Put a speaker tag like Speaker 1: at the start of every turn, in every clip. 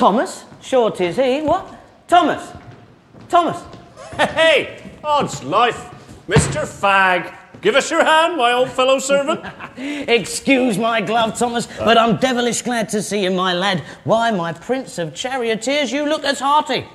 Speaker 1: Thomas? Sure 'tis he. What? Thomas? Thomas?
Speaker 2: Hey! Odds life! Mr. Fag! Give us your hand, my old fellow servant.
Speaker 1: Excuse my glove, Thomas, but I'm devilish glad to see you, my lad. Why, my prince of charioteers, you look as hearty.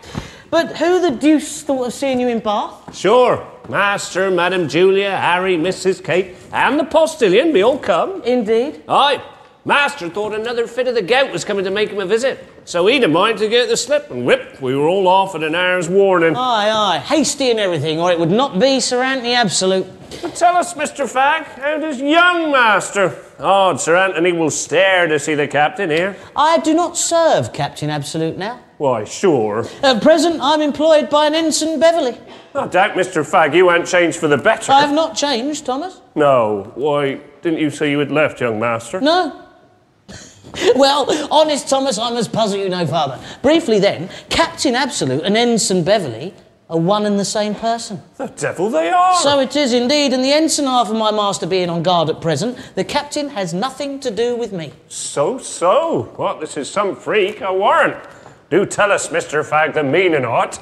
Speaker 1: But who the deuce thought of seeing you in Bath?
Speaker 2: Sure. Master, Madam Julia, Harry, Mrs. Kate, and the postilion be all come.
Speaker 1: Indeed?
Speaker 2: Aye. Master thought another fit of the gout was coming to make him a visit, so he'd a mind to get the slip, and whip, we were all off at an hour's warning.
Speaker 1: Aye, aye, hasty and everything, or it would not be Sir Anthony Absolute.
Speaker 2: But tell us, Mr. Fag, how does young Master? Oh, Sir Anthony will stare to see the captain here.
Speaker 1: I do not serve Captain Absolute now.
Speaker 2: Why, sure.
Speaker 1: At present, I'm employed by an Ensign Beverley.
Speaker 2: I doubt, Mr. Fag, you ain't changed for the better.
Speaker 1: I have not changed, Thomas.
Speaker 2: No. Why, didn't you say you had left, young Master?
Speaker 1: No. Well, honest Thomas, I must puzzle you no farther. Briefly then, Captain Absolute and Ensign Beverley are one and the same person.
Speaker 2: The devil they are!
Speaker 1: So it is indeed, and the ensign half of my master being on guard at present, the captain has nothing to do with me.
Speaker 2: So? What, this is some freak, I warrant. Do tell us, Mr. Fag, the meaning of it.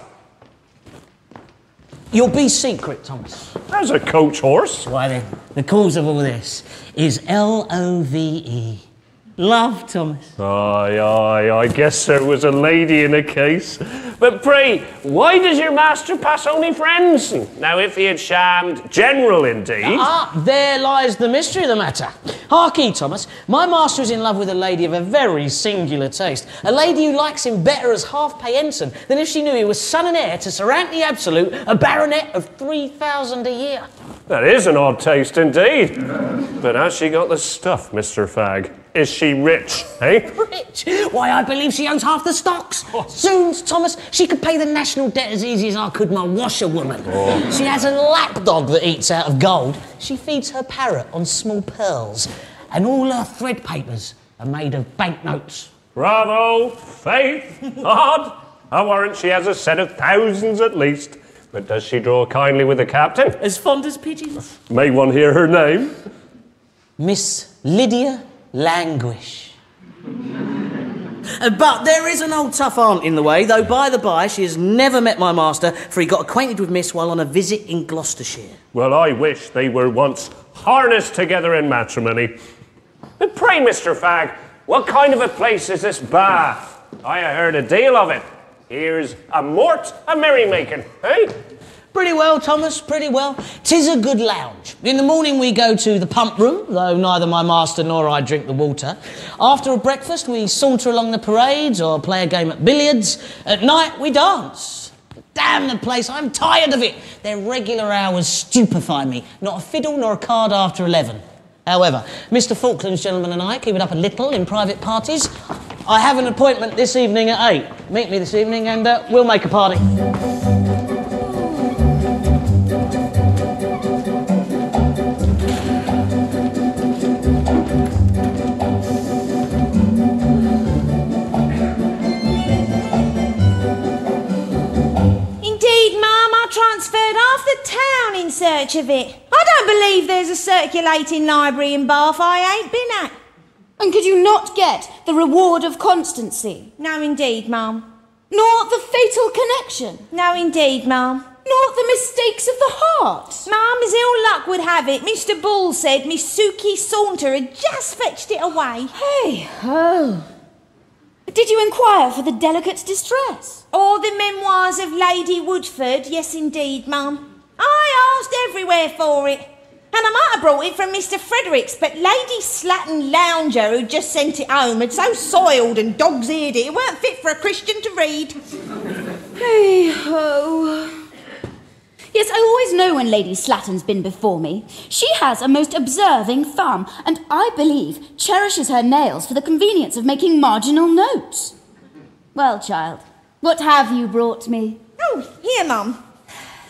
Speaker 1: You'll be secret, Thomas.
Speaker 2: As a coach horse.
Speaker 1: Why then, the cause of all this is Love. Love, Thomas.
Speaker 2: Aye, I guess there was a lady in a case. But pray, why does your master pass only for ensign? Now, if he had shammed general indeed...
Speaker 1: There lies the mystery of the matter. Harkee, Thomas, my master is in love with a lady of a very singular taste. A lady who likes him better as half-pay ensign than if she knew he was son and heir to Sir Anthony Absolute, a baronet of 3,000 a year.
Speaker 2: That is an odd taste indeed. But has she got the stuff, Mr. Fag? Is she rich, eh?
Speaker 1: Rich? Why, I believe she owns half the stocks. Zoons, Thomas, she could pay the national debt as easy as I could my washerwoman. Oh. She has a lapdog that eats out of gold. She feeds her parrot on small pearls. And all her thread papers are made of banknotes.
Speaker 2: Bravo, faith, odd. I warrant she has a set of thousands at least. But does she draw kindly with the captain?
Speaker 1: As fond as pigeons.
Speaker 2: May one hear her name?
Speaker 1: Miss Lydia Languish. But there is an old tough aunt in the way, though by the by she has never met my master, for he got acquainted with Miss while on a visit in Gloucestershire.
Speaker 2: Well, I wish they were once harnessed together in matrimony. But pray, Mr. Fag, what kind of a place is this Bath? I heard a deal of it. Here's a mort a merrymaking, eh?
Speaker 1: Pretty well, Thomas, pretty well. 'Tis a good lounge. In the morning we go to the pump room, though neither my master nor I drink the water. After a breakfast we saunter along the parades or play a game at billiards. At night we dance. Damn the place, I'm tired of it. Their regular hours stupefy me. Not a fiddle nor a card after 11. However, Mr. Falkland's gentleman and I keep it up a little in private parties. I have an appointment this evening at 8. Meet me this evening and we'll make a party.
Speaker 3: Transferred half the town in search of it. I don't believe there's a circulating library in Bath I ain't been at.
Speaker 4: And could you not get the reward of constancy?
Speaker 3: No, indeed, ma'am.
Speaker 4: Nor the fatal connection?
Speaker 3: No, indeed, ma'am.
Speaker 4: Nor the mistakes of the heart?
Speaker 3: Ma'am, as ill luck would have it, Mr. Bull said Miss Sukey Saunter had just fetched it away.
Speaker 4: Hey, oh. Did you inquire for the delicate distress?
Speaker 3: Or the memoirs of Lady Woodford? Yes, indeed, ma'am. I asked everywhere for it. And I might have brought it from Mr. Fredericks, but Lady Slatton Lounger, who just sent it home, had so soiled and dog's-eared it weren't fit for a Christian to read.
Speaker 4: Hey-ho. Yes, I always know when Lady Slatten's been before me. She has a most observing thumb, and I believe cherishes her nails for the convenience of making marginal notes. Well, child, what have you brought me?
Speaker 3: Oh, here, Mum.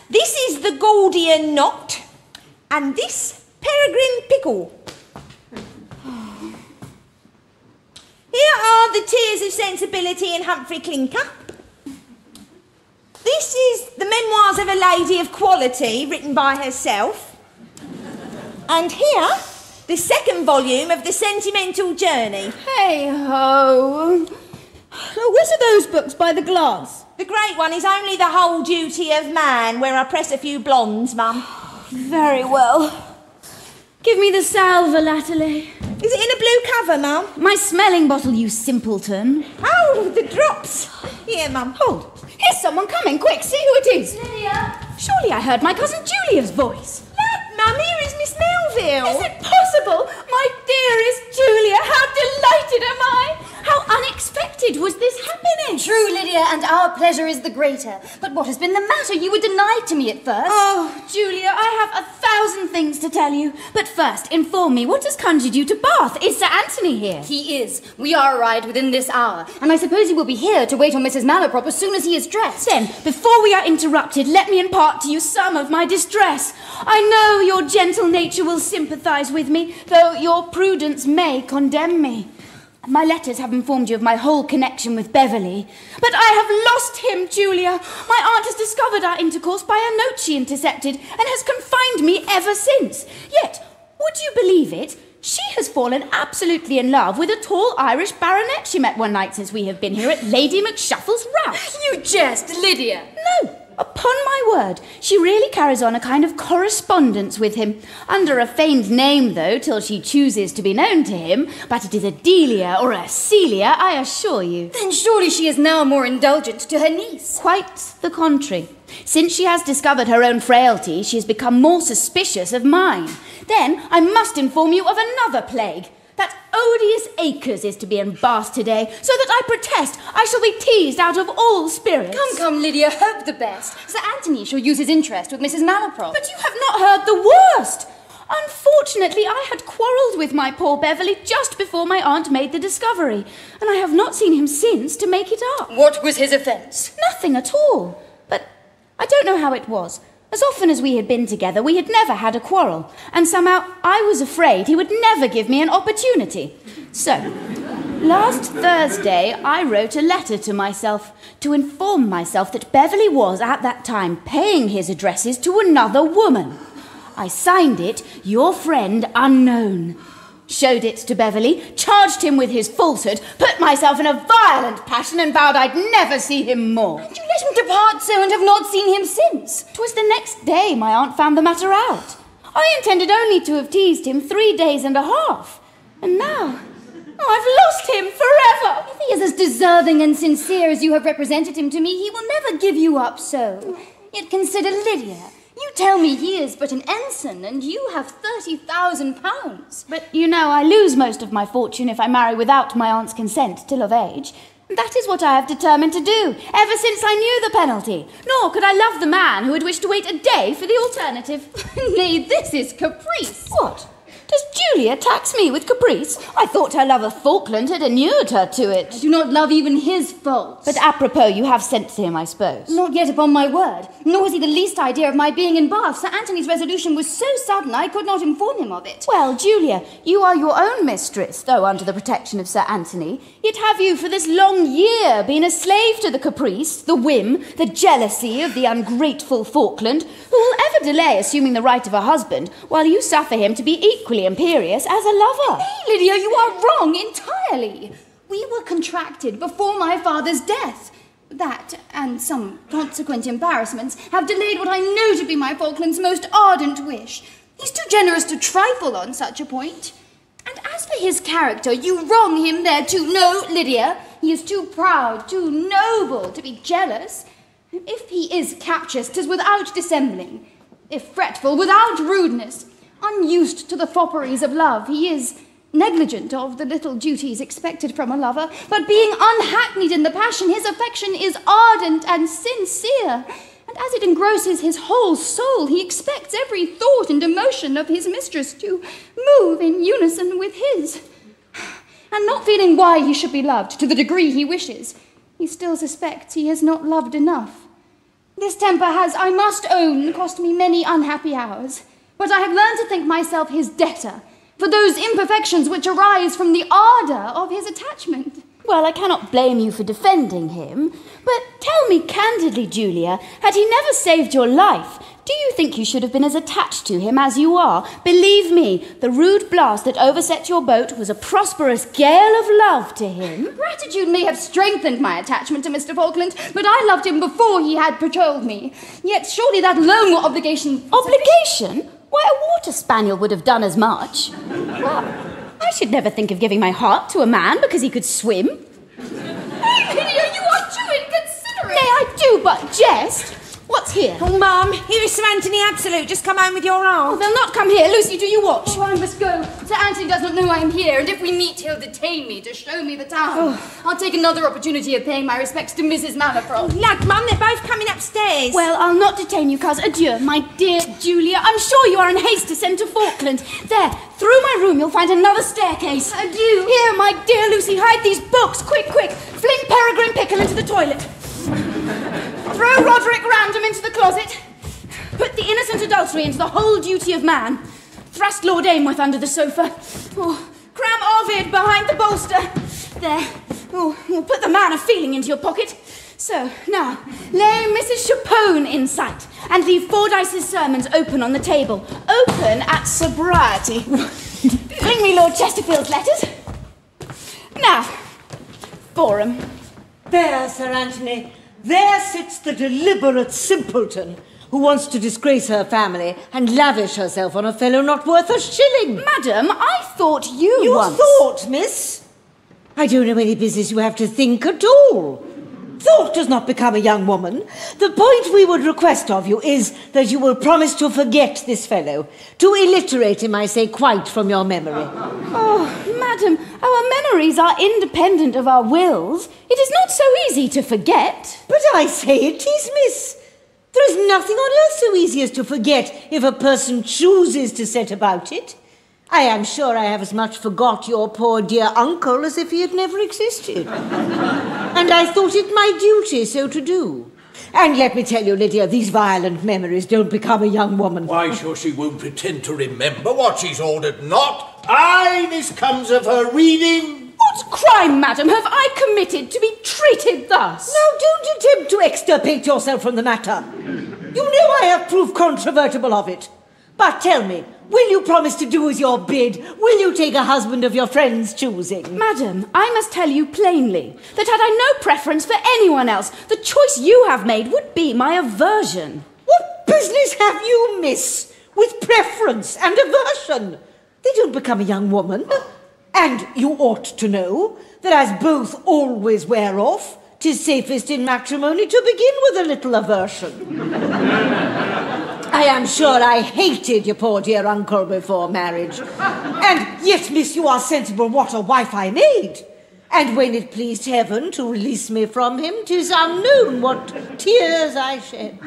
Speaker 3: This is the Gordian knot, and this peregrine pickle. Here are the Tears of Sensibility and Humphrey Clinker. This is the Memoirs of a Lady of Quality, written by herself. And here, the second volume of The Sentimental Journey.
Speaker 4: Hey-ho. What are those books by the glass?
Speaker 3: The great one is Only the Whole Duty of Man, where I press a few blondes, Mum.
Speaker 4: Very well. Give me the salve, Latterly.
Speaker 3: Is it in a blue cover, Mum?
Speaker 4: My smelling bottle, you simpleton.
Speaker 3: Oh, the drops. Here, Mum.
Speaker 4: Hold. Here's someone coming. Quick, see who it is.
Speaker 5: Lydia!
Speaker 4: Surely I heard my cousin Julia's voice.
Speaker 3: Look, Mum, here is Miss Melville.
Speaker 4: Is it possible? My dearest Julia, how delighted am I! How unexpected was this happening?
Speaker 5: True, Lydia, and our pleasure is the greater. But what has been the matter? You were denied to me at first.
Speaker 4: Oh, Julia, I have 1,000 things to tell you. But first, inform me, what has conjured you to Bath? Is Sir Anthony here?
Speaker 5: He is. We are arrived within this hour, and I suppose he will be here to wait on Mrs. Malaprop as soon as he is dressed.
Speaker 4: Then, before we are interrupted, let me impart to you some of my distress. I know your gentle nature will sympathise with me, though your prudence may condemn me. My letters have informed you of my whole connection with Beverley. But I have lost him, Julia. My aunt has discovered our intercourse by a note she intercepted and has confined me ever since. Yet, would you believe it? She has fallen absolutely in love with a tall Irish baronet she met one night since we have been here at Lady McShuffle's rout.
Speaker 5: You jest, Lydia.
Speaker 4: No, upon my word, she really carries on a kind of correspondence with him. Under a feigned name, though, till she chooses to be known to him. But it is a Delia or a Celia, I assure you.
Speaker 5: Then surely she is now more indulgent to her niece.
Speaker 4: Quite the contrary. Since she has discovered her own frailty, she has become more suspicious of mine. Then I must inform you of another plague. That odious Acres is to be in Bath today, so that I protest I shall be teased out of all spirits.
Speaker 5: Come, Lydia, hope the best. Sir Anthony shall use his interest with Mrs. Malaprop.
Speaker 4: But you have not heard the worst. Unfortunately, I had quarrelled with my poor Beverley just before my aunt made the discovery, and I have not seen him since to make it up.
Speaker 5: What was his offence?
Speaker 4: Nothing at all. But I don't know how it was. As often as we had been together, we had never had a quarrel, and somehow I was afraid he would never give me an opportunity. So, last Thursday, I wrote a letter to myself to inform myself that Beverley was, at that time, paying his addresses to another woman. I signed it, Your Friend Unknown. Showed it to Beverley, charged him with his falsehood, put myself in a violent passion and vowed I'd never see him more.
Speaker 5: And you let him depart so and have not seen him since.
Speaker 4: 'Twas the next day my aunt found the matter out. I intended only to have teased him 3 days and a half. And now, I've lost him forever.
Speaker 5: If he is as deserving and sincere as you have represented him to me, he will never give you up so. Yet consider Lydia. You tell me he is but an ensign, and you have £30,000.
Speaker 4: But you know I lose most of my fortune if I marry without my aunt's consent till of age. And that is what I have determined to do, ever since I knew the penalty. Nor could I love the man who would wish to wait a day for the alternative.
Speaker 5: Nay, this is caprice.
Speaker 4: What? Does Julia tax me with caprice? I thought her love of Falkland had inured her to it.
Speaker 5: I do not love even his faults.
Speaker 4: But apropos, you have sent to him, I suppose.
Speaker 5: Not yet, upon my word. Nor has he the least idea of my being in Bath. Sir Anthony's resolution was so sudden I could not inform him of it.
Speaker 4: Well, Julia, you are your own mistress, though under the protection of Sir Anthony. Yet have you for this long year been a slave to the caprice, the whim, the jealousy of the ungrateful Falkland, who will ever delay assuming the right of a husband, while you suffer him to be equally imperious as a lover.
Speaker 5: Nay, Lydia, you are wrong entirely. We were contracted before my father's death. That, and some consequent embarrassments, have delayed what I know to be my Falkland's most ardent wish. He's too generous to trifle on such a point. And as for his character, you wrong him there too. No, Lydia, he is too proud, too noble to be jealous. If he is captious, 'tis without dissembling. If fretful, without rudeness. Unused to the fopperies of love, he is negligent of the little duties expected from a lover, but being unhackneyed in the passion, his affection is ardent and sincere. And and as it engrosses his whole soul, he expects every thought and emotion of his mistress to move in unison with his. And not feeling why he should be loved to the degree he wishes, he still suspects he has not loved enough. This temper has, I must own, cost me many unhappy hours, but I have learned to think myself his debtor for those imperfections which arise from the ardour of his attachment.
Speaker 4: Well, I cannot blame you for defending him, but tell me candidly, Julia, had he never saved your life, do you think you should have been as attached to him as you are? Believe me, the rude blast that overset your boat was a prosperous gale of love to him.
Speaker 5: Gratitude may have strengthened my attachment to Mr. Falkland, but I loved him before he had betrothed me. Yet surely that alone were obligation...
Speaker 4: Obligation? Why, a water spaniel would have done as much. Well, I should never think of giving my heart to a man because he could swim.
Speaker 5: Hey, Lydia, you are too inconsiderate!
Speaker 4: Nay, I do but jest. What's here?
Speaker 3: Oh, Mum, here is Sir Anthony Absolute. Just come home with your aunt.
Speaker 4: Oh, they'll not come here. Lucy, do you watch?
Speaker 5: Oh, I must go. Sir Anthony does not know I am here, and if we meet, he'll detain me to show me the town.
Speaker 4: Oh.
Speaker 5: I'll take another opportunity of paying my respects to Mrs. Malaprop.
Speaker 3: Lad, Mum, they're both coming upstairs.
Speaker 4: Well, I'll not detain you, cuz. Adieu, my dear Julia. I'm sure you are in haste to send to Falkland. There, through my room, you'll find another staircase.
Speaker 5: Adieu.
Speaker 4: Here, my dear Lucy, hide these books. Quick, quick. Fling Peregrine Pickle into the toilet. Throw Roderick Random into the closet. Put the innocent adultery into the whole duty of man. Thrust Lord Aimworth under the sofa. Oh, cram Ovid behind the bolster. There. Oh, put the man of feeling into your pocket. So, now, lay Mrs. Chapone in sight and leave Fordyce's sermons open on the table. Open at sobriety. Bring me Lord Chesterfield's letters. Now, Forum.
Speaker 6: There, Sir Anthony. There sits the deliberate simpleton who wants to disgrace her family and lavish herself on a fellow not worth a shilling.
Speaker 4: Madam, I thought you
Speaker 6: You
Speaker 4: once...
Speaker 6: thought, miss? I don't know any business you have to think at all. Thought does not become a young woman. The point we would request of you is that you will promise to forget this fellow, to illiterate him, I say, quite from your memory.
Speaker 4: Oh, madam, our memories are independent of our wills. It is not so easy to forget.
Speaker 6: But I say it is, miss. There is nothing on earth so easy as to forget if a person chooses to set about it. I am sure I have as much forgot your poor dear uncle as if he had never existed. And I thought it my duty so to do. And let me tell you, Lydia, these violent memories don't become a young woman.
Speaker 7: Why, sure she won't pretend to remember what she's ordered not. Aye, this comes of her reading.
Speaker 4: What crime, madam, have I committed to be treated thus?
Speaker 6: Now, don't attempt to extirpate yourself from the matter. You know I have proof controvertible of it. But tell me, will you promise to do as you're bid? Will you take a husband of your friend's choosing?
Speaker 4: Madam, I must tell you plainly that had I no preference for anyone else, the choice you have made would be my aversion.
Speaker 6: What business have you, miss, with preference and aversion? They don't become a young woman. And you ought to know that as both always wear off, 'tis safest in matrimony to begin with a little aversion. I am sure I hated your poor dear uncle before marriage. And yet, miss, you are sensible what a wife I made. And when it pleased heaven to release me from him, 'tis unknown what tears I shed.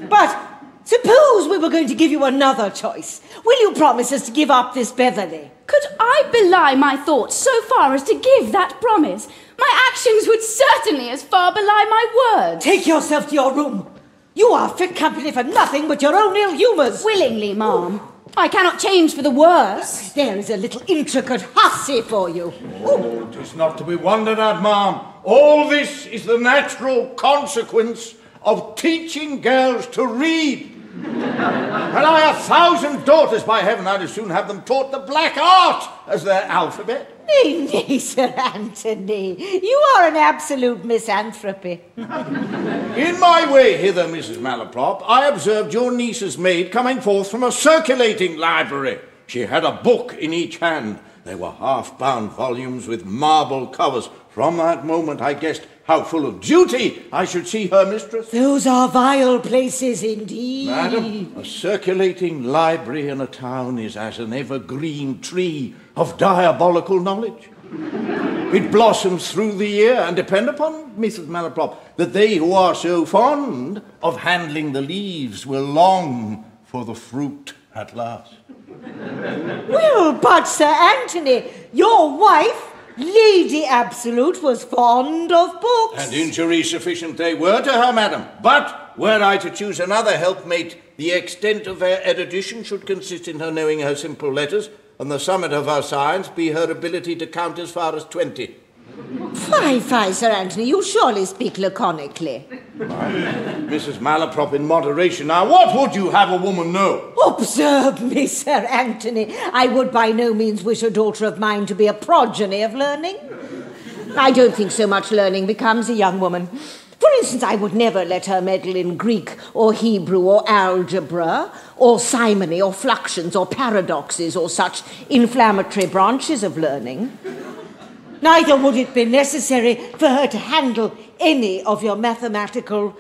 Speaker 6: But suppose we were going to give you another choice. Will you promise us to give up this Beverley?
Speaker 4: Could I belie my thoughts so far as to give that promise? My actions would certainly as far belie my words.
Speaker 6: Take yourself to your room. You are fit company for nothing but your own ill humours.
Speaker 4: Willingly, ma'am. I cannot change for the worse.
Speaker 6: There is a little intricate hussy for you.
Speaker 7: Oh, 'tis not to be wondered at, ma'am. All this is the natural consequence of teaching girls to read. And I have 1,000 daughters, by heaven, I'd as soon have them taught the black art as their alphabet.
Speaker 6: Nay, Sir Anthony, you are an absolute misanthropy.
Speaker 7: In my way hither, Mrs. Malaprop, I observed your niece's maid coming forth from a circulating library. She had a book in each hand. They were half-bound volumes with marble covers. From that moment I guessed how full of duty I should see her mistress.
Speaker 6: Those are vile places indeed.
Speaker 7: Madam, a circulating library in a town is as an evergreen tree of diabolical knowledge. It blossoms through the year, and depend upon Mrs. Malaprop that they who are so fond of handling the leaves will long for the fruit at last.
Speaker 6: Well, but Sir Anthony, your wife, Lady Absolute, was fond of books.
Speaker 7: And injury sufficient they were to her, madam. But were I to choose another helpmate, the extent of her erudition should consist in her knowing her simple letters, and the summit of her science be her ability to count as far as 20.
Speaker 6: Fie, Sir Anthony, you surely speak laconically.
Speaker 7: Mrs. Malaprop, in moderation. Now, what would you have a woman know?
Speaker 6: Observe me, Sir Anthony. I would by no means wish a daughter of mine to be a progeny of learning. I don't think so much learning becomes a young woman. For instance, I would never let her meddle in Greek or Hebrew or algebra or simony or fluxions or paradoxes or such inflammatory branches of learning. Neither would it be necessary for her to handle any of your mathematical,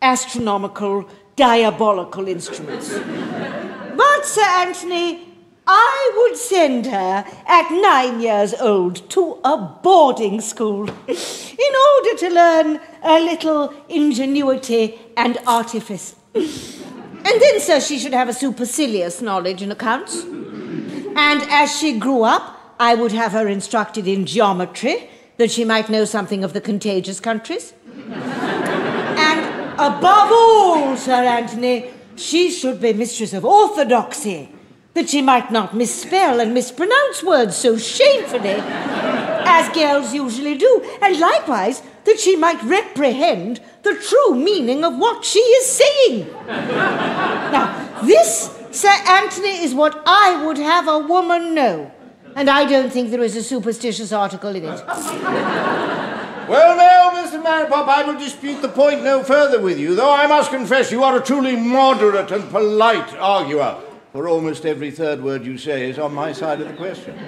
Speaker 6: astronomical, diabolical instruments. But, Sir Anthony, I would send her at 9 years old to a boarding school in order to learn a little ingenuity and artifice. And then, sir, she should have a supercilious knowledge in accounts. And as she grew up, I would have her instructed in geometry, that she might know something of the contagious countries. And above all, Sir Anthony, she should be mistress of orthodoxy, that she might not misspell and mispronounce words so shamefully as girls usually do, and likewise that she might reprehend the true meaning of what she is saying. Now, this, Sir Anthony, is what I would have a woman know. And I don't think there is a superstitious article in it.
Speaker 7: Well, now, Mr. Malaprop, I will dispute the point no further with you, though I must confess you are a truly moderate and polite arguer, for almost every third word you say is on my side of the question.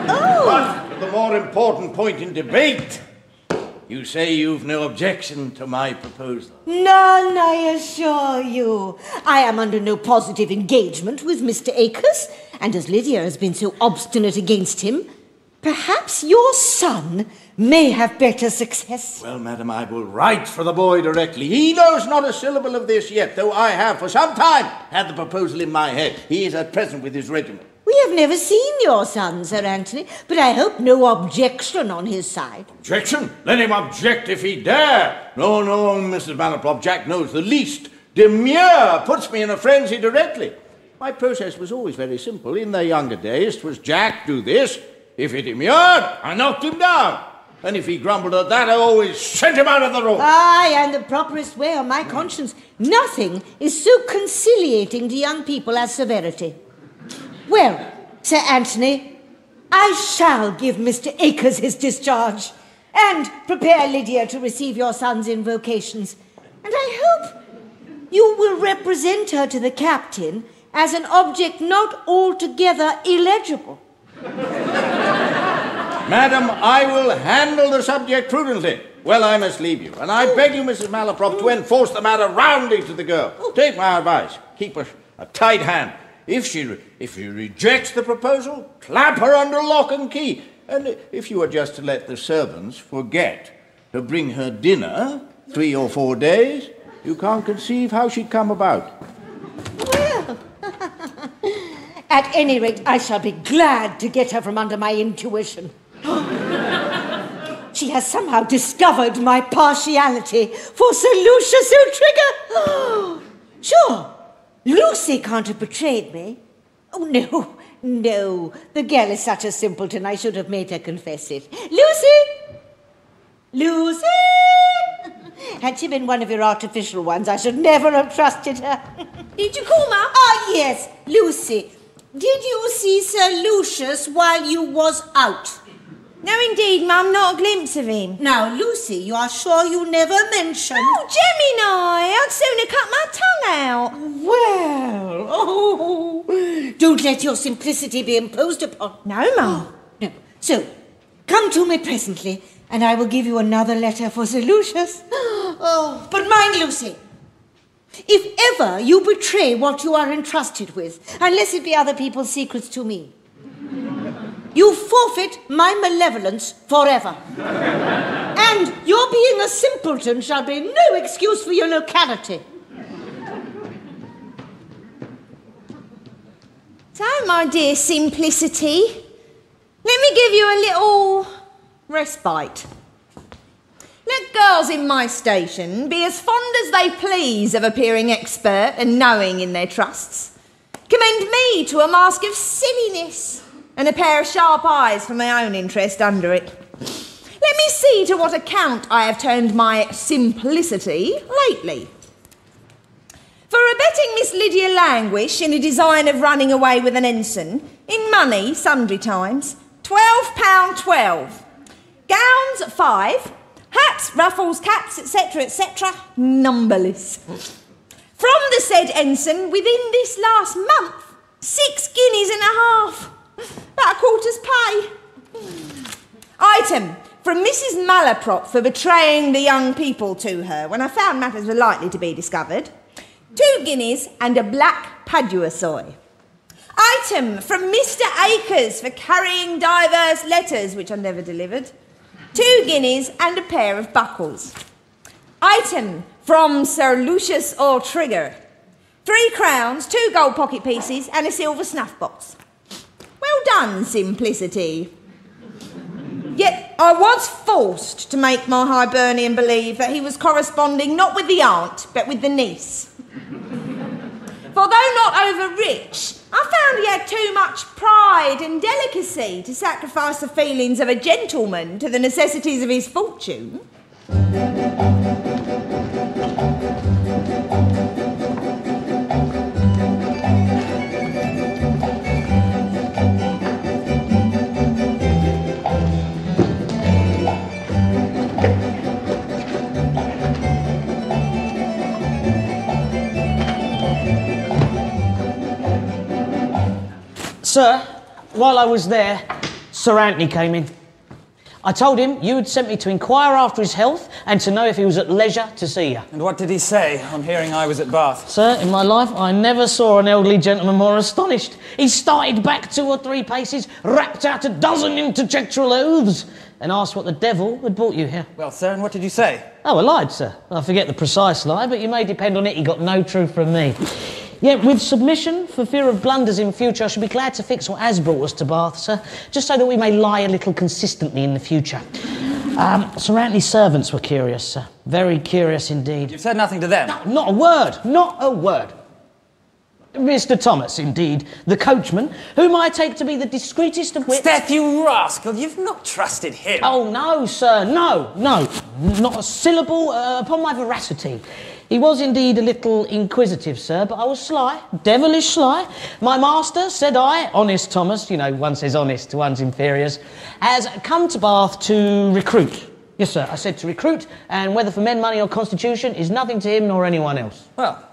Speaker 6: Oh!
Speaker 7: But the more important point in debate, you say you've no objection to my proposal.
Speaker 6: None, I assure you. I am under no positive engagement with Mr. Akers, and as Lydia has been so obstinate against him, perhaps your son may have better success.
Speaker 7: Well, madam, I will write for the boy directly. He knows not a syllable of this yet, though I have for some time had the proposal in my head. He is at present with his regiment.
Speaker 6: We have never seen your son, Sir Anthony, but I hope no objection on his side.
Speaker 7: Objection? Let him object if he dare. No, Mrs. Malaprop, Jack knows the least. Demur puts me in a frenzy directly. My process was always very simple. In their younger days, 'twas Jack, do this. If he demurred, I knocked him down. And if he grumbled at that, I always sent him out of the room.
Speaker 6: Aye, and the properest way on my conscience. Nothing is so conciliating to young people as severity. Well, Sir Anthony, I shall give Mr. Akers his discharge and prepare Lydia to receive your son's invocations. And I hope you will represent her to the captain as an object not altogether illegible.
Speaker 7: Madam, I will handle the subject prudently. Well, I must leave you, and I beg you, Mrs. Malaprop, to enforce the matter roundly to the girl. Take my advice. Keep a tight hand. If she rejects the proposal, clap her under lock and key. And if you are just to let the servants forget to bring her dinner 3 or 4 days, you can't conceive how she'd come about.
Speaker 6: Well, at any rate, I shall be glad to get her from under my intuition. She has somehow discovered my partiality for Sir Lucius O'Trigger. Sure, Lucy can't have betrayed me. Oh, no, the girl is such a simpleton, I should have made her confess it. Lucy! Had she been one of your artificial ones, I should never have trusted her.
Speaker 3: Did you call, Mum?
Speaker 6: Ah, yes, Lucy. Did you see Sir Lucius while you was out?
Speaker 3: No, indeed, Mum, not a glimpse of him.
Speaker 6: Now, Lucy, you are sure you never mentioned...
Speaker 3: Oh, Gemini, I'd sooner cut my tongue out.
Speaker 6: Well, don't let your simplicity be imposed upon.
Speaker 3: No, Mum.
Speaker 6: No. So, come to me presently, and I will give you another letter for Sir Lucius. Oh, but mind, Lucy, if ever you betray what you are entrusted with, unless it be other people's secrets to me, You forfeit my malevolence forever. And your being a simpleton shall be no excuse for your locality.
Speaker 3: So, my dear Simplicity, let me give you a little respite. Let girls in my station be as fond as they please of appearing expert and knowing in their trusts. Commend me to a mask of silliness and a pair of sharp eyes for my own interest under it. Let me see to what account I have turned my simplicity lately. For abetting Miss Lydia Languish in a design of running away with an ensign, in money sundry times, £12.12. Gowns 5, hats, ruffles, caps, etc., numberless. From the said ensign, within this last month, 6 guineas and a half, about a quarter's pay. Item, from Mrs. Malaprop for betraying the young people to her when I found matters were likely to be discovered, 2 guineas and a black paduasoy. Item, from Mr. Akers for carrying divers letters which I never delivered, 2 guineas and a pair of buckles. Item, from Sir Lucius O'Trigger, 3 crowns, 2 gold pocket pieces and a silver snuff box. Well done, Simplicity. Yet I was forced to make my Hibernian believe that he was corresponding not with the aunt, but with the niece. For though not over rich, I found he had too much pride and delicacy to sacrifice the feelings of a gentleman to the necessities of his fortune.
Speaker 1: Sir, while I was there, Sir Anthony came in. I told him you had sent me to inquire after his health and to know if he was at leisure to see you.
Speaker 8: And what did he say on hearing I was at Bath?
Speaker 1: Sir, in my life, I never saw an elderly gentleman more astonished. He started back 2 or 3 paces, rapped out a dozen interjectural oaths, and asked what the devil had brought you here.
Speaker 8: Well, sir, and what did you say?
Speaker 1: Oh, I lied, sir. I forget the precise lie, but you may depend on it he got no truth from me. Yet, with submission, for fear of blunders in future, I should be glad to fix what has brought us to Bath, sir, just so that we may lie a little consistently in the future. Sir Anthony's servants were curious, sir. Very curious indeed.
Speaker 8: You've said nothing to them?
Speaker 1: No, not a word. Not a word. Mr. Thomas, indeed, the coachman, whom I take to be the discreetest of wits...
Speaker 8: Death, you rascal! You've not trusted him.
Speaker 1: Oh, no, sir, no. Not a syllable upon my veracity. He was indeed a little inquisitive, sir, but I was sly, devilish sly. My master, said I, honest Thomas, you know, one says honest to one's inferiors, has come to Bath to recruit. Yes, sir, I said to recruit, and whether for men, money or constitution is nothing to him nor anyone else.
Speaker 8: Well,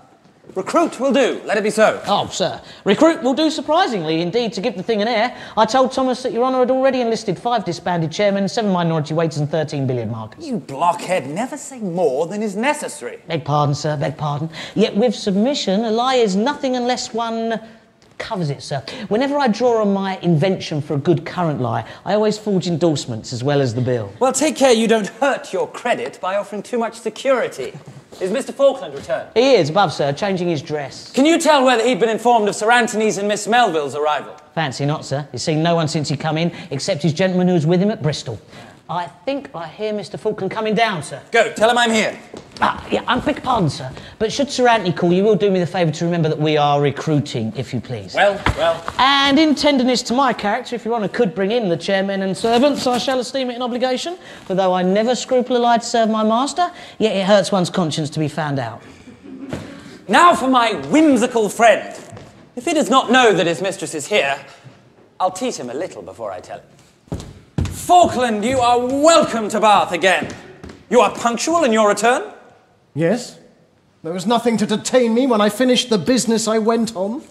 Speaker 8: recruit will do. Let it be so.
Speaker 1: Oh, sir, recruit will do surprisingly, indeed, to give the thing an air. I told Thomas that Your Honour had already enlisted 5 disbanded chairmen, 7 minority waiters and 13 billiard markers.
Speaker 8: You blockhead, never say more than is necessary.
Speaker 1: Beg pardon, sir, beg pardon. Yet with submission, a lie is nothing unless one covers it, sir. Whenever I draw on my invention for a good current lie, I always forge endorsements as well as the bill.
Speaker 8: Well, take care you don't hurt your credit by offering too much security. Is Mr. Falkland returned?
Speaker 1: He is, above, sir, changing his dress.
Speaker 8: Can you tell whether he'd been informed of Sir Anthony's and Miss Melville's arrival?
Speaker 1: Fancy not, sir. He's seen no one since he come in, except his gentleman who was with him at Bristol. I think I hear Mr. Falkland coming down, sir.
Speaker 8: Go, tell him I'm here.
Speaker 1: Yeah, I beg pardon, sir. But should Sir Anthony call, you will do me the favour to remember that we are recruiting, if you please.
Speaker 8: Well.
Speaker 1: And in tenderness to my character, if Your Honour could bring in the chairmen and servants, I shall esteem it an obligation. For though I never scruple a lie to serve my master, yet it hurts one's conscience to be found out.
Speaker 8: Now for my whimsical friend. If he does not know that his mistress is here, I'll tease him a little before I tell him. Falkland, you are welcome to Bath again. You are punctual in your return?
Speaker 9: Yes. There was nothing to detain me when I finished the business I went on.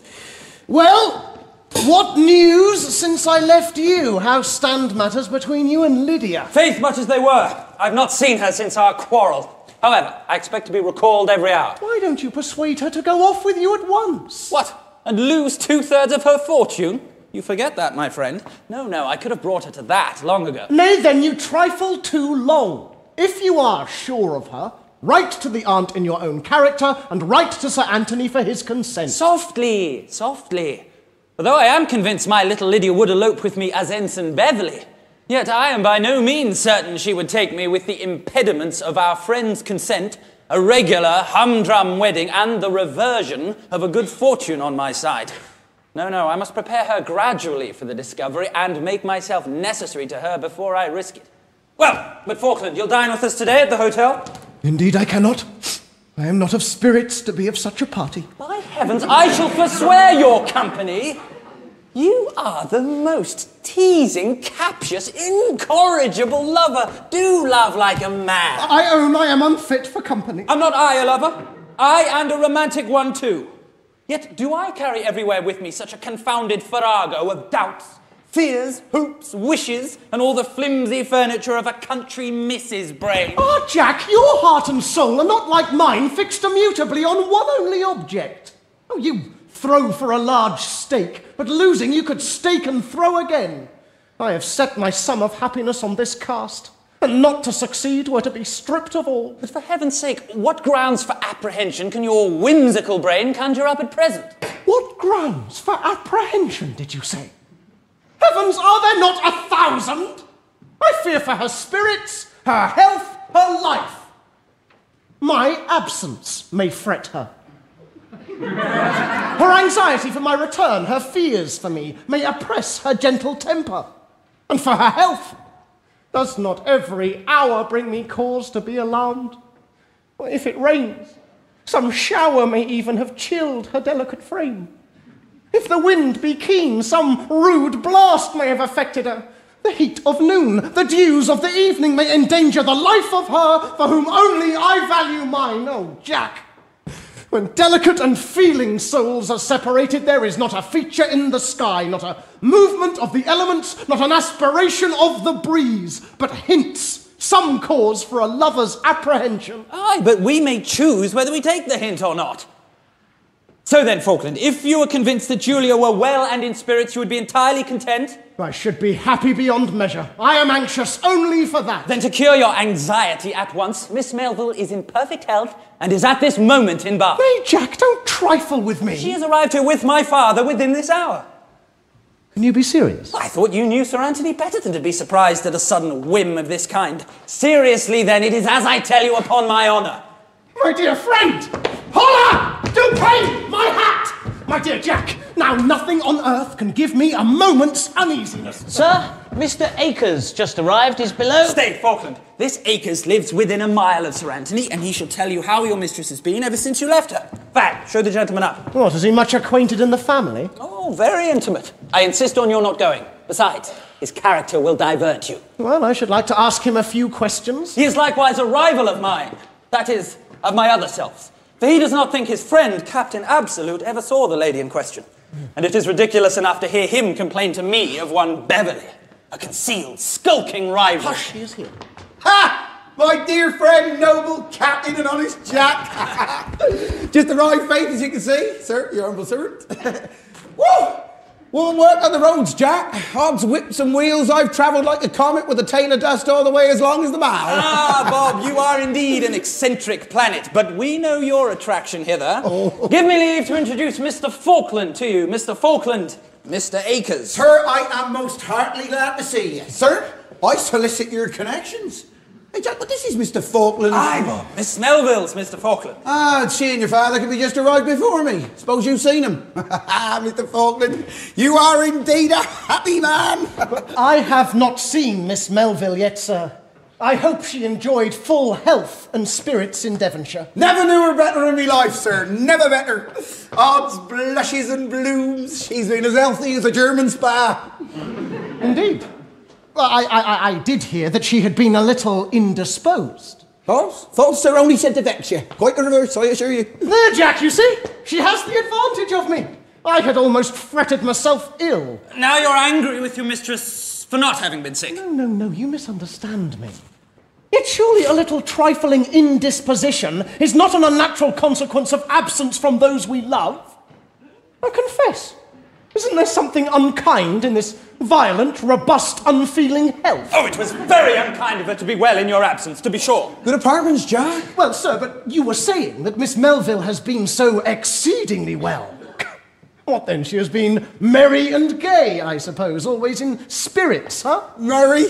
Speaker 9: Well, what news since I left you? How stand matters between you and Lydia?
Speaker 8: Faith, much as they were. I've not seen her since our quarrel. However, I expect to be recalled every hour.
Speaker 9: Why don't you persuade her to go off with you at once?
Speaker 8: What? And lose 2/3 of her fortune? You forget that, my friend. No, I could have brought her to that long ago.
Speaker 9: Nay, then you trifle too long. If you are sure of her, write to the aunt in your own character, and write to Sir Anthony for his consent.
Speaker 8: Softly. Although I am convinced my little Lydia would elope with me as Ensign Beverley, yet I am by no means certain she would take me with the impediments of our friend's consent, a regular humdrum wedding, and the reversion of a good fortune on my side. No, I must prepare her gradually for the discovery and make myself necessary to her before I risk it. Well, but Falkland, you'll dine with us today at the hotel?
Speaker 9: Indeed I cannot. I am not of spirits to be of such a party.
Speaker 8: By heavens, I shall forswear your company. You are the most teasing, captious, incorrigible lover. Do love like a man.
Speaker 9: I own I am unfit for company.
Speaker 8: Am not I a lover? I, and a romantic one too. Yet do I carry everywhere with me such a confounded farrago of doubts, fears, hopes, wishes, and all the flimsy furniture of a country missus' brain?
Speaker 9: Ah, Jack, your heart and soul are not like mine, fixed immutably on one only object. Oh, you throw for a large stake, but losing you could stake and throw again. I have set my sum of happiness on this cast, and not to succeed were to be stripped of all.
Speaker 8: But for heaven's sake, what grounds for apprehension can your whimsical brain conjure up at present?
Speaker 9: What grounds for apprehension, did you say? Heavens, are there not 1,000? I fear for her spirits, her health, her life. My absence may fret her. Her anxiety for my return, her fears for me, may oppress her gentle temper. And for her health, does not every hour bring me cause to be alarmed? Or if it rains, some shower may even have chilled her delicate frame. If the wind be keen, some rude blast may have affected her. The heat of noon, the dews of the evening may endanger the life of her for whom only I value mine. Oh, Jack, when delicate and feeling souls are separated, there is not a feature in the sky, not a movement of the elements, not an aspiration of the breeze, but hints, some cause for a lover's apprehension.
Speaker 8: Aye, but we may choose whether we take the hint or not. So then, Falkland, if you were convinced that Julia were well and in spirits, you would be entirely content?
Speaker 9: I should be happy beyond measure. I am anxious only for that.
Speaker 8: Then to cure your anxiety at once, Miss Melville is in perfect health and is at this moment in Bath.
Speaker 9: Nay, Jack, don't trifle with me.
Speaker 8: She has arrived here with my father within this hour.
Speaker 9: Can you be serious?
Speaker 8: I thought you knew Sir Anthony better than to be surprised at a sudden whim of this kind. Seriously, then, it is as I tell you upon my honour.
Speaker 9: My dear friend! Holla! Do pay my hat! My dear Jack, now nothing on earth can give me a moment's uneasiness.
Speaker 1: Sir, Mr. Akers just arrived. He's below.
Speaker 8: Stay, Falkland. This Akers lives within a mile of Sir Anthony, and he shall tell you how your mistress has been ever since you left her. Fact, show the gentleman up.
Speaker 9: What, is he much acquainted in the family?
Speaker 8: Oh, very intimate. I insist on your not going. Besides, his character will divert you.
Speaker 9: Well, I should like to ask him a few questions.
Speaker 8: He is likewise a rival of mine. That is, of my other selves. For he does not think his friend, Captain Absolute, ever saw the lady in question. And it is ridiculous enough to hear him complain to me of one Beverley, a concealed, skulking rival.
Speaker 9: Hush, he is here.
Speaker 10: Ha! My dear friend, noble Captain and honest Jack. Just arrived, Faith, as you can see. Sir, your humble servant. Woo! Warm work on the roads, Jack. Hogs, whips and wheels. I've travelled like a comet with a tail of dust all the way as long as the mile.
Speaker 8: Ah, Bob, you are indeed an eccentric planet, but we know your attraction hither. Oh. Give me leave to introduce Mr. Falkland to you. Mr. Falkland, Mr. Akers.
Speaker 10: Sir, I am most heartily glad to see you. Sir, I solicit your connections. Hey, Jack, but this is Mr. Falkland.
Speaker 8: Aye, Bob. Miss Melville's Mr. Falkland.
Speaker 10: Ah, she and your father could be just arrived before me. Suppose you've seen him. Mr. Falkland, you are indeed a happy man.
Speaker 9: I have not seen Miss Melville yet, sir. I hope she enjoyed full health and spirits in Devonshire.
Speaker 10: Never knew her better in my life, sir. Never better. Odds, blushes and blooms. She's been as healthy as a German spa.
Speaker 9: Indeed. I did hear that she had been a little indisposed.
Speaker 10: False, sir, only said to vex you. Quite the reverse, I assure you.
Speaker 9: There, Jack, you see? She has the advantage of me. I had almost fretted myself ill.
Speaker 8: Now you're angry with your mistress for not having been sick.
Speaker 9: No, you misunderstand me. Yet surely a little trifling indisposition is not an unnatural consequence of absence from those we love. I confess, Isn't there something unkind in this violent, robust, unfeeling health?
Speaker 8: Oh, it was very unkind of her to be well in your absence, to be sure.
Speaker 10: Good apartments, Jack.
Speaker 9: Well, sir, but you were saying that Miss Melville has been so exceedingly well. What then? She has been merry and gay, I suppose, always in spirits, huh?
Speaker 10: Merry?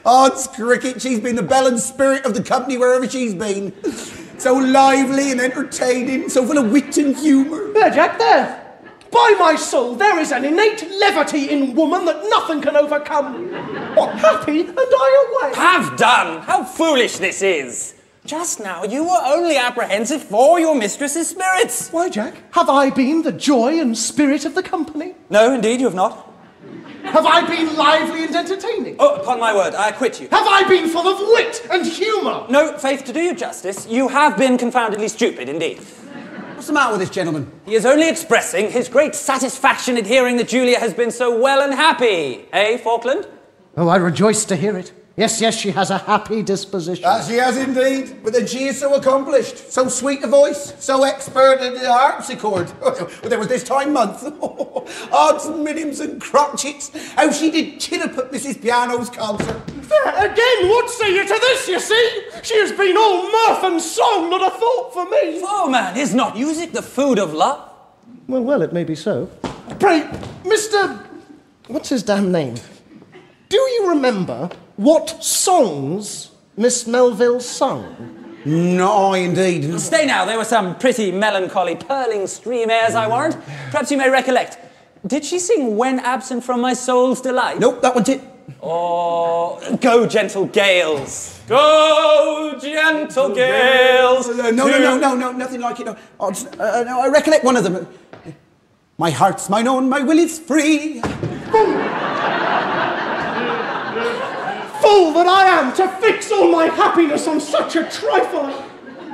Speaker 10: Odds cricket, she's been the belle and spirit of the company wherever she's been. So lively and entertaining, so full of wit and humour.
Speaker 9: There, Jack, there. By my soul, there is an innate levity in woman that nothing can overcome. What, happy and I away?
Speaker 8: Have done! How foolish this is! Just now you were only apprehensive for your mistress's spirits.
Speaker 9: Why, Jack? Have I been the joy and spirit of the company?
Speaker 8: No, indeed you have not.
Speaker 9: Have I been lively and entertaining?
Speaker 8: Oh, upon my word, I acquit you.
Speaker 9: Have I been full of wit and humour?
Speaker 8: No, faith, to do you justice, you have been confoundedly stupid indeed.
Speaker 10: What's the matter with this gentleman?
Speaker 8: He is only expressing his great satisfaction at hearing that Julia has been so well and happy. Eh, Falkland?
Speaker 9: Oh, I rejoice to hear it. Yes, yes, she has a happy disposition.
Speaker 10: She has indeed. But then she is so accomplished, so sweet a voice, so expert at the harpsichord. Well, there was this time month. Odds and minims and crotchets. How she did chin up at Mrs. Piano's concert.
Speaker 9: There, again, what say you to this, you see? She has been all mirth and song, not a thought for me.
Speaker 8: Oh, man, is not music the food of love?
Speaker 9: Well, it may be so. Pray, Mr... What's his damn name? Do you remember what songs Miss Melville sung?
Speaker 10: No, indeed.
Speaker 8: Stay now, there were some pretty melancholy, purling stream airs, I warrant. Perhaps you may recollect. Did she sing When Absent from My Soul's Delight?
Speaker 10: Nope, that one's it.
Speaker 8: Or Go Gentle Gales. Go Gentle Gales.
Speaker 10: No, nothing like it. No, no, I recollect one of them. My heart's mine own, my will is free.
Speaker 9: Fool that I am to fix all my happiness on such a trifle.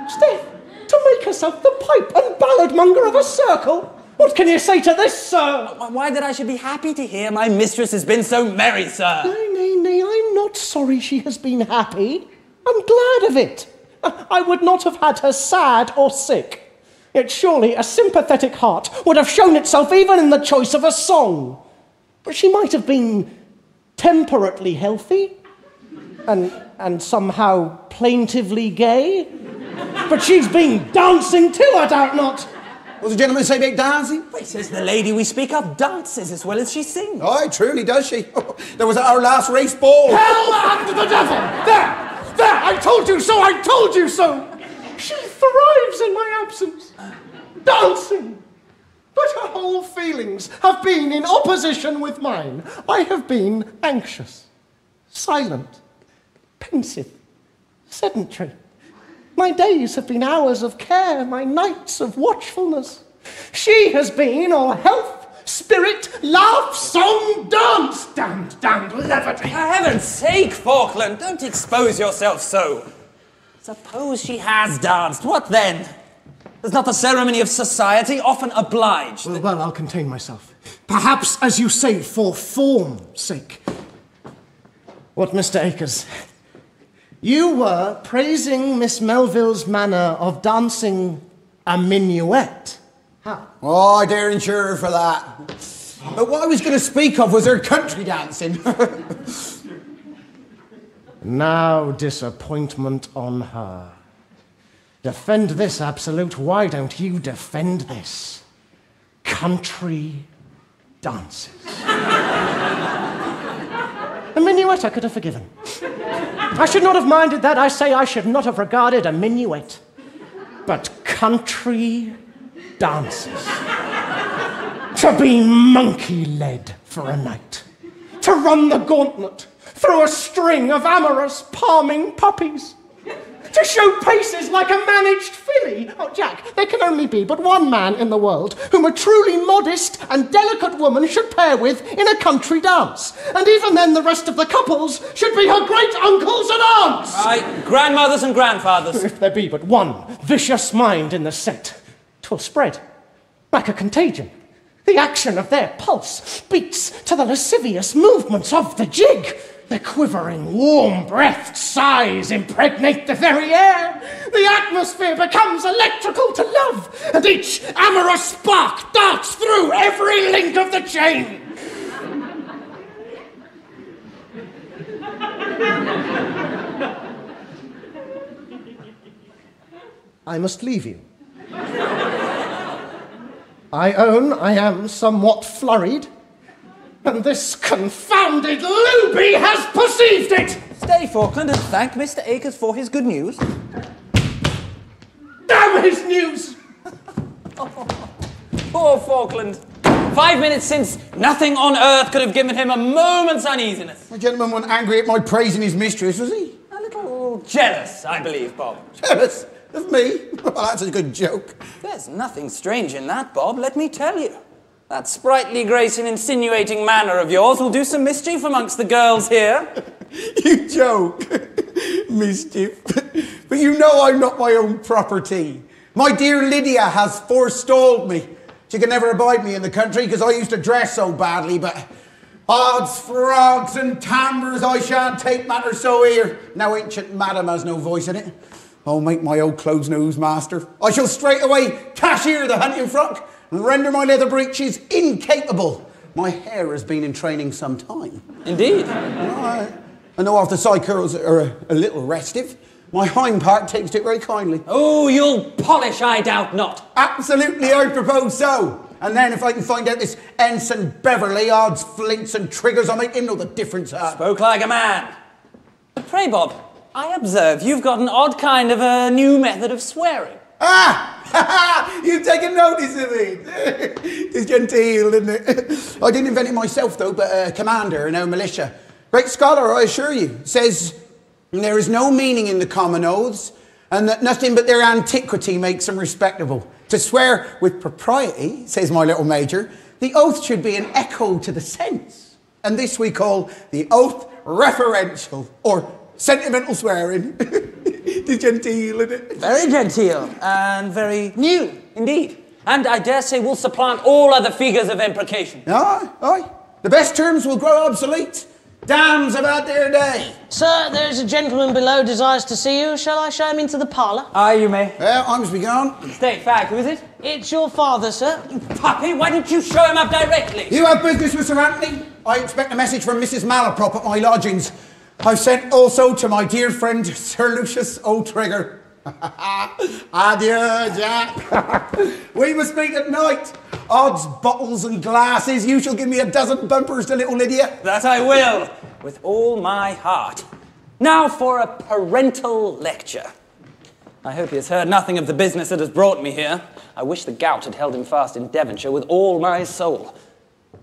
Speaker 9: Steph, to make herself the pipe and ballad monger of a circle. What can you say to this, sir?
Speaker 8: Why that I should be happy to hear my mistress has been so merry, sir.
Speaker 9: Nay, I'm not sorry she has been happy. I'm glad of it. I would not have had her sad or sick. Yet surely a sympathetic heart would have shown itself even in the choice of a song. But she might have been temperately healthy and somehow plaintively gay. But she's been dancing too, I doubt not.
Speaker 10: What's the gentleman say about dancing?
Speaker 8: Wait, says the lady we speak of dances as well as she sings.
Speaker 10: Aye, truly does she. There was our last race ball.
Speaker 9: Hell and the devil! There! I told you so! I told you so! She thrives in my absence. Dancing! But her whole feelings have been in opposition with mine. I have been anxious, silent, pensive, sedentary. My days have been hours of care, my nights of watchfulness. She has been all health, spirit, love, song, dance. Damned levity.
Speaker 8: For heaven's sake, Falkland, don't expose yourself so. Suppose she has danced, what then? Does not the ceremony of society often oblige?
Speaker 9: Well, I'll contain myself. Perhaps, as you say, for form's sake. What, Mr. Akers? You were praising Miss Melville's manner of dancing a minuet. How?
Speaker 10: Oh, I dare insure her for that. But what I was going to speak of was her country dancing.
Speaker 9: Now disappointment on her. Defend this, Absolute. Why don't you defend this? Country dances. A minuet I could have forgiven. I should not have minded that. I say I should not have regarded a minuet. But country dances. To be monkey-led for a night. To run the gauntlet through a string of amorous, palming puppies. To show paces like a managed filly. Oh, Jack, there can only be but one man in the world whom a truly modest and delicate woman should pair with in a country dance. And even then the rest of the couples should be her great uncles and aunts.
Speaker 8: Aye, grandmothers and grandfathers.
Speaker 9: If there be but one vicious mind in the set, 'twill spread like a contagion. The action of their pulse beats to the lascivious movements of the jig. Their quivering, warm-breathed sighs impregnate the very air. The atmosphere becomes electrical to love,
Speaker 7: and each amorous spark darts through every link of the chain.
Speaker 9: I must leave you. I own I am somewhat flurried, and this confounded looby has perceived it!
Speaker 8: Stay, Falkland, and thank Mr. Akers for his good news.
Speaker 9: Damn his news!
Speaker 8: Poor Falkland. 5 minutes since, nothing on earth could have given him a moment's uneasiness.
Speaker 10: The gentleman wasn't angry at my praising his mistress, was he?
Speaker 8: A little jealous, I believe, Bob.
Speaker 10: Jealous? Of me? Well, that's a good joke.
Speaker 8: There's nothing strange in that, Bob, let me tell you. That sprightly grace and insinuating manner of yours will do some mischief amongst the girls here.
Speaker 10: You joke. Mischief. But you know I'm not my own property. My dear Lydia has forestalled me. She can never abide me in the country because I used to dress so badly, but odds, frogs and timbers, I shan't take matters so here. No ancient madam has no voice in it. I'll make my old clothes nose master. I shall straight away cashier the hunting frock and render my leather breeches incapable. My hair has been in training some time.
Speaker 8: Indeed.
Speaker 10: I know after side curls are a little restive. My hind part takes to it very kindly.
Speaker 8: Oh, you'll polish, I doubt not.
Speaker 10: Absolutely, I propose so. And then if I can find out this Ensign Beverley, odds, flints and triggers, I'll make him know the difference.
Speaker 8: Spoke like a man. But pray, Bob, I observe you've got an odd kind of a new method of swearing.
Speaker 10: Ah! You've taken notice of it. It's genteel, isn't it? I didn't invent it myself, though, but a commander in our militia. Great scholar, I assure you. Says there is no meaning in the common oaths, and that nothing but their antiquity makes them respectable. To swear with propriety, says my little major, the oath should be an echo to the sense. And this we call the oath referential, or sentimental swearing. It's genteel, isn't it?
Speaker 8: Very genteel, and very new, indeed. And I dare say will supplant all other figures of imprecation.
Speaker 10: Aye, aye. The best terms will grow obsolete. Damns have had their day.
Speaker 1: Sir, there is a gentleman below desires to see you. Shall I show him into the parlour?
Speaker 8: Aye, you may.
Speaker 10: Well, I must be gone.
Speaker 8: Stay, fag, who is it?
Speaker 1: It's your father, sir.
Speaker 8: Puppy, why didn't you show him up directly?
Speaker 10: You have business with Sir Anthony? I expect a message from Mrs. Malaprop at my lodgings. I've sent also to my dear friend Sir Lucius O'Trigger. Adieu, Jack. We must meet at night. Odds, bottles and glasses. You shall give me a dozen bumpers to little Lydia.
Speaker 8: That I will, with all my heart. Now for a parental lecture. I hope he has heard nothing of the business that has brought me here. I wish the gout had held him fast in Devonshire with all my soul.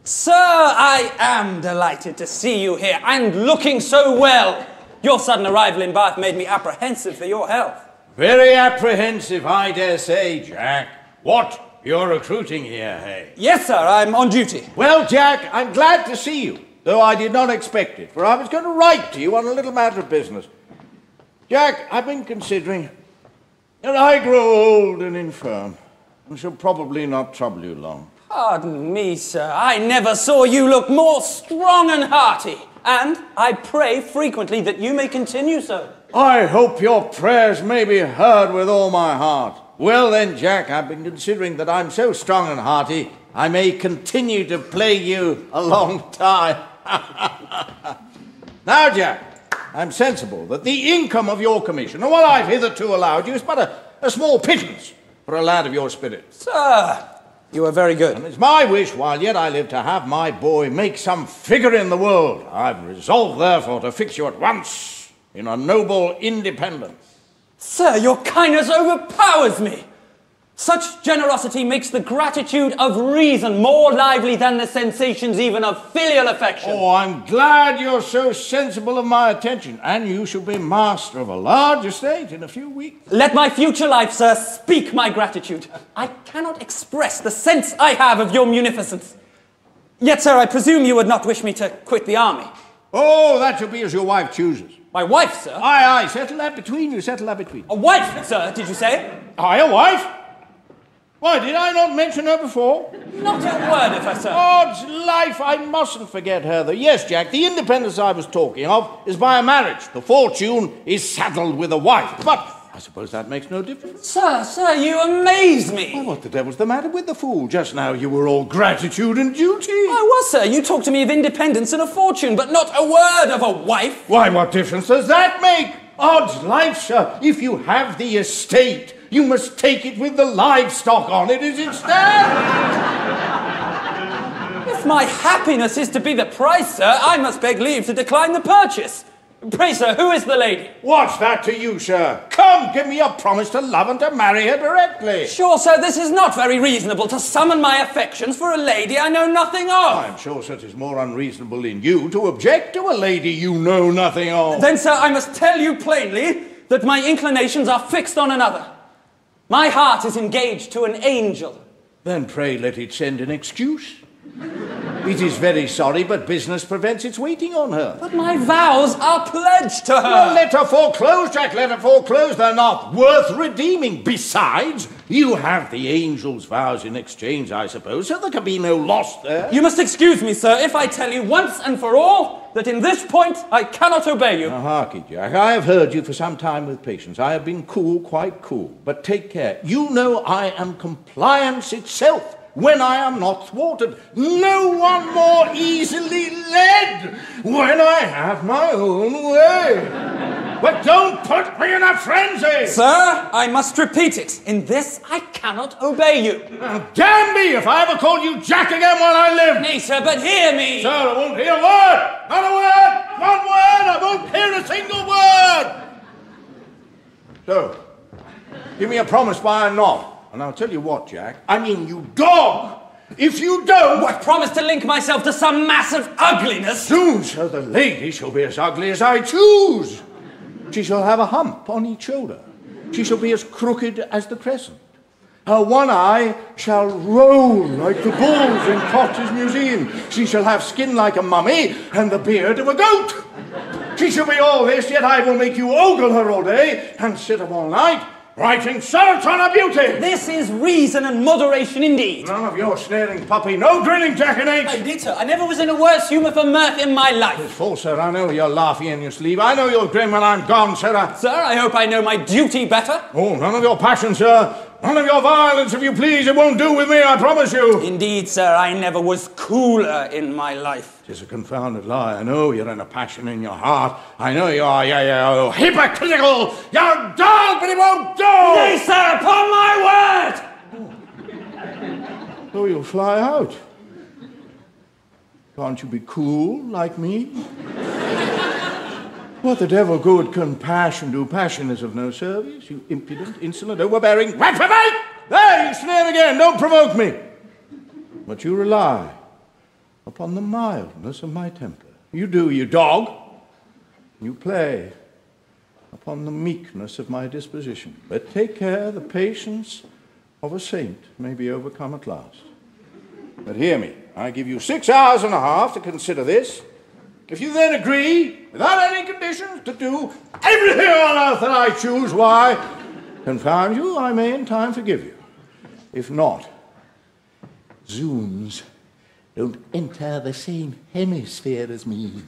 Speaker 8: Sir, I am delighted to see you here, and looking so well. Your sudden arrival in Bath made me apprehensive for your health.
Speaker 7: Very apprehensive, I dare say, Jack. What? You're recruiting here, hey?
Speaker 8: Yes, sir, I'm on duty.
Speaker 7: Well, Jack, I'm glad to see you, though I did not expect it, for I was going to write to you on a little matter of business. Jack, I've been considering that I grow old and infirm, and shall probably not trouble you long.
Speaker 8: Pardon me, sir, I never saw you look more strong and hearty, and I pray frequently that you may continue so.
Speaker 7: I hope your prayers may be heard with all my heart. Well then, Jack, I've been considering that I'm so strong and hearty, I may continue to plague you a long time. Now, Jack, I'm sensible that the income of your commission, and what I've hitherto allowed you, is but a small pittance for a lad of your spirit.
Speaker 8: Sir, you are very good.
Speaker 7: And it's my wish, while yet I live, to have my boy make some figure in the world. I've resolved, therefore, to fix you at once in a noble independence.
Speaker 8: Sir, your kindness overpowers me. Such generosity makes the gratitude of reason more lively than the sensations even of filial affection.
Speaker 7: Oh, I'm glad you're so sensible of my attention, and you shall be master of a large estate in a few weeks.
Speaker 8: Let my future life, sir, speak my gratitude. I cannot express the sense I have of your munificence. Yet, sir, I presume you would not wish me to quit the army.
Speaker 7: Oh, that shall be as your wife chooses.
Speaker 8: My wife, sir?
Speaker 7: Aye, settle that between you, settle that between you.
Speaker 8: A wife, sir, did you say?
Speaker 7: Aye, a wife? Why, did I not mention her before?
Speaker 8: Not a word of her, sir.
Speaker 7: God's life, I mustn't forget her, though. Yes, Jack, the independence I was talking of is by a marriage. The fortune is saddled with a wife. But I suppose that makes no difference.
Speaker 8: Sir, you amaze me.
Speaker 7: Why, what the devil's the matter with the fool? Just now you were all gratitude and duty.
Speaker 8: I was, sir. You talked to me of independence and a fortune, but not a word of a wife.
Speaker 7: Why, what difference does that make? Odds life, sir. If you have the estate, you must take it with the livestock on it as it stands.
Speaker 8: If my happiness is to be the price, sir, I must beg leave to decline the purchase. Pray, sir, who is the lady?
Speaker 7: What's that to you, sir? Come, give me a promise to love and to marry her directly.
Speaker 8: Sure, sir, this is not very reasonable to summon my affections for a lady I know nothing of.
Speaker 7: I'm sure such is more unreasonable in you to object to a lady you know nothing of.
Speaker 8: Then, sir, I must tell you plainly that my inclinations are fixed on another. My heart is engaged to an angel.
Speaker 7: Then pray let it send an excuse. It is very sorry, but business prevents its waiting on her.
Speaker 8: But my vows are pledged to her.
Speaker 7: Well, let her foreclose, Jack, let her foreclose. They're not worth redeeming. Besides, you have the angel's vows in exchange, I suppose, so there can be no loss there.
Speaker 8: You must excuse me, sir, if I tell you once and for all that in this point I cannot obey you.
Speaker 7: Now, harkee, Jack, I have heard you for some time with patience. I have been cool, quite cool. But take care. You know I am compliance itself. When I am not thwarted, no one more easily led when I have my own way. But don't put me in a frenzy!
Speaker 8: Sir, I must repeat it. In this, I cannot obey you.
Speaker 7: Now, damn me if I ever call you Jack again while I live!
Speaker 8: Nay, sir, but hear me!
Speaker 7: Sir, I won't hear a word! Not a word! One word! I won't hear a single word! So, give me a promise by a nod. And I'll tell you what, Jack, I mean, you dog! If you don't...
Speaker 8: What, promise to link myself to some mass of ugliness?
Speaker 7: Soon, sir, the lady shall be as ugly as I choose. She shall have a hump on each shoulder. She shall be as crooked as the crescent. Her one eye shall roll like the bulls in Cotter's Museum. She shall have skin like a mummy and the beard of a goat. She shall be all this, yet I will make you ogle her all day and sit up all night writing sonnets on her beauty.
Speaker 8: This is reason and moderation indeed.
Speaker 7: None of your snaring puppy, no grinning jackanapes.
Speaker 8: Indeed, sir, I never was in a worse humour for mirth in my life.
Speaker 7: It's false, sir. I know you're laughing in your sleeve. I know you'll grin when I'm gone, sir.
Speaker 8: Sir, I hope I know my duty better.
Speaker 7: Oh, none of your passion, sir. None of your violence, if you please. It won't do with me, I promise you.
Speaker 8: Indeed, sir, I never was cooler in my life.
Speaker 7: 'Tis a confounded lie. I know you're in a passion in your heart. I know you are, you're hypocritical. You're dull, but it won't do.
Speaker 8: Nay, sir, upon my word.
Speaker 7: So you'll fly out. Can't you be cool like me? What the devil good can passion do? Passion is of no service, you impudent, insolent, overbearing reprobate! There, you sneer again, don't provoke me. But you rely upon the mildness of my temper. You do, you dog. You play upon the meekness of my disposition. But take care, the patience of a saint may be overcome at last. But hear me, I give you 6 hours and a half to consider this. If you then agree, without any conditions, to do everything on earth that I choose, why, confound you, I may in time forgive you. If not, zoons, don't enter the same hemisphere as me.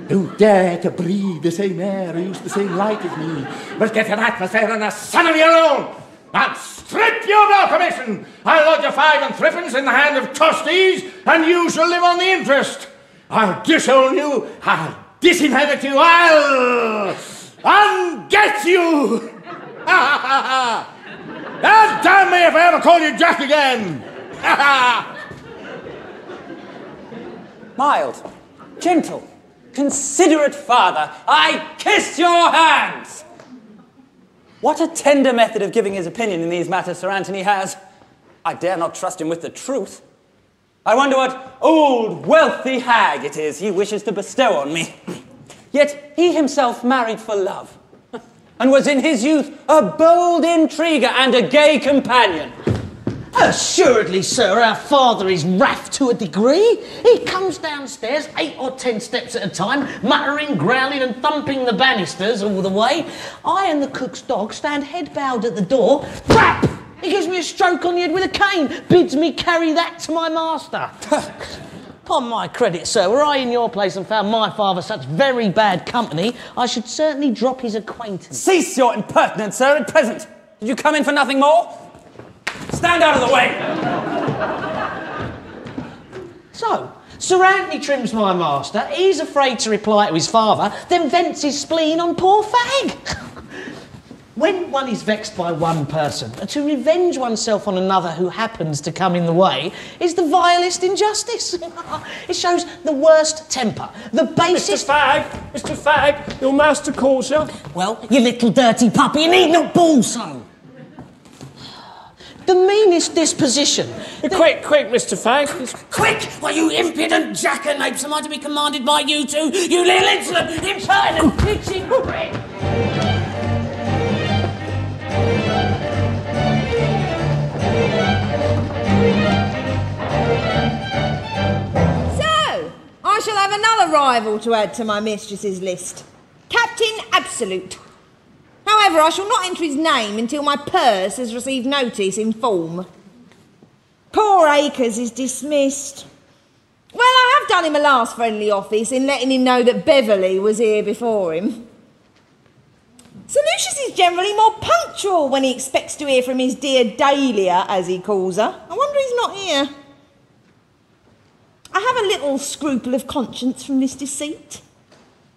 Speaker 7: Don't dare to breathe the same air or use the same light as me, but get an atmosphere and a sun of your own. I'll strip you of your commission. I'll lodge your 5 3/5 in the hand of trustees, and you shall live on the interest. I'll disown you, I'll disinherit you, I'll unget you! God damn me if I ever call you Jack again!
Speaker 8: Mild, gentle, considerate father, I kiss your hands! What a tender method of giving his opinion in these matters Sir Anthony has. I dare not trust him with the truth. I wonder what old, wealthy hag it is he wishes to bestow on me. Yet he himself married for love, and was in his youth a bold intriguer and a gay companion.
Speaker 1: Assuredly, sir, our father is raff to a degree. He comes downstairs 8 or 10 steps at a time, muttering, growling and thumping the banisters all the way. I and the cook's dog stand head bowed at the door. Rap! He gives me a stroke on the head with a cane, bids me carry that to my master. Upon my credit, sir, were I in your place and found my father such very bad company, I should certainly drop his acquaintance.
Speaker 8: Cease your impertinence, sir, at present. Did you come in for nothing more? Stand out of the way!
Speaker 1: So, Sir Anthony trims my master, he's afraid to reply to his father, then vents his spleen on poor Fag. When one is vexed by one person, to revenge oneself on another who happens to come in the way is the vilest injustice. It shows the worst temper, the basest...
Speaker 2: Mr. Fag, your master calls you.
Speaker 1: Well, you little dirty puppy, you need not bawl so. The meanest disposition.
Speaker 2: Quick, Mr. Fag.
Speaker 1: Quick! Why, you impudent jackanapes, am I to be commanded by you two? You little insolent, impertinent, pitching prick!
Speaker 3: So, I shall have another rival to add to my mistress's list. Captain Absolute. However, I shall not enter his name until my purse has received notice in form. Poor Acres is dismissed. Well, I have done him a last friendly office in letting him know that Beverley was here before him. Sir Lucius is generally more punctual when he expects to hear from his dear Dahlia, as he calls her. I wonder he's not here. I have a little scruple of conscience from this deceit.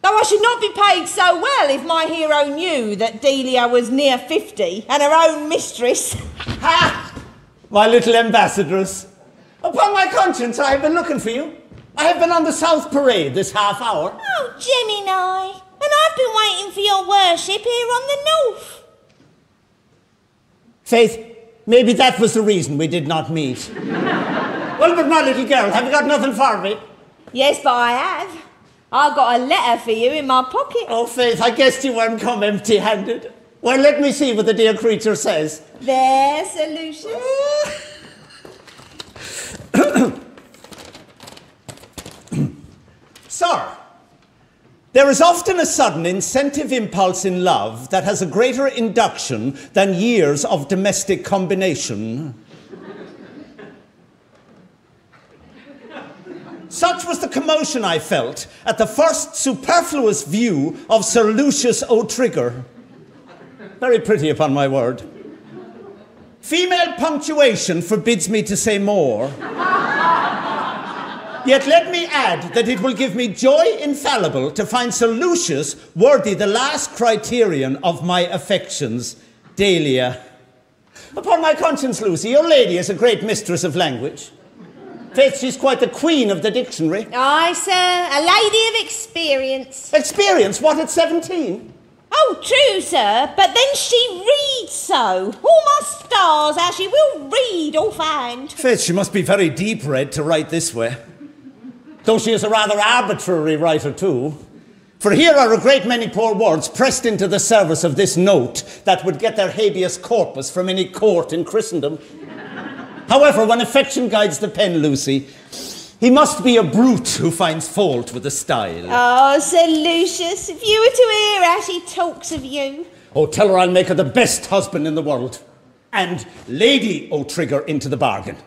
Speaker 3: Though I should not be paid so well if my hero knew that Delia was near 50 and her own mistress.
Speaker 10: Ha! My little ambassadress. Upon my conscience, I have been looking for you. I have been on the South Parade this half hour.
Speaker 3: Oh, Gemini. And I've been waiting for your worship here on the North.
Speaker 10: Faith, maybe that was the reason we did not meet. Well, but my little girl, have you got nothing for me?
Speaker 3: Yes, but I have. I've got a letter for you in my pocket.
Speaker 10: Oh, Faith, I guessed you weren't come empty-handed. Well, let me see what the dear creature says.
Speaker 3: There, Sir Lucius.
Speaker 10: Sir, there is often a sudden incentive impulse in love that has a greater induction than years of domestic combination. Such was the commotion I felt at the first superfluous view of Sir Lucius O'Trigger. Very pretty, upon my word. Female punctuation forbids me to say more. Yet let me add that it will give me joy infallible to find Sir Lucius worthy the last criterion of my affections, Dahlia. Upon my conscience, Lucy, your lady is a great mistress of language. Faith, she's quite the queen of the dictionary.
Speaker 3: Aye, sir, a lady of experience.
Speaker 10: Experience? What, at 17?
Speaker 3: Oh, true, sir, but then she reads so. All my stars, how she will read or find.
Speaker 10: Faith, she must be very deep-read to write this way. Though she is a rather arbitrary writer, too. For here are a great many poor words pressed into the service of this note that would get their habeas corpus from any court in Christendom. However, when affection guides the pen, Lucy, he must be a brute who finds fault with the style.
Speaker 3: Oh, Sir Lucius, if you were to hear how she talks of you.
Speaker 10: Oh, tell her I'll make her the best husband in the world. And Lady O'Trigger into the bargain.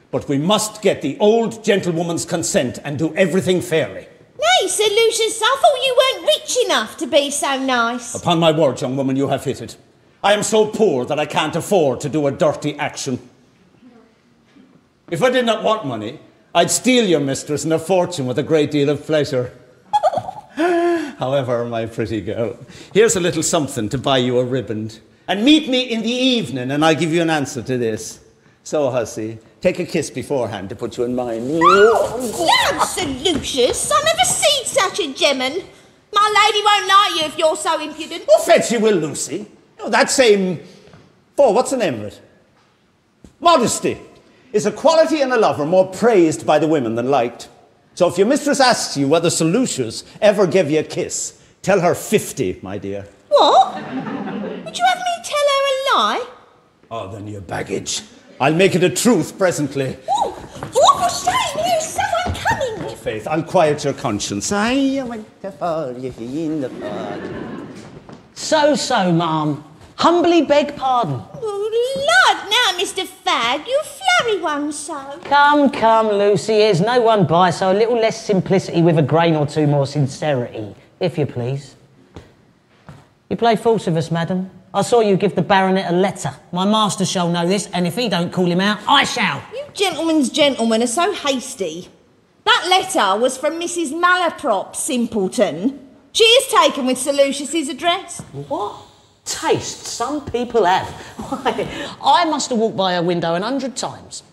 Speaker 10: But we must get the old gentlewoman's consent and do everything fairly.
Speaker 3: Nay, Sir Lucius, I thought you weren't rich enough to be so nice.
Speaker 10: Upon my word, young woman, you have hit it. I am so poor that I can't afford to do a dirty action. If I did not want money, I'd steal your mistress and her fortune with a great deal of pleasure. However, my pretty girl, here's a little something to buy you a riband. And meet me in the evening and I'll give you an answer to this. So, hussy, take a kiss beforehand to put you in mind.
Speaker 3: Lord, Sir Lucius, I never seen such a gemman. My lady won't like you if you're so impudent.
Speaker 10: Well, fetch you will, Lucy. Oh, that same... Oh, what's the name of it? Modesty is a quality in a lover more praised by the women than liked. So if your mistress asks you whether Sir Lucius ever gave you a kiss, tell her 50, my dear.
Speaker 3: What? Would you have me tell her a lie?
Speaker 10: Oh, then your baggage. I'll make it a truth presently.
Speaker 3: Oh, what was saying? There's someone coming.
Speaker 10: Oh, Faith, I'll quiet your conscience. I went to fall in the pond.
Speaker 1: So, ma'am. Humbly beg pardon.
Speaker 3: Oh, Lord, now, Mr. Fag, you marry one so.
Speaker 1: Come, Lucy, here's no one by, so a little less simplicity with a grain or two more sincerity, if you please. You play false with us, madam. I saw you give the baronet a letter. My master shall know this, and if he don't call him out, I shall.
Speaker 3: You gentlemen's gentlemen are so hasty. That letter was from Mrs. Malaprop, simpleton. She is taken with Sir Lucius's address.
Speaker 1: What taste some people have. Why, I must have walked by her window 100 times.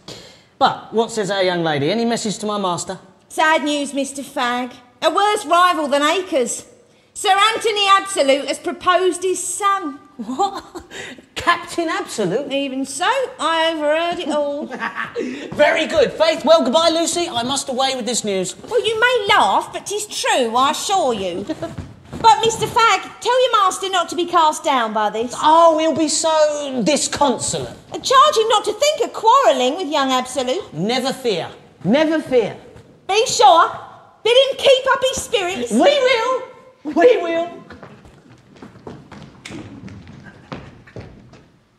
Speaker 1: But what says our young lady? Any message to my master?
Speaker 3: Sad news, Mr. Fagg. A worse rival than Acres. Sir Anthony Absolute has proposed his son.
Speaker 1: What? Captain Absolute?
Speaker 3: Even so, I overheard it all.
Speaker 1: Very good, Faith. Well, goodbye, Lucy. I must away with this news.
Speaker 3: Well, you may laugh, but 'tis true, I assure you. But, Mr. Fagg, tell your master not to be cast down by this.
Speaker 1: Oh, he'll be so disconsolate.
Speaker 3: Charge him not to think of quarrelling with young Absolute.
Speaker 1: Never fear. Never fear.
Speaker 3: Be sure. Bid him keep up his spirits.
Speaker 1: We will. We will.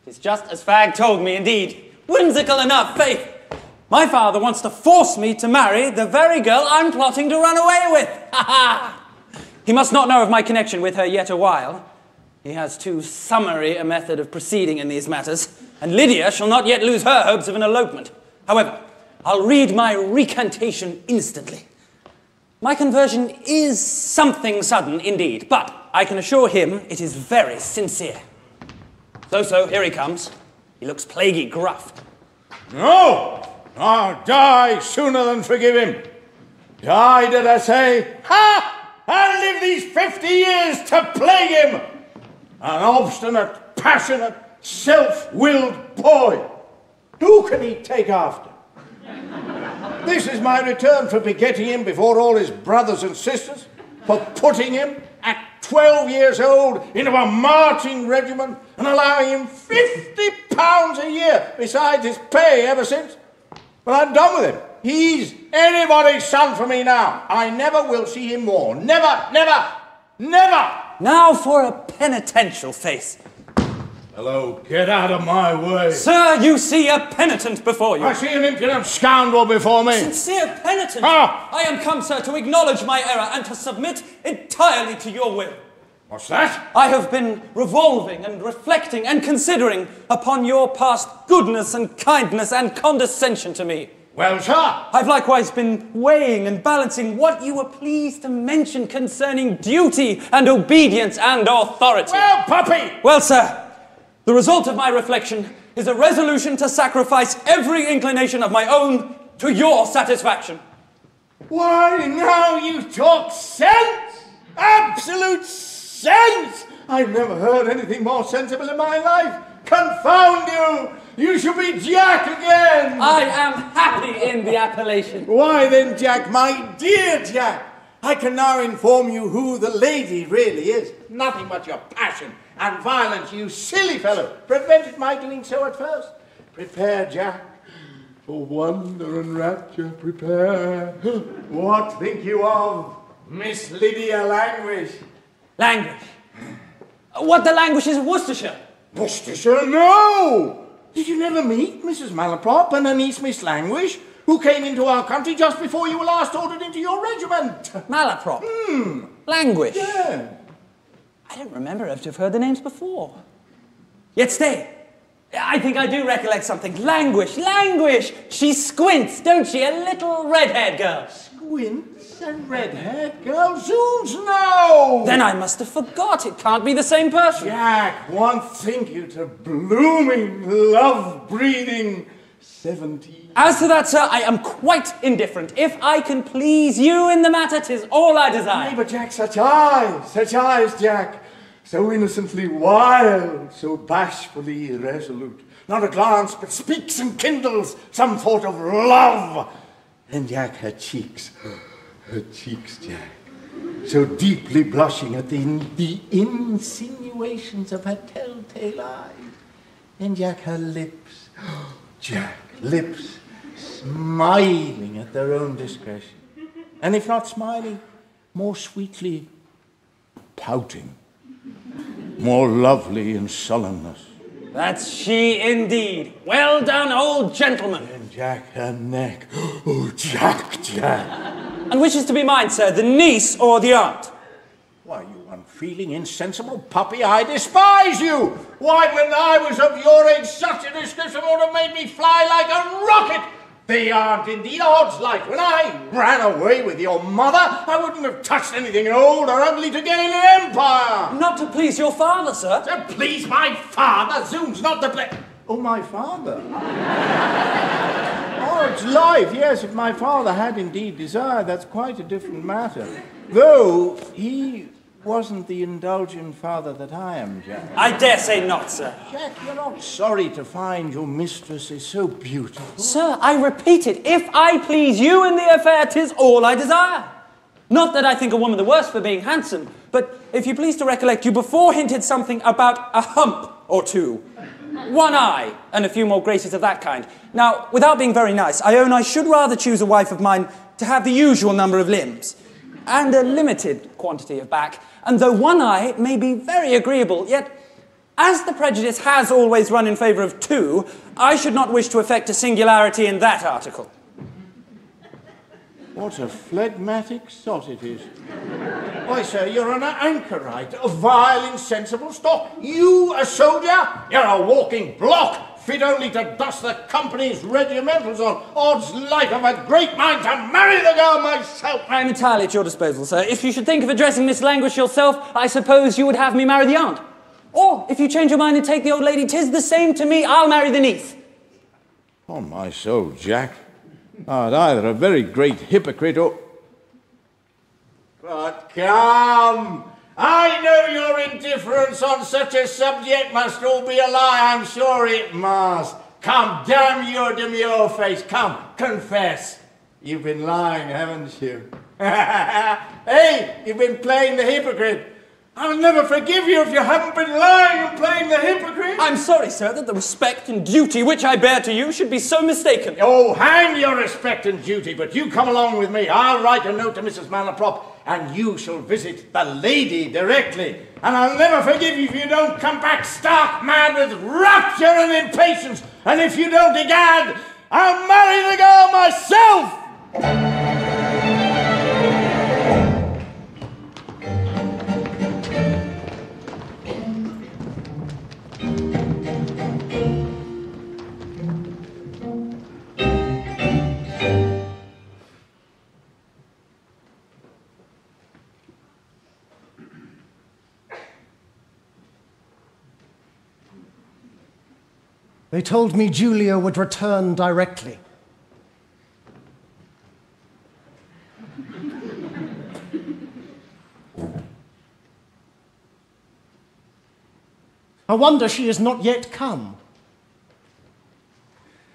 Speaker 8: It's just as Fagg told me, indeed. Whimsical enough, Faith. My father wants to force me to marry the very girl I'm plotting to run away with. Ha ha! He must not know of my connection with her yet a while. He has too summary a method of proceeding in these matters, and Lydia shall not yet lose her hopes of an elopement. However, I'll read my recantation instantly. My conversion is something sudden indeed, but I can assure him it is very sincere. So, here he comes. He looks plaguey gruff.
Speaker 7: No! I'll die sooner than forgive him. Die, did I say? Ha! I'll live these 50 years to plague him! An obstinate, passionate, self-willed boy. Who can he take after? This is my return for begetting him before all his brothers and sisters, for putting him at 12 years old into a marching regiment and allowing him £50 a year besides his pay ever since. But I'm done with him. He's anybody's son for me now. I never will see him more. Never, never, never!
Speaker 8: Now for a penitential face.
Speaker 7: Hello, get out of my way.
Speaker 8: Sir, you see a penitent before you.
Speaker 7: I see an impudent scoundrel before me.
Speaker 8: Sincere penitent.
Speaker 7: Ah.
Speaker 8: I am come, sir, to acknowledge my error and to submit entirely to your will.
Speaker 7: What's that?
Speaker 8: I have been revolving and reflecting and considering upon your past goodness and kindness and condescension to me.
Speaker 7: Well, sir.
Speaker 8: I've likewise been weighing and balancing what you were pleased to mention concerning duty and obedience and authority.
Speaker 7: Well, puppy.
Speaker 8: Well, sir, the result of my reflection is a resolution to sacrifice every inclination of my own to your satisfaction.
Speaker 7: Why, now you talk sense! Absolute sense! I've never heard anything more sensible in my life. Confound you! You shall be Jack again!
Speaker 8: I am happy in the appellation.
Speaker 7: Why then, Jack, my dear Jack, I can now inform you who the lady really is. Nothing but your passion and violence, you silly fellow, prevented my doing so at first. Prepare, Jack, for wonder and rapture, prepare. What think you of Miss Lydia Languish?
Speaker 8: Languish? What, the Languishes of Worcestershire?
Speaker 7: Worcestershire? No! Did you never meet Mrs. Malaprop and her niece Miss Languish, who came into our country just before you were last ordered into your regiment?
Speaker 8: Malaprop? Languish?
Speaker 7: Yeah.
Speaker 8: I don't remember to have heard the names before. Yet stay. I think I do recollect something. Languish, Languish! She squints, don't she? A little red-haired girl.
Speaker 7: Squints and red-haired girl? Zoons, no!
Speaker 8: Then I must have forgot. It can't be the same person.
Speaker 7: Jack, one think you to blooming, love-breathing 17.
Speaker 8: As to that, sir, I am quite indifferent. If I can please you in the matter, 'tis all I desire.
Speaker 7: Nay, but Jack, such eyes, Jack. So innocently wild, so bashfully irresolute. Not a glance, but speaks and kindles some thought of love. And Jack, her cheeks, Jack, so deeply blushing at the insinuations of her telltale eyes. And Jack, her lips, Jack, lips smiling at their own discretion. And if not smiling, more sweetly pouting. More lovely in sullenness.
Speaker 8: That's she indeed. Well done, old gentleman.
Speaker 7: And Jack, her neck. Oh, Jack, Jack.
Speaker 8: And which is to be mine, sir, the niece or the aunt?
Speaker 7: Why, you unfeeling, insensible puppy, I despise you! Why, when I was of your age, such a description would have made me fly like a rocket! The aunt, indeed, odds life. When I ran away with your mother, I wouldn't have touched anything old or ugly to gain an empire!
Speaker 8: Not to please your father, sir.
Speaker 7: To please my father? Zounds, not to please... Oh, my father? Oh, it's life, yes, if my father had indeed desired, that's quite a different matter. Though he wasn't the indulgent father that I am, Jack.
Speaker 8: I dare say not, sir.
Speaker 7: Jack, you're not sorry to find your mistress is so beautiful.
Speaker 8: Sir, I repeat it. If I please you in the affair, 'tis all I desire. Not that I think a woman the worse for being handsome, but if you please to recollect, you before hinted something about a hump or two. One eye, and a few more graces of that kind. Now, without being very nice, I own I should rather choose a wife of mine to have the usual number of limbs, and a limited quantity of back. And though one eye may be very agreeable, yet, as the prejudice has always run in favour of two, I should not wish to affect a singularity in that article.
Speaker 7: What a phlegmatic sot it is. Why, sir, you're an anchorite, a vile, insensible stock. You, a soldier? You're a walking block, fit only to dust the company's regimentals on. Odds life, of a great mind to marry the girl myself.
Speaker 8: I am entirely at your disposal, sir. If you should think of addressing Miss Languish yourself, I suppose you would have me marry the aunt. Or, if you change your mind and take the old lady, 'tis the same to me, I'll marry the niece.
Speaker 7: On my soul, Jack, art either a very great hypocrite or... But come, I know your indifference on such a subject must all be a lie, I'm sure it must. Come, damn your demure face, come, confess. You've been lying, haven't you? Hey, you've been playing the hypocrite. I'll never forgive you if you haven't been lying and playing the hypocrite.
Speaker 8: I'm sorry, sir, that the respect and duty which I bear to you should be so mistaken.
Speaker 7: Oh, hang your respect and duty, but you come along with me. I'll write a note to Mrs. Malaprop, and you shall visit the lady directly. And I'll never forgive you if you don't come back stark mad with rapture and impatience. And if you don't, egad, I'll marry the girl myself.
Speaker 9: They told me Julia would return directly. I wonder she has not yet come.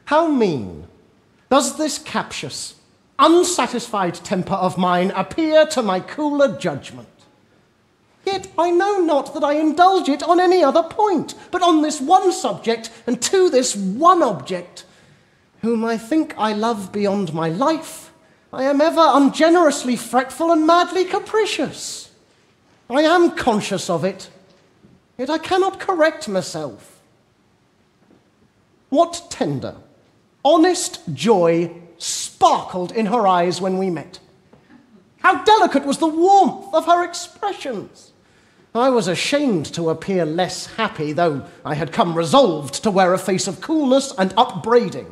Speaker 9: How mean does this captious, unsatisfied temper of mine appear to my cooler judgment? Yet I know not that I indulge it on any other point, but on this one subject, and to this one object, whom I think I love beyond my life. I am ever ungenerously fretful and madly capricious. I am conscious of it, yet I cannot correct myself. What tender, honest joy sparkled in her eyes when we met. How delicate was the warmth of her expressions. I was ashamed to appear less happy, though I had come resolved to wear a face of coolness and upbraiding.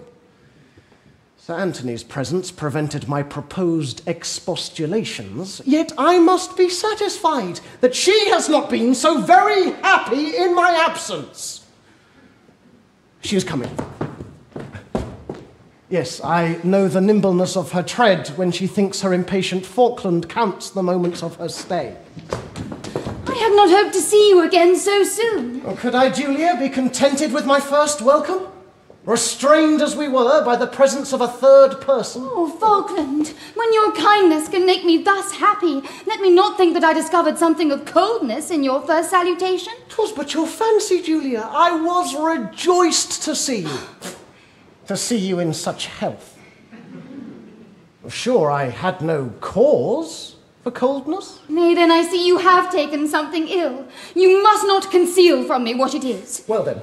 Speaker 9: Sir Anthony's presence prevented my proposed expostulations, yet I must be satisfied that she has not been so very happy in my absence. She is coming. Yes, I know the nimbleness of her tread when she thinks her impatient Falkland counts the moments of her stay.
Speaker 5: I had not hoped to see you again so soon.
Speaker 9: Oh, could I, Julia, be contented with my first welcome? Restrained as we were by the presence of a third person?
Speaker 5: Oh, Falkland, when your kindness can make me thus happy, let me not think that I discovered something of coldness in your first salutation.
Speaker 9: 'Twas but your fancy, Julia. I was rejoiced to see you. To see you in such health. Sure, I had no cause for coldness.
Speaker 5: Nay, then I see you have taken something ill. You must not conceal from me what it is.
Speaker 9: Well then,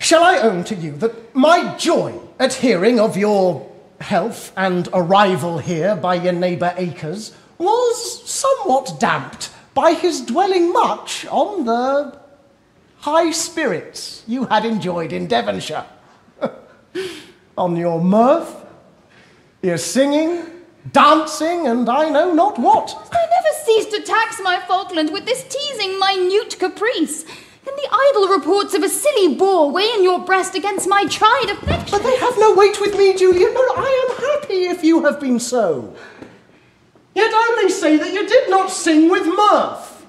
Speaker 9: Shall I own to you that my joy at hearing of your health and arrival here by your neighbour Acres was somewhat damped by his dwelling much on the high spirits you had enjoyed in Devonshire, on your mirth, your singing, dancing, and I know not what.
Speaker 5: I never ceased to tax my Falkland with this teasing minute caprice. Can the idle reports of a silly boor weigh in your breast against my tried affection?
Speaker 9: But they have no weight with me, Julia. No, I am happy if you have been so. Yet only say that you did not sing with mirth.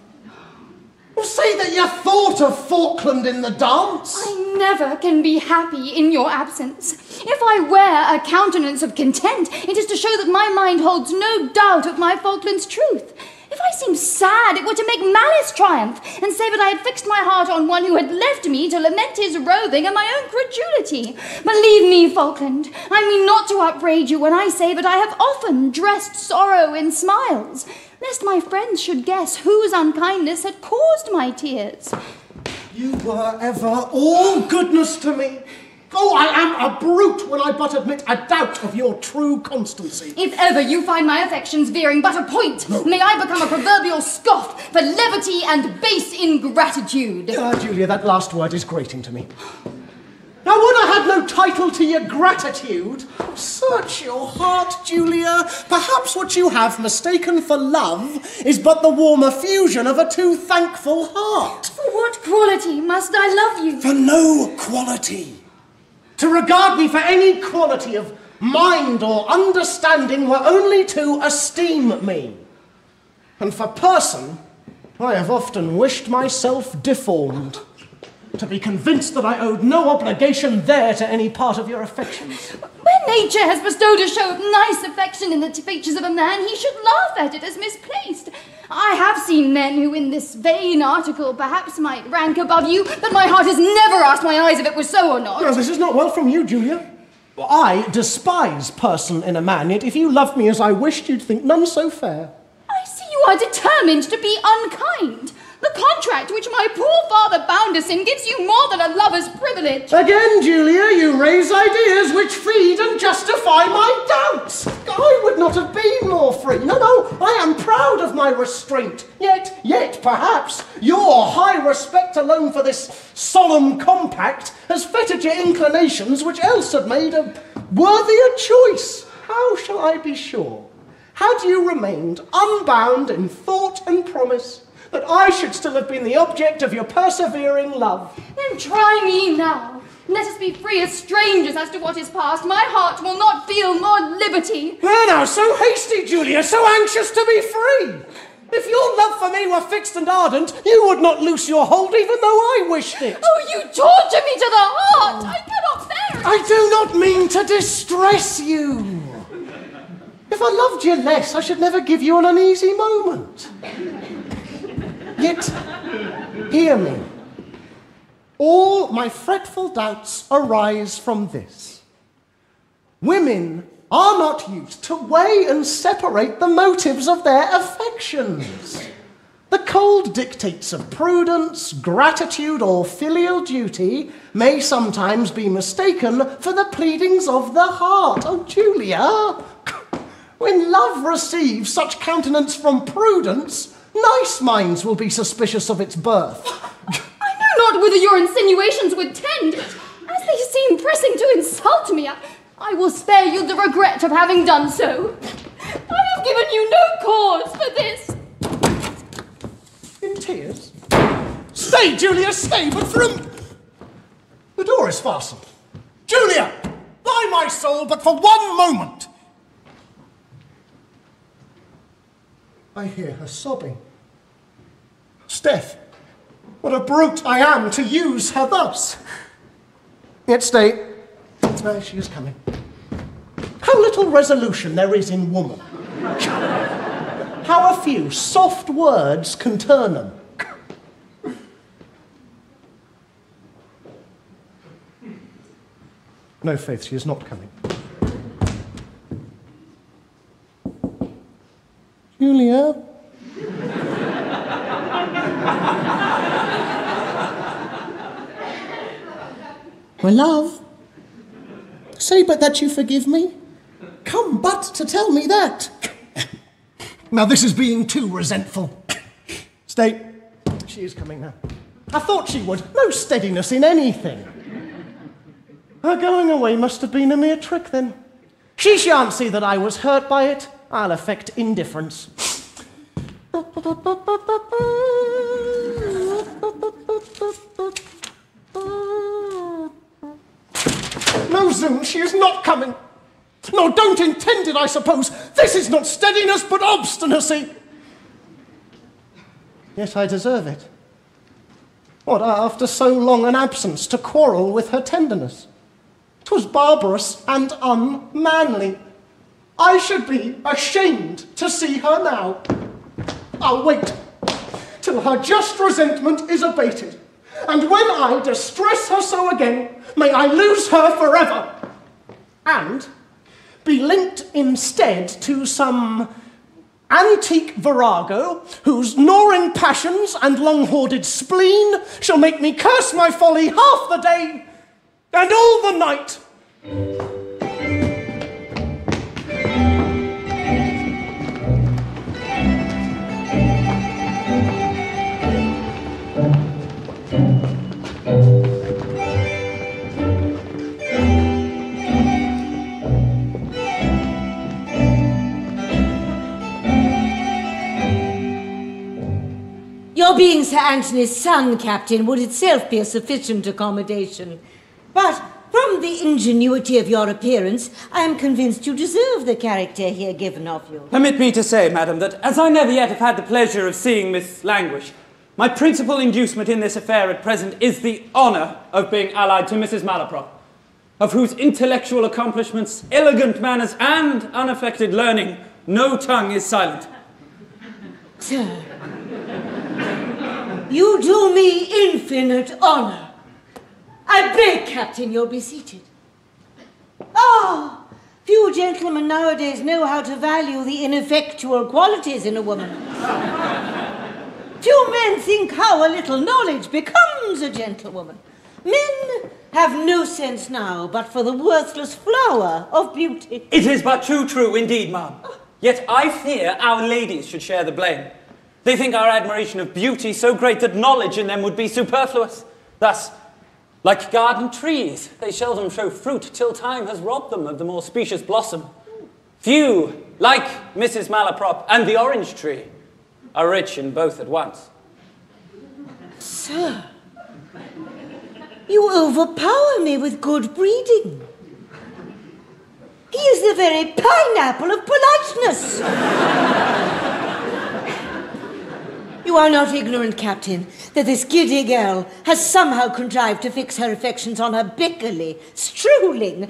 Speaker 9: Or say that you thought of Falkland in the dance.
Speaker 5: I never can be happy in your absence. If I wear a countenance of content, it is to show that my mind holds no doubt of my Falkland's truth. If I seem sad, it were to make malice triumph, and say that I had fixed my heart on one who had left me to lament his roving and my own credulity. Believe me, Falkland, I mean not to upbraid you when I say that I have often dressed sorrow in smiles, lest my friends should guess whose unkindness had caused my tears.
Speaker 9: You were ever all goodness to me. Oh, I am a brute when I but admit a doubt of your true constancy.
Speaker 5: If ever you find my affections veering but a point, may I become a proverbial scoff for levity and base ingratitude.
Speaker 9: Julia, that last word is grating to me. Now, would I had no title to your gratitude? Search your heart, Julia. Perhaps what you have mistaken for love is but the warm effusion of a too thankful heart.
Speaker 5: For what quality must I love you?
Speaker 9: For no quality. To regard me for any quality of mind or understanding were only to esteem me. And for person, I have often wished myself deformed, to be convinced that I owed no obligation there to any part of your affections.
Speaker 5: When nature has bestowed a show of nice affection in the features of a man, he should laugh at it as misplaced. I have seen men who in this vain article perhaps might rank above you, but my heart has never asked my eyes if it was so or not.
Speaker 9: No, this is not well from you, Julia. I despise person in a man, yet if you loved me as I wished, you'd think none so fair.
Speaker 5: I see you are determined to be unkind. The contract which my poor father bound us in gives you more than a lover's privilege.
Speaker 9: Again, Julia, you raise ideas which feed and justify my doubts. I would not have been more free. No, I am proud of my restraint. Yet, perhaps, your high respect alone for this solemn compact has fettered your inclinations which else had made a worthier choice. How shall I be sure, had you remained unbound in thought and promise, that I should still have been the object of your persevering love?
Speaker 5: Then try me now. Let us be free as strangers as to what is past. My heart will not feel more liberty.
Speaker 9: Now, so hasty, Julia, so anxious to be free. If your love for me were fixed and ardent, you would not loose your hold even though I wished it.
Speaker 5: Oh, you torture me to the heart. I cannot bear it.
Speaker 9: I do not mean to distress you. If I loved you less, I should never give you an uneasy moment. Yet, hear me. All my fretful doubts arise from this. Women are not used to weigh and separate the motives of their affections. The cold dictates of prudence, gratitude, or filial duty may sometimes be mistaken for the pleadings of the heart. Oh, Julia, when love receives such countenance from prudence, nice minds will be suspicious of its birth.
Speaker 5: I know not whither your insinuations would tend, but as they seem pressing to insult me, I will spare you the regret of having done so. I have given you no cause for this.
Speaker 9: In tears? Stay, Julia, stay, but the door is fastened. Julia, by my soul, but for one moment. I hear her sobbing. 'Sdeath, what a brute I am to use her thus. Yet stay. She is coming. How little resolution there is in woman. How a few soft words can turn them. No, Faith, she is not coming. Julia? My love, say but that you forgive me. Come but to tell me that. Now this is being too resentful. Stay. She is coming now. I thought she would. No steadiness in anything. Her going away must have been a mere trick then. She shan't see that I was hurt by it. I'll affect indifference. No, Zoom, she is not coming. No, don't intend it, I suppose. This is not steadiness, but obstinacy. Yes, I deserve it. What, after so long an absence, to quarrel with her tenderness? 'Twas barbarous and unmanly. I should be ashamed to see her now. I'll wait till her just resentment is abated, and when I distress her so again, may I lose her forever, and be linked instead to some antique virago whose gnawing passions and long-hoarded spleen shall make me curse my folly half the day and all the night.
Speaker 6: Your being Sir Anthony's son, Captain, would itself be a sufficient accommodation. But from the ingenuity of your appearance, I am convinced you deserve the character here given of you.
Speaker 8: Permit me to say, madam, that as I never yet have had the pleasure of seeing Miss Languish, my principal inducement in this affair at present is the honour of being allied to Mrs. Malaprop, of whose intellectual accomplishments, elegant manners, and unaffected learning, no tongue is silent.
Speaker 6: Sir, you do me infinite honour. I beg, Captain, you'll be seated. Oh, few gentlemen nowadays know how to value the ineffectual qualities in a woman. Few men think how a little knowledge becomes a gentlewoman. Men have no sense now but for the worthless flower of beauty.
Speaker 8: It is but too true indeed, ma'am. Yet I fear our ladies should share the blame. They think our admiration of beauty so great that knowledge in them would be superfluous. Thus, like garden trees, they seldom show fruit till time has robbed them of the more specious blossom. Few, like Mrs. Malaprop and the orange tree, are rich in both at once.
Speaker 6: Sir, you overpower me with good breeding. He is the very pineapple of politeness. You are not ignorant, Captain, that this giddy girl has somehow contrived to fix her affections on her beckerly, strolling,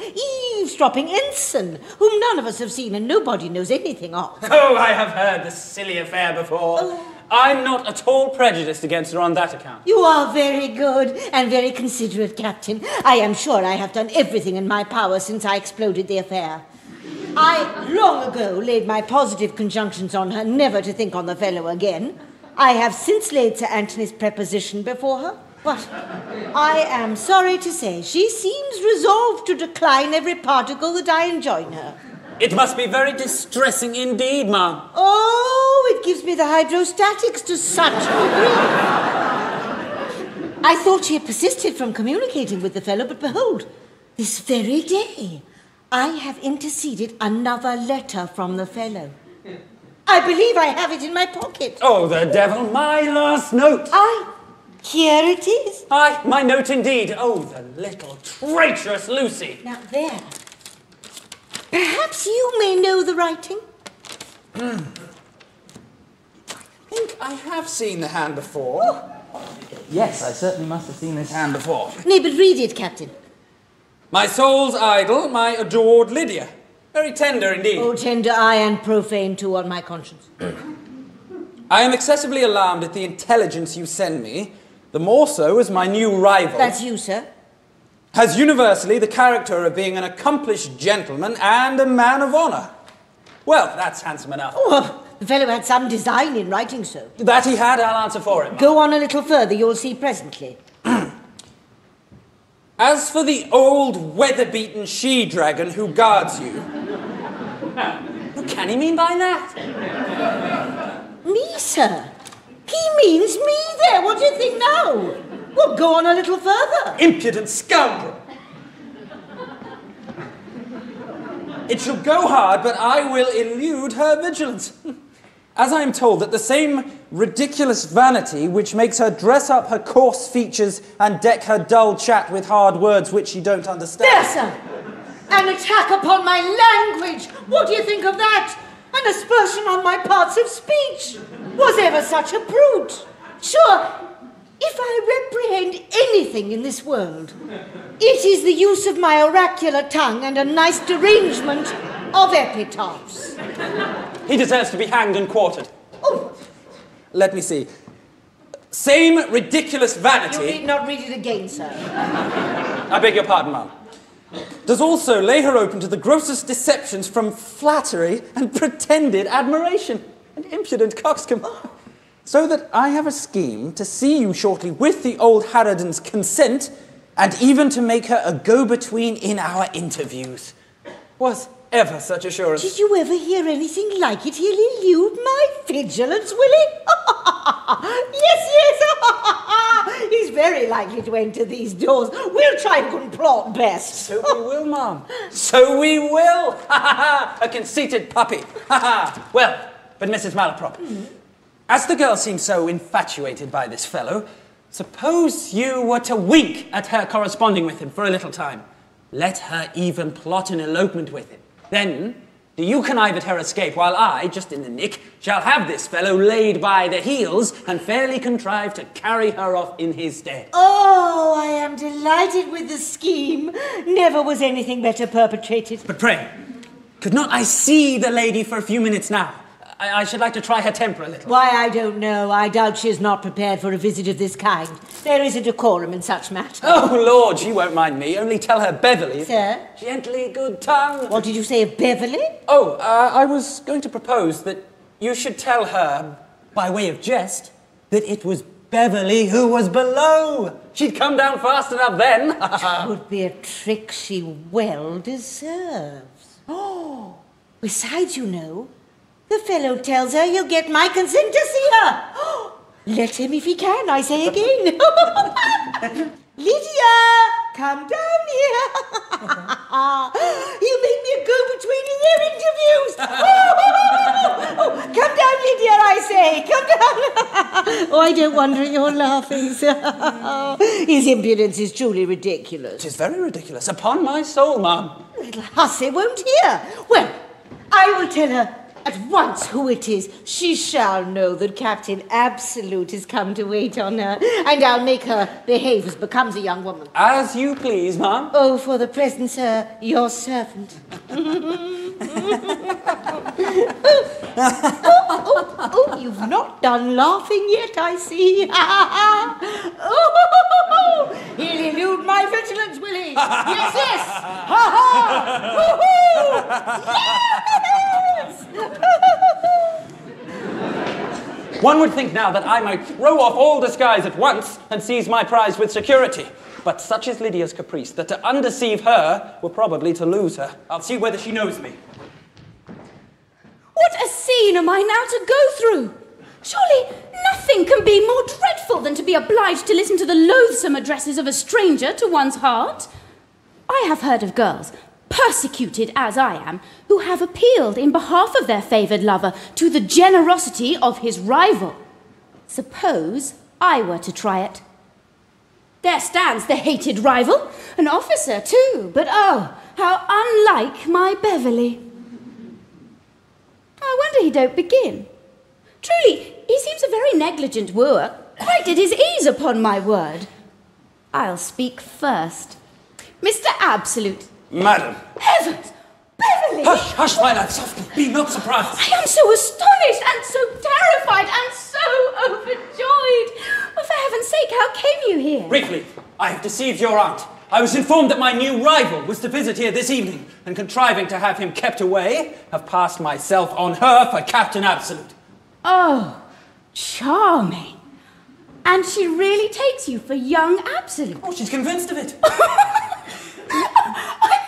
Speaker 6: eavesdropping ensign, whom none of us have seen and nobody knows anything of.
Speaker 8: Oh, I have heard this silly affair before. Oh. I'm not at all prejudiced against her on that account.
Speaker 6: You are very good and very considerate, Captain. I am sure I have done everything in my power since I exploded the affair. I long ago laid my positive conjunctions on her never to think on the fellow again. I have since laid Sir Anthony's preposition before her, but I am sorry to say she seems resolved to decline every particle that I enjoin her.
Speaker 8: It must be very distressing indeed, ma'am.
Speaker 6: Oh, it gives me the hydrostatics to such a degree. I thought she had persisted from communicating with the fellow, but behold, this very day, I have interceded another letter from the fellow. I believe I have it in my pocket.
Speaker 8: Oh, the devil, my last note.
Speaker 6: Here it is.
Speaker 8: Aye, my note indeed. Oh, the little traitorous Lucy.
Speaker 6: Now there. Perhaps you may know the writing.
Speaker 8: I think I have seen the hand before. Oh. Yes, I certainly must have seen this hand before.
Speaker 6: Nay, but read it, Captain.
Speaker 8: My soul's idol, my adored Lydia. Very tender indeed.
Speaker 6: Oh, tender, aye, and profane too on my conscience.
Speaker 8: I am excessively alarmed at the intelligence you send me, the more so as my new rival...
Speaker 6: That's you, sir.
Speaker 8: ...has universally the character of being an accomplished gentleman and a man of honour. Well, that's handsome enough.
Speaker 6: Oh, the fellow had some design in writing so.
Speaker 8: That he had, I'll answer for him.
Speaker 6: Go on a little further, you'll see presently.
Speaker 8: As for the old weather-beaten she-dragon who guards you, what can he mean by that?
Speaker 6: Me, sir? He means me there. What do you think now? Well, go on a little further.
Speaker 8: Impudent scoundrel! It shall go hard, but I will elude her vigilance. As I am told that the same ridiculous vanity which makes her dress up her coarse features and deck her dull chat with hard words which she don't understand.
Speaker 6: There, sir! An attack upon my language! What do you think of that? An aspersion on my parts of speech! Was ever such a brute? Sure, if I reprehend anything in this world, it is the use of my oracular tongue and a nice derangement of epitaphs.
Speaker 8: He deserves to be hanged and quartered.
Speaker 6: Oh.
Speaker 8: Let me see. Same ridiculous vanity...
Speaker 6: You need not read it again, sir.
Speaker 8: I beg your pardon, ma'am. Does also lay her open to the grossest deceptions from flattery and pretended admiration. An impudent coxcomb. So that I have a scheme to see you shortly with the old harridan's consent, and even to make her a go-between in our interviews. Was ever such assurance?
Speaker 6: Did you ever hear anything like it? He'll elude my vigilance, will he? Yes. He's very likely to enter these doors. We'll try and plot best.
Speaker 8: So we will, ma'am. So we will. A conceited puppy. Well, but Mrs. Malaprop, as the girl seems so infatuated by this fellow, suppose you were to wink at her corresponding with him for a little time. Let her even plot an elopement with him. Then, do you connive at her escape, while I, just in the nick, shall have this fellow laid by the heels and fairly contrive to carry her off in his stead.
Speaker 6: Oh, I am delighted with the scheme. Never was anything better perpetrated.
Speaker 8: But pray, could not I see the lady for a few minutes now? I should like to try her temper a little.
Speaker 6: Why, I don't know. I doubt she is not prepared for a visit of this kind. There is a decorum in such matters.
Speaker 8: Oh, Lord, she won't mind me. Only tell her Beverley.
Speaker 6: Sir?
Speaker 8: Gently, good tongue.
Speaker 6: What did you say of Beverley?
Speaker 8: Oh, I was going to propose that you should tell her, by way of jest, that it was Beverley who was below. She'd come down fast enough then.
Speaker 6: It would be a trick she well deserves. Oh, besides, you know, the fellow tells her he'll get my consent to see her. Let him if he can, I say again. Lydia, come down here. He'll make me a go-between in their interviews. Come down, Lydia, I say. Come down. Oh, I don't wonder you're laughing, sir. His impudence is truly ridiculous.
Speaker 8: It is very ridiculous. Upon my soul, ma'am.
Speaker 6: Little hussy won't hear. Well, I will tell her at once who it is. She shall know that Captain Absolute has come to wait on her, and I'll make her behave as becomes a young woman.
Speaker 8: As you please, ma'am.
Speaker 6: Oh, for the present, sir, your servant. Oh, you've not done laughing yet, I see. He'll elude my vigilance, will he? Yes. Ha ha! Yes!
Speaker 8: One would think now that I might throw off all disguise at once and seize my prize with security. But such is Lydia's caprice that to undeceive her were probably to lose her. I'll see whether she knows me.
Speaker 4: What a scene am I now to go through? Surely nothing can be more dreadful than to be obliged to listen to the loathsome addresses of a stranger to one's heart. I have heard of girls, persecuted as I am, who have appealed in behalf of their favoured lover to the generosity of his rival. Suppose I were to try it. There stands the hated rival, an officer too, but oh, how unlike my Beverley. I wonder he don't begin. Truly, he seems a very negligent wooer, quite at his ease upon my word. I'll speak first. Mr. Absolute.
Speaker 8: Madam.
Speaker 4: Heavens! Beverley!
Speaker 8: Hush, hush, my lad, softly. Be not surprised.
Speaker 4: I am so astonished and so terrified and so overjoyed. Oh, for heaven's sake, how came you here?
Speaker 8: Briefly, I have deceived your aunt. I was informed that my new rival was to visit here this evening, and contriving to have him kept away, have passed myself on her for Captain Absolute.
Speaker 4: Oh, charming. And she really takes you for young Absolute.
Speaker 8: Oh, she's convinced of it.
Speaker 4: I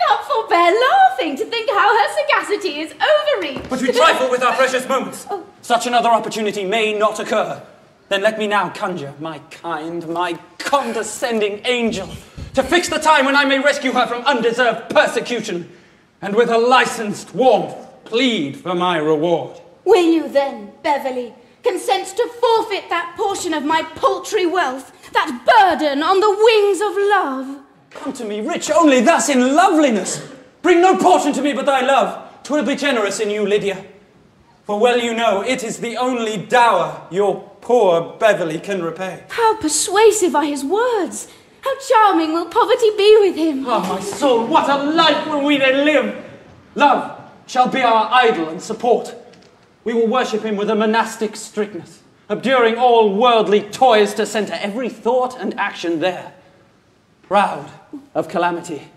Speaker 4: can't forbear laughing to think how her sagacity is overreached.
Speaker 8: But we trifle with our precious moments. Oh. Such another opportunity may not occur. Then let me now conjure my kind, my condescending angel to fix the time when I may rescue her from undeserved persecution and with a licensed warmth plead for my reward.
Speaker 4: Will you then, Beverley, consent to forfeit that portion of my paltry wealth, that burden on the wings of love?
Speaker 8: Come to me, rich only thus in loveliness. Bring no portion to me but thy love. 'Twill be generous in you, Lydia. For well you know, it is the only dower your poor Beverley can repay.
Speaker 4: How persuasive are his words! How charming will poverty be with him!
Speaker 8: Ah, my soul, what a life will we then live! Love shall be our idol and support. We will worship him with a monastic strictness, abjuring all worldly toys to centre every thought and action there. Proud of calamity,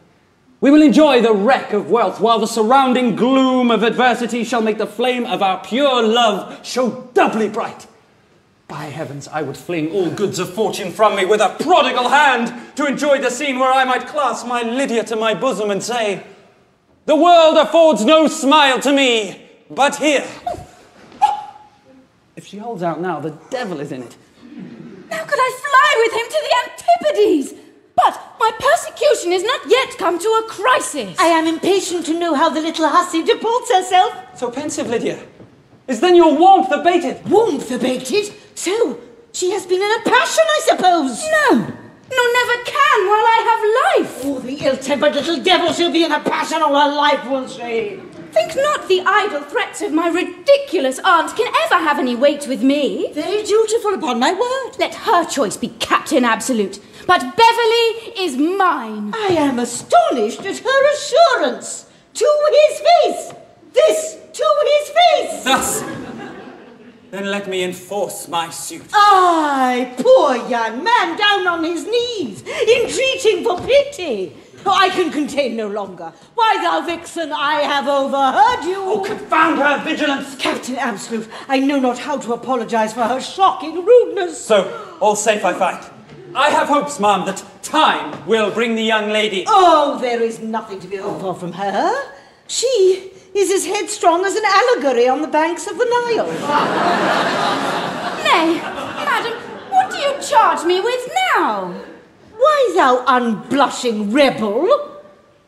Speaker 8: we will enjoy the wreck of wealth, while the surrounding gloom of adversity shall make the flame of our pure love show doubly bright. By heavens, I would fling all goods of fortune from me with a prodigal hand to enjoy the scene where I might clasp my Lydia to my bosom and say, "The world affords no smile to me, but here." If she holds out now, the devil is in it.
Speaker 4: How could I fly with him to the Antipodes? But my persecution is not yet come to a crisis.
Speaker 6: I am impatient to know how the little hussy deports herself.
Speaker 8: So pensive, Lydia. Is then your warmth abated?
Speaker 6: Warmth abated? So, she has been in a passion, I suppose.
Speaker 4: No, never can while I have life.
Speaker 6: Oh, the ill-tempered little devil, she'll be in a passion all her life, won't she?
Speaker 4: Think not the idle threats of my ridiculous aunt can ever have any weight with me.
Speaker 6: Very dutiful, upon my word.
Speaker 4: Let her choice be Captain Absolute, but Beverley is mine.
Speaker 6: I am astonished at her assurance. To his face! This to his face!
Speaker 8: Thus, then let me enforce my suit.
Speaker 6: Aye, poor young man, down on his knees, entreating for pity. Oh, I can contain no longer. Why, thou vixen, I have overheard you.
Speaker 8: Oh, confound her vigilance!
Speaker 6: Captain Absolute, I know not how to apologise for her shocking rudeness.
Speaker 8: So, all safe, I find. I have hopes, ma'am, that time will bring the young lady.
Speaker 6: Oh, there is nothing to be hoped for from her. She is as headstrong as an allegory on the banks of the Nile.
Speaker 4: Nay, madam, what do you charge me with now?
Speaker 6: Why, thou unblushing rebel!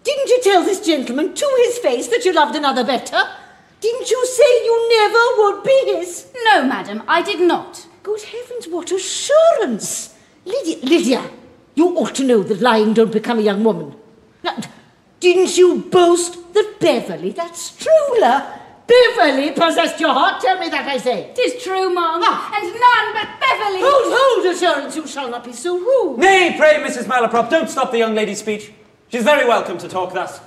Speaker 6: Didn't you tell this gentleman to his face that you loved another better? Didn't you say you never would be his?
Speaker 4: No, madam, I did not.
Speaker 6: Good heavens, what assurance! Lydia, you ought to know that lying don't become a young woman. Now, didn't you boast that Beverley, that struler, Beverley possessed your heart? Tell me that, I say.
Speaker 4: 'Tis true, ma'am, and none but Beverley.
Speaker 6: Hold, assurance, you shall not be so rude.
Speaker 8: Nay, pray, Mrs. Malaprop, don't stop the young lady's speech. She's very welcome to talk thus.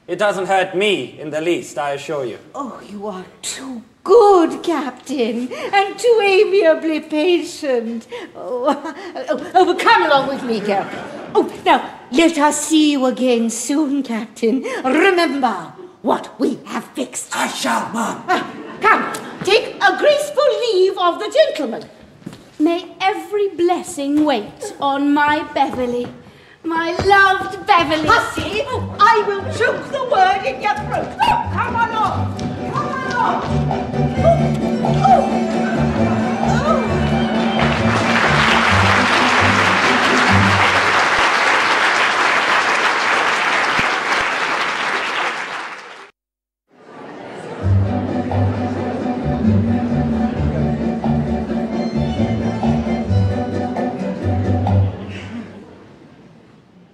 Speaker 8: It doesn't hurt me in the least, I assure you.
Speaker 6: Oh, you are too good, Captain, and too amiably patient. But come along with me, girl. Oh, now, let us see you again soon, Captain. Remember what we have fixed.
Speaker 10: I shall, ma'am.
Speaker 6: Come, take a graceful leave of the gentleman.
Speaker 4: May every blessing wait on my Beverley, my loved Beverley.
Speaker 6: Hussy, I will choke the word in your throat. Oh, come along. Come along. Oh.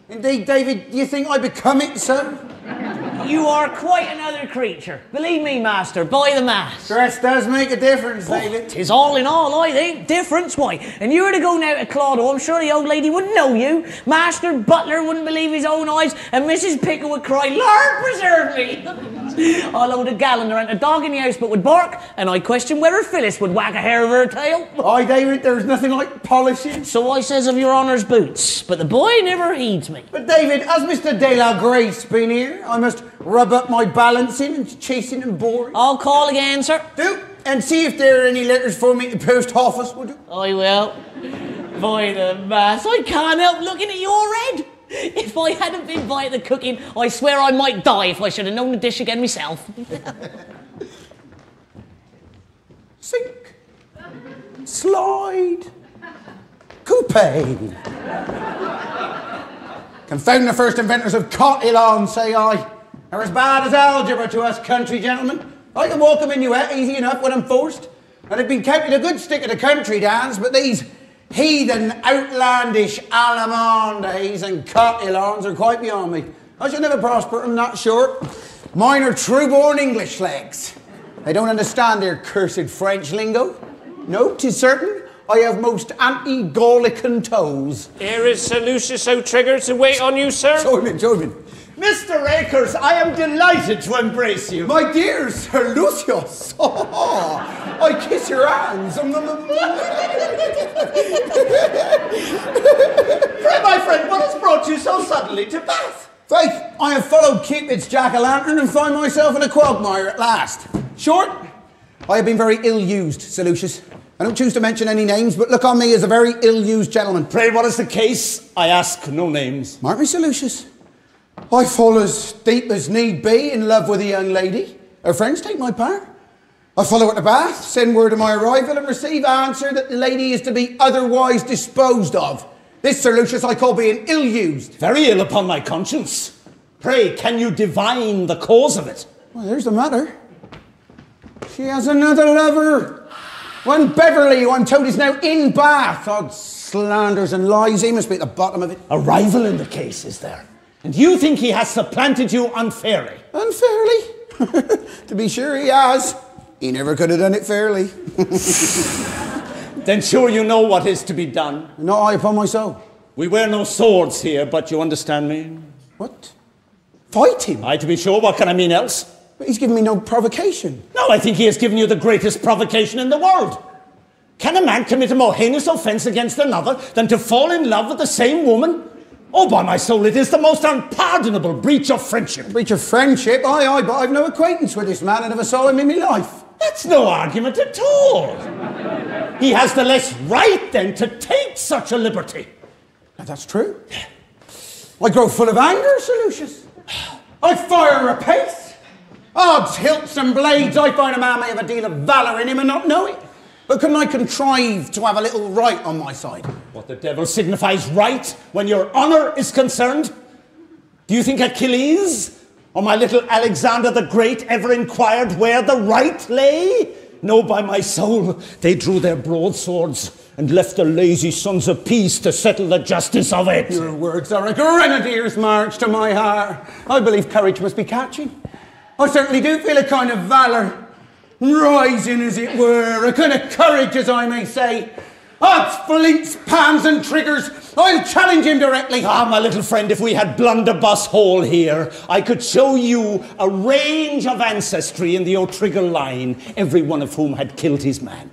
Speaker 10: Indeed, David, do you think I become it, sir?
Speaker 1: You are quite another creature. Believe me, master, by the mass.
Speaker 10: Dress does make a difference, David.
Speaker 1: 'Tis all in all, I think. Difference, why? And you were to go now to Claudio, I'm sure the old lady wouldn't know you. Master Butler wouldn't believe his own eyes, and Mrs. Pickle would cry, "Lord preserve me!" Although the gallon there ain't a dog in the house but would bark, and I question whether Phyllis would wag a hair of her tail.
Speaker 10: Aye, David, there's nothing like polishing.
Speaker 1: So I says of your honour's boots, but the boy never heeds me.
Speaker 10: But David, has Mr. De La Grace been here? I must rub up my balancing and chasing and boring.
Speaker 1: I'll call again, sir.
Speaker 10: Do, and see if there are any letters for me at the post office, would you?
Speaker 1: I will. By the mass, I can't help looking at your head. If I hadn't been by the cooking, I swear I might die if I should have known the dish again myself.
Speaker 10: Sink. Slide. Coupe. Confound the first inventors of cotillon, say I. They're as bad as algebra to us country gentlemen. I can walk a minuet easy enough when I'm forced. And I've been counting a good stick at the country dance, but these heathen, outlandish allemandes and cotillons are quite beyond me. I should never prosper, I'm not sure. Mine are true-born English legs. They don't understand their cursed French lingo. No, 'tis certain, I have most anti-Gallican toes.
Speaker 2: Here is Sir Lucius O'Trigger to wait on you, sir.
Speaker 10: Join me, join me.
Speaker 11: Mr. Akers, I am delighted to embrace you.
Speaker 10: My dear Sir Lucius, I kiss your hands.
Speaker 11: Pray, my friend, what has brought you so suddenly to Bath?
Speaker 10: Faith, I have followed Cupid's jack-o'-lantern and find myself in a quagmire at last. Short, I have been very ill-used, Sir Lucius. I don't choose to mention any names, but look on me as a very ill-used gentleman.
Speaker 11: Pray, what is the case? I ask no names.
Speaker 10: Mark me, Sir Lucius. I fall as deep as need be in love with a young lady. Her friends take my part. I follow her to Bath, send word of my arrival, and receive answer that the lady is to be otherwise disposed of. This, Sir Lucius, I call being ill-used.
Speaker 11: Very ill upon my conscience. Pray, can you divine the cause of it?
Speaker 10: Well, there's the matter. She has another lover. One Beverley, who I'm told is now in Bath. Odd slanders and lies, he must be at the bottom of it.
Speaker 11: A rival in the case, is there? And you think he has supplanted you unfairly?
Speaker 10: Unfairly? To be sure he has. He never could have done it fairly.
Speaker 11: Then sure you know what is to be done.
Speaker 10: Not I upon my soul.
Speaker 11: We wear no swords here, but you understand me?
Speaker 10: What? Fight him?
Speaker 11: Aye, to be sure, what can I mean else?
Speaker 10: But he's given me no provocation.
Speaker 11: No, I think he has given you the greatest provocation in the world. Can a man commit a more heinous offence against another than to fall in love with the same woman? Oh, by my soul, it is the most unpardonable breach of friendship.
Speaker 10: Breach of friendship? Aye, but I've no acquaintance with this man. I never saw him in my life.
Speaker 11: That's no argument at all. He has the less right, then, to take such a liberty.
Speaker 10: Now, that's true. I grow full of anger, Sir Lucius. I fire apace. Odds, hilts and blades, I find a man may have a deal of valour in him and not know it. But couldn't I contrive to have a little right on my side?
Speaker 11: What the devil signifies right when your honour is concerned? Do you think Achilles or my little Alexander the Great ever inquired where the right lay? No, by my soul, they drew their broadswords and left the lazy sons of peace to settle the justice of it.
Speaker 10: Your words are a grenadier's march to my heart. I believe courage must be catching. I certainly do feel a kind of valour rising, as it were, a kind of courage, as I may say. Odds, flints, pans and triggers, I'll challenge him directly.
Speaker 11: Ah, my little friend, if we had Blunderbuss Hall here, I could show you a range of ancestry in the O'Trigger line, every one of whom had killed his man.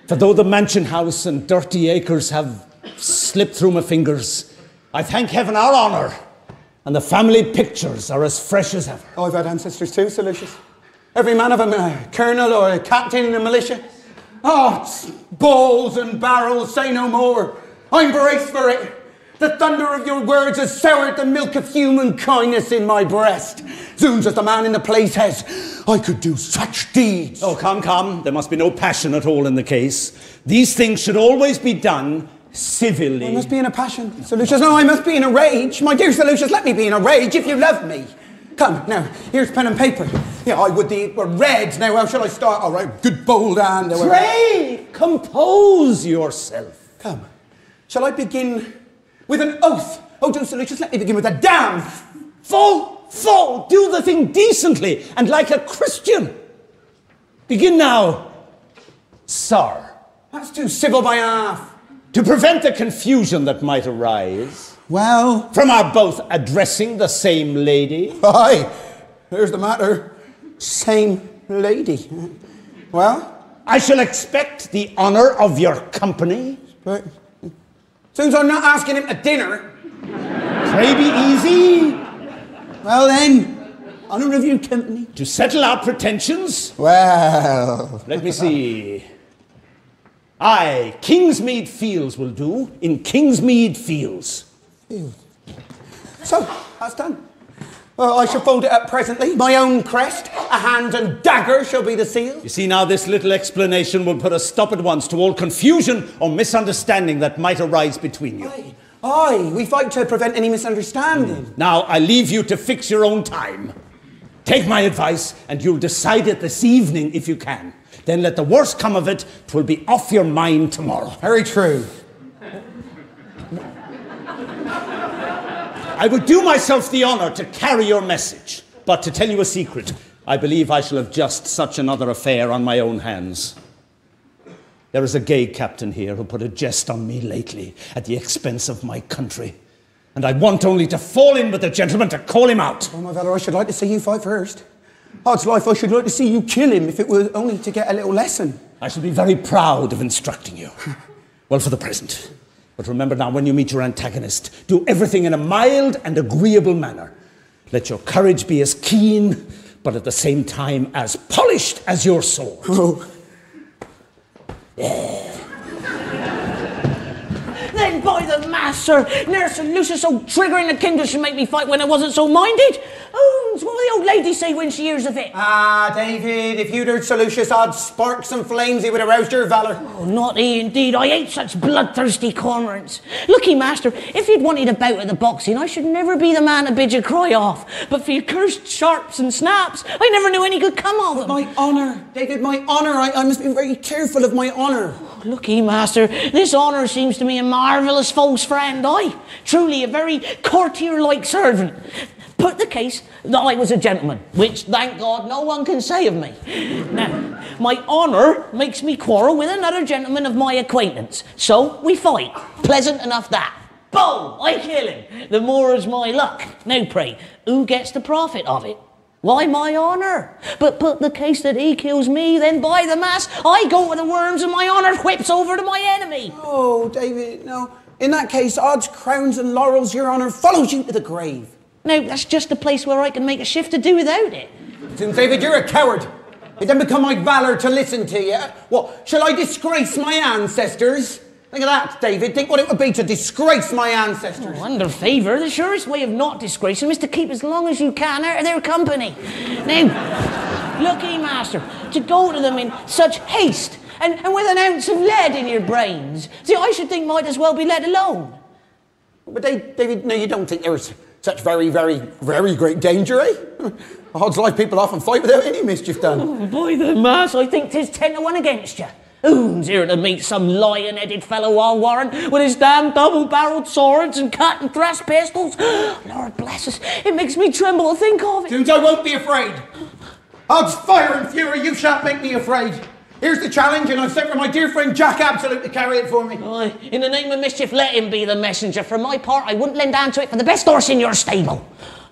Speaker 11: For though the mansion house and dirty acres have slipped through my fingers, I thank heaven our honour and the family pictures are as fresh as ever.
Speaker 10: Oh, I've had ancestors too, Sir Lucius. Every man of them a colonel or a captain in the militia. Oh, balls and barrels, say no more. I'm braced for it. The thunder of your words has soured the milk of human kindness in my breast. Zoons, as the man in the play says, I could do such deeds.
Speaker 11: Oh, come. There must be no passion at all in the case. These things should always be done civilly.
Speaker 10: I must be in a passion, Sir Lucius. No, I must be in a rage. My dear Sir Lucius, let me be in a rage if you love me. Come, now, here's pen and paper. Yeah, I would the red. Now, how shall I start? All right, good bold hand.
Speaker 11: Pray, compose yourself.
Speaker 10: Come. Shall I begin with an oath? Oh, do, Sir Lucius, let me begin with a damn.
Speaker 11: Fall. Do the thing decently and like a Christian. Begin now, sir.
Speaker 10: That's too civil by half.
Speaker 11: To prevent the confusion that might arise...
Speaker 10: Well...
Speaker 11: From our both addressing the same lady...
Speaker 10: Aye, there's the matter. Same lady. Well?
Speaker 11: I shall expect the honour of your company.
Speaker 10: But... Since I'm not asking him to dinner...
Speaker 11: Pray be easy.
Speaker 10: Well then, honour of your company.
Speaker 11: To settle our pretensions...
Speaker 10: Well...
Speaker 11: Let me see... Aye, Kingsmead Fields will do. In Kingsmead Fields.
Speaker 10: So, that's done. Well, I shall fold it up presently. My own crest, a hand and dagger shall be the seal.
Speaker 11: You see now, this little explanation will put a stop at once to all confusion or misunderstanding that might arise between you.
Speaker 10: Aye, we fight to prevent any misunderstanding.
Speaker 11: Now, I leave you to fix your own time. Take my advice, and you'll decide it this evening if you can. Then let the worst come of it, 'twill be off your mind tomorrow.
Speaker 10: Very true.
Speaker 11: I would do myself the honour to carry your message, but to tell you a secret, I believe I shall have just such another affair on my own hands. There is a gay captain here who put a jest on me lately at the expense of my country, and I want only to fall in with the gentleman to call him out.
Speaker 10: Oh, my valour, I should like to see you fight first. Odds life, I should like to see you kill him if it were only to get a little lesson.
Speaker 11: I shall be very proud of instructing you. Well, for the present. But remember now, when you meet your antagonist, do everything in a mild and agreeable manner. Let your courage be as keen, but at the same time as polished as your sword.
Speaker 10: Oh.
Speaker 11: Yeah.
Speaker 1: Then by the mass, sir, Nurse and Lucius so triggering the kingdom should make me fight when I wasn't so minded. Oh, what will the old lady say when she hears of it?
Speaker 10: Ah, David, if you'd heard Sir Lucius odd sparks and flames, he would have roused your valour.
Speaker 1: Oh, not he indeed. I hate such bloodthirsty cormorants. Looky, master, if you'd wanted a bout at the boxing, I should never be the man to bid you cry off. But for your cursed sharps and snaps, I never knew any good come of them.
Speaker 10: My honour, David, my honour. I must be very careful of my honour.
Speaker 1: Looky, master, this honour seems to me a marvellous false friend. Truly a very courtier-like servant. Put the case that I was a gentleman, which, thank God, no one can say of me. Now, my honour makes me quarrel with another gentleman of my acquaintance. So we fight. Pleasant enough that. Boom! I kill him. The more is my luck. Now, pray, who gets the profit of it? Why, my honour. But put the case that he kills me, then by the mass, I go to the worms and my honour whips over to my enemy.
Speaker 10: Oh, David, no. In that case, odds, crowns and laurels, your honour, follows you to the grave.
Speaker 1: No, that's just a place where I can make a shift to do without it.
Speaker 10: David, you're a coward. It then become my valour to listen to you. What, shall I disgrace my ancestors? Think of that, David. Think what it would be to disgrace my ancestors.
Speaker 1: Oh, under favour, the surest way of not disgracing them is to keep as long as you can out of their company. Now, looky, master, to go to them in such haste and with an ounce of lead in your brains. See, I should think might as well be let alone.
Speaker 10: But David, no, you don't think there's such very, very, very great danger, eh? Odds life people often fight without any mischief done.
Speaker 1: Oh, by the mass, I think 'tis 10 to 1 against you. Who's here to meet some lion-headed fellow, I'll warrant, with his damn double-barrelled swords and cut and thrust pistols? Lord bless us, it makes me tremble to think of it.
Speaker 10: Dudes, I won't be afraid. Odds fire and fury, you shan't make me afraid. Here's the challenge, and I've sent for my dear friend Jack Absolute to carry it for me.
Speaker 1: Aye, in the name of mischief, let him be the messenger. For my part, I wouldn't lend hand to it for the best horse in your stable.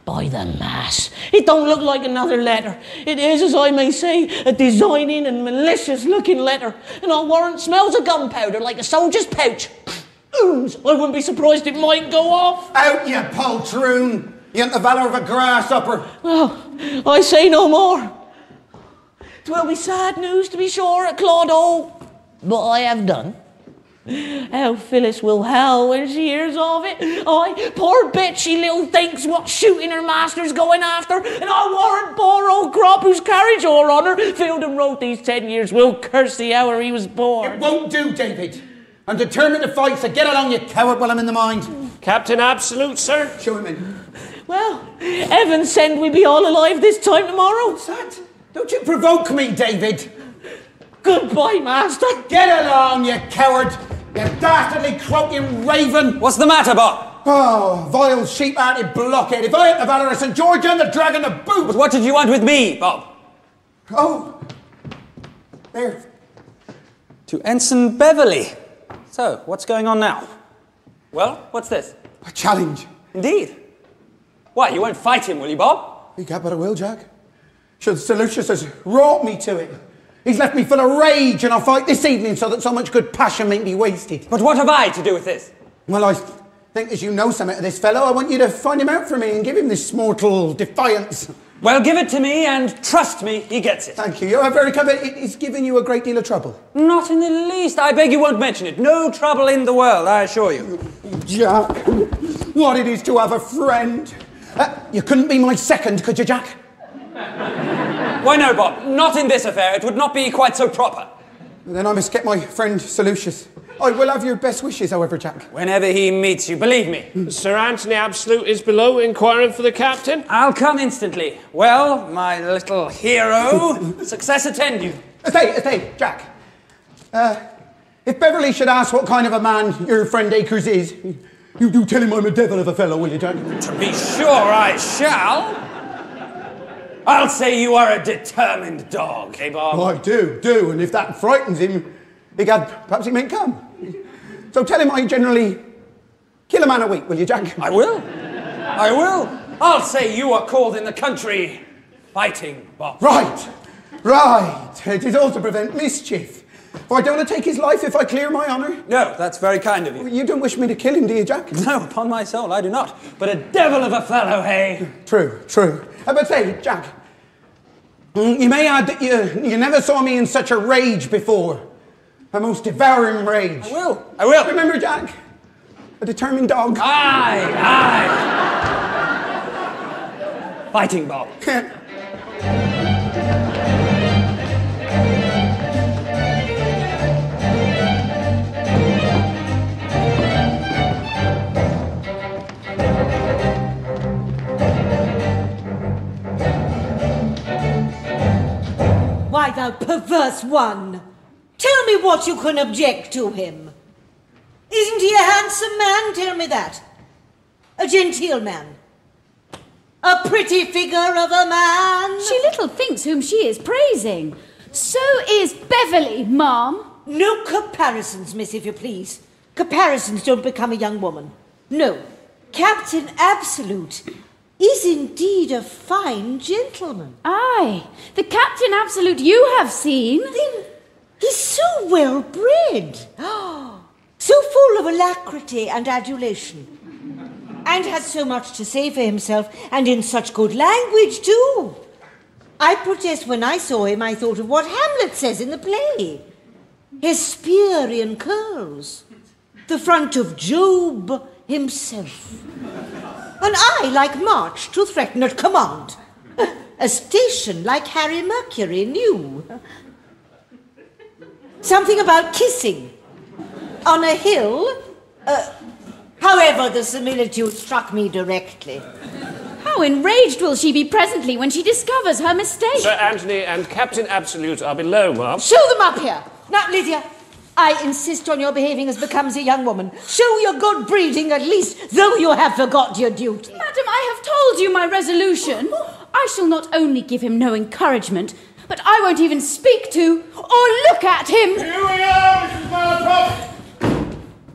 Speaker 1: By the mass, it don't look like another letter. It is, as I may say, a designing and malicious-looking letter. And I'll warrant smells of gunpowder like a soldier's pouch. Ooms, I wouldn't be surprised it might go off.
Speaker 10: Out, you poltroon. You ain't the valour of a grasshopper.
Speaker 1: Well, I say no more. 'Twill be sad news, to be sure, at Claude, but I have done. How Phyllis will howl when she hears of it. Aye, poor bitch, she little thinks what shooting her master's going after, and I warrant poor old Crop, whose carriage or honour filled and wrote these 10 years, will curse the hour he was born.
Speaker 10: It won't do, David. I'm determined to fight, so get along, you coward, while I'm in the mind.
Speaker 2: Captain Absolute, sir.
Speaker 10: Show him in.
Speaker 1: Well, heaven send we be all alive this time tomorrow.
Speaker 10: What's that? Don't you provoke me, David.
Speaker 1: Goodbye, master.
Speaker 10: Get along, you coward. You dastardly croaking raven.
Speaker 8: What's the matter, Bob?
Speaker 10: Oh, vile sheep-hearted blockhead. If I had the valour of St. George and the dragon to boot.
Speaker 8: But what did you want with me, Bob?
Speaker 10: Oh, there.
Speaker 8: To Ensign Beverley. So, what's going on now? Well, what's this?
Speaker 10: A challenge.
Speaker 8: Indeed. Why, you won't fight him, will you, Bob?
Speaker 10: You can't but I will, Jack. Sir Lucius has wrought me to it. He's left me full of rage, and I'll fight this evening so that so much good passion may be wasted.
Speaker 8: But what have I to do with this?
Speaker 10: Well, I think as you know something of this fellow, I want you to find him out for me and give him this mortal defiance.
Speaker 8: Well, give it to me, and trust me, he gets it.
Speaker 10: Thank you. You're very kind. It's given you a great deal of trouble.
Speaker 8: Not in the least. I beg you won't mention it. No trouble in the world, I assure you.
Speaker 10: Jack, what it is to have a friend. You couldn't be my second, could you, Jack?
Speaker 8: Why no, Bob. Not in this affair. It would not be quite so proper.
Speaker 10: Then I must get my friend Sir Lucius. I will have your best wishes, however, Jack.
Speaker 8: Whenever he meets you, believe me.
Speaker 2: Sir Anthony Absolute is below, inquiring for the captain.
Speaker 8: I'll come instantly. Well, my little hero, success attend you.
Speaker 10: Stay, Jack. If Beverly should ask what kind of a man your friend Acres is, you do tell him I'm a devil of a fellow, will you, Jack?
Speaker 8: To be sure I shall. I'll say you are a determined dog, eh, Bob?
Speaker 10: Oh, I do, and if that frightens him, perhaps he may come. So tell him I generally kill a man a week, will you, Jack?
Speaker 8: I will. I'll say you are called in the country Fighting Bob.
Speaker 10: Right. It is all to prevent mischief. For I don't want to take his life if I clear my honour.
Speaker 8: No, that's very kind of you.
Speaker 10: You don't wish me to kill him, do you, Jack?
Speaker 8: No, upon my soul, I do not. But a devil of a fellow, hey?
Speaker 10: True. But say, Jack, you may add that you never saw me in such a rage before. A most devouring rage.
Speaker 8: I will.
Speaker 10: Remember, Jack? A determined dog.
Speaker 8: Aye. Fighting Bob.
Speaker 6: Why, thou perverse one! Tell me what you can object to him. Isn't he a handsome man? Tell me that. A genteel man. A pretty figure of a man.
Speaker 4: She little thinks whom she is praising. So is Beverly, ma'am.
Speaker 6: No comparisons, miss, if you please. Comparisons don't become a young woman. No. Captain Absolute is indeed a fine gentleman.
Speaker 4: Aye, the Captain Absolute you have seen.
Speaker 6: Then he's so well bred. So full of alacrity and adulation. And has so much to say for himself, and in such good language, too. I protest when I saw him, I thought of what Hamlet says in the play. Hesperian curls. The front of Job himself. An eye like March to threaten at command. A station like Harry Mercury knew. Something about kissing. On a hill. However, the similitude struck me directly.
Speaker 4: How enraged will she be presently when she discovers her mistake?
Speaker 2: Sir Anthony and Captain Absolute are below, ma'am.
Speaker 6: Show them up here. Now, Lydia, I insist on your behaving as becomes a young woman. Show your good breeding at least, though you have forgot your duty.
Speaker 4: Madam, I have told you my resolution. I shall not only give him no encouragement, but I won't even speak to or look at him.
Speaker 7: Here we are, Mrs. Malaprop.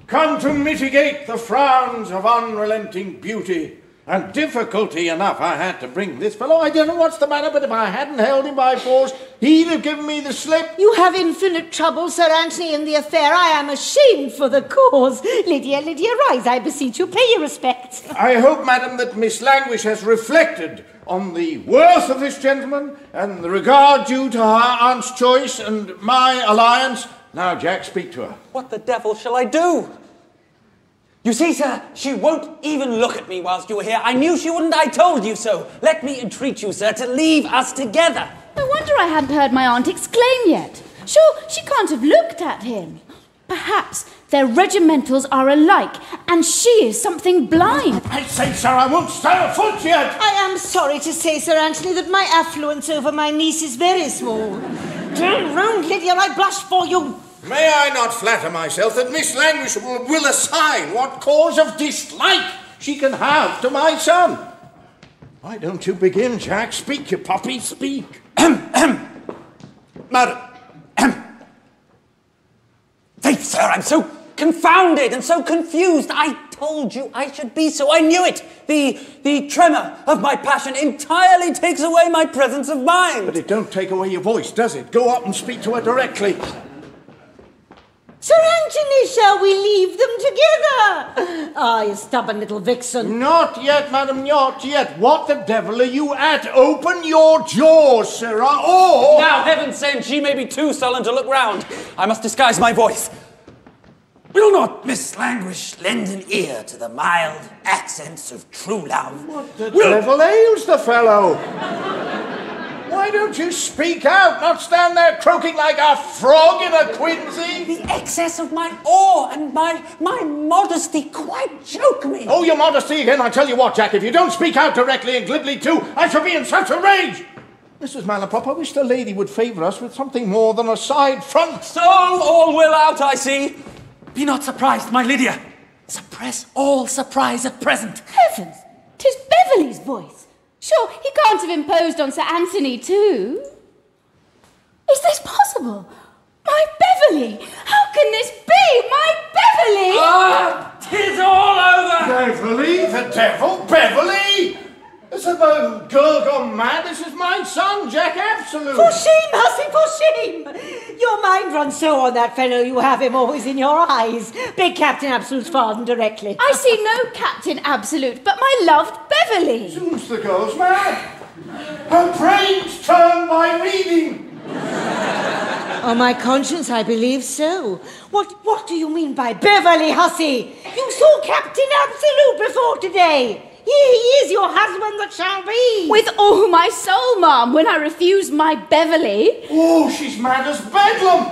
Speaker 7: Come to mitigate the frowns of unrelenting beauty. And difficulty enough I had to bring this fellow. I don't know what's the matter, but if I hadn't held him by force, he'd have given me the slip.
Speaker 6: You have infinite trouble, Sir Anthony, in the affair. I am ashamed for the cause. Lydia, rise, I beseech you. Pay your respects.
Speaker 7: I hope, madam, that Miss Languish has reflected on the worth of this gentleman and the regard due to her aunt's choice and my alliance. Now, Jack, speak to her.
Speaker 8: What the devil shall I do? You see, sir, she won't even look at me whilst you're here. I knew she wouldn't. I told you so. Let me entreat you, sir, to leave us together.
Speaker 4: No wonder I hadn't heard my aunt exclaim yet. Sure, she can't have looked at him. Perhaps their regimentals are alike, and she is something blind.
Speaker 7: I say, sir, I won't stir a foot yet.
Speaker 6: I am sorry to say, Sir Anthony, that my affluence over my niece is very small. Turn round, Lydia, I blush for you.
Speaker 7: May I not flatter myself that Miss Languish will assign what cause of dislike she can have to my son? Why don't you begin, Jack? Speak, you puppy, speak.
Speaker 8: Madam. Faith, sir, I'm so confounded and so confused. I told you I should be so. I knew it. The tremor of my passion entirely takes away my presence of mind.
Speaker 7: But it don't take away your voice, does it? Go up and speak to her directly.
Speaker 6: Sir Anthony, shall we leave them together? Ah, you stubborn little vixen.
Speaker 7: Not yet, madam, not yet. What the devil are you at? Open your jaws, sirrah, or...
Speaker 8: Now, heaven send, she may be too sullen to look round. I must disguise my voice. Will not Miss Languish lend an ear to the mild accents of true love?
Speaker 7: What the devil ails the fellow? Why don't you speak out, not stand there croaking like a frog in a quinsy?
Speaker 8: The excess of my awe and my modesty quite choke me.
Speaker 7: Oh, your modesty again. I tell you what, Jack, if you don't speak out directly and glibly too, I shall be in such a rage. Mrs. Malaprop, I wish the lady would favour us with something more than a side front.
Speaker 8: So all will out, I see. Be not surprised, my Lydia. Suppress all surprise at present.
Speaker 4: Heavens! 'Tis Beverley's voice. Sure, he can't have imposed on Sir Anthony too. Is this possible? My Beverley! How can this be? My Beverley!
Speaker 8: Ah, 'tis all over!
Speaker 7: Beverley? The devil? Beverley? Is the girl gone mad? This is my son, Jack Absolute.
Speaker 6: For shame, hussy, for shame! Your mind runs so on that fellow, you have him always in your eyes. Big Captain Absolute's father directly.
Speaker 4: I see no Captain Absolute, but my loved Beverley.
Speaker 7: Soon's the girl's mad. Her brain's turned by reading.
Speaker 6: On my conscience, I believe so. What do you mean by Beverley, hussy? You saw Captain Absolute before today. He is your husband that shall be.
Speaker 4: With all my soul, ma'am, when I refuse my Beverley.
Speaker 7: Oh, she's mad as bedlam.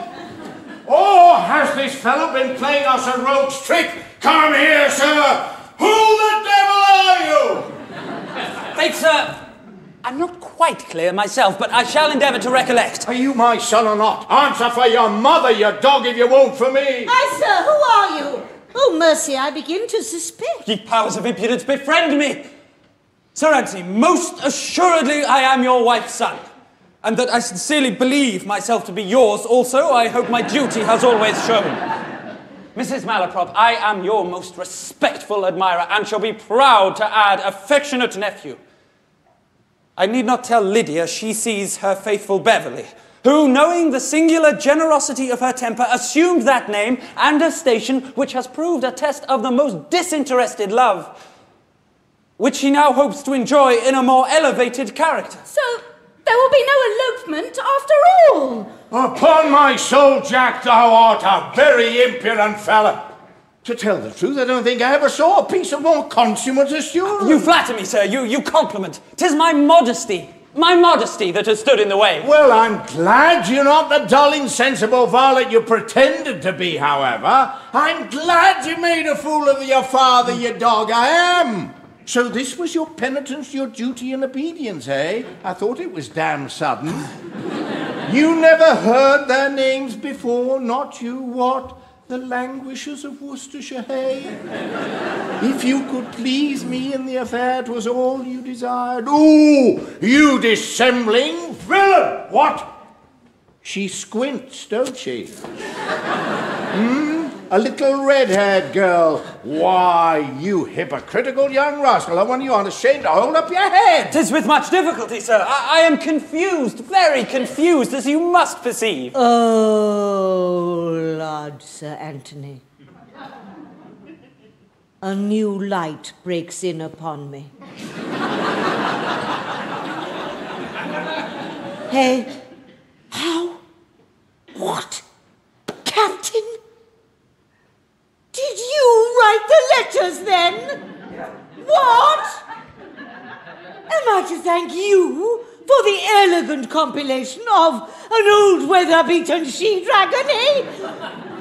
Speaker 7: Oh, has this fellow been playing us a rogue's trick? Come here, sir. Who the devil are you?
Speaker 8: Faith, sir, I'm not quite clear myself, but I shall endeavour to recollect.
Speaker 7: Are you my son or not? Answer for your mother, you dog, if you won't for me.
Speaker 6: Aye, sir, who are you? Oh, mercy, I begin to suspect.
Speaker 8: Ye powers of impudence, befriend me! Sir Anthony, most assuredly I am your wife's son, and that I sincerely believe myself to be yours also, I hope my duty has always shown. Mrs. Malaprop, I am your most respectful admirer, and shall be proud to add affectionate nephew. I need not tell Lydia she sees her faithful Beverley, who, knowing the singular generosity of her temper, assumed that name and a station which has proved a test of the most disinterested love, which she now hopes to enjoy in a more elevated character.
Speaker 4: So, there will be no elopement after all.
Speaker 7: Upon my soul, Jack, thou art a very impudent fella. To tell the truth, I don't think I ever saw a piece of more consummate assurance.
Speaker 8: You flatter me, sir. You compliment. 'Tis my modesty that has stood in the way.
Speaker 7: Well, I'm glad you're not the dull, insensible varlet you pretended to be, however. I'm glad you made a fool of your father, you dog, I am. So this was your penitence, your duty and obedience, eh? I thought it was damn sudden. You never heard their names before, not you, what? The Languishers of Worcestershire, hey? If you could please me in the affair, 'twas all you desired. Ooh, you dissembling villain! What? She squints, don't she? A little red-haired girl. Why, you hypocritical young rascal, I wonder you aren't ashamed to hold up your head.
Speaker 8: 'Tis with much difficulty, sir. I am confused, very confused, as you must perceive.
Speaker 6: Oh, Lord, Sir Anthony. A new light breaks in upon me. Hey, how? What? Captain? Did you write the letters then? What? Am I to thank you for the elegant compilation of an old weather-beaten she-dragon, eh?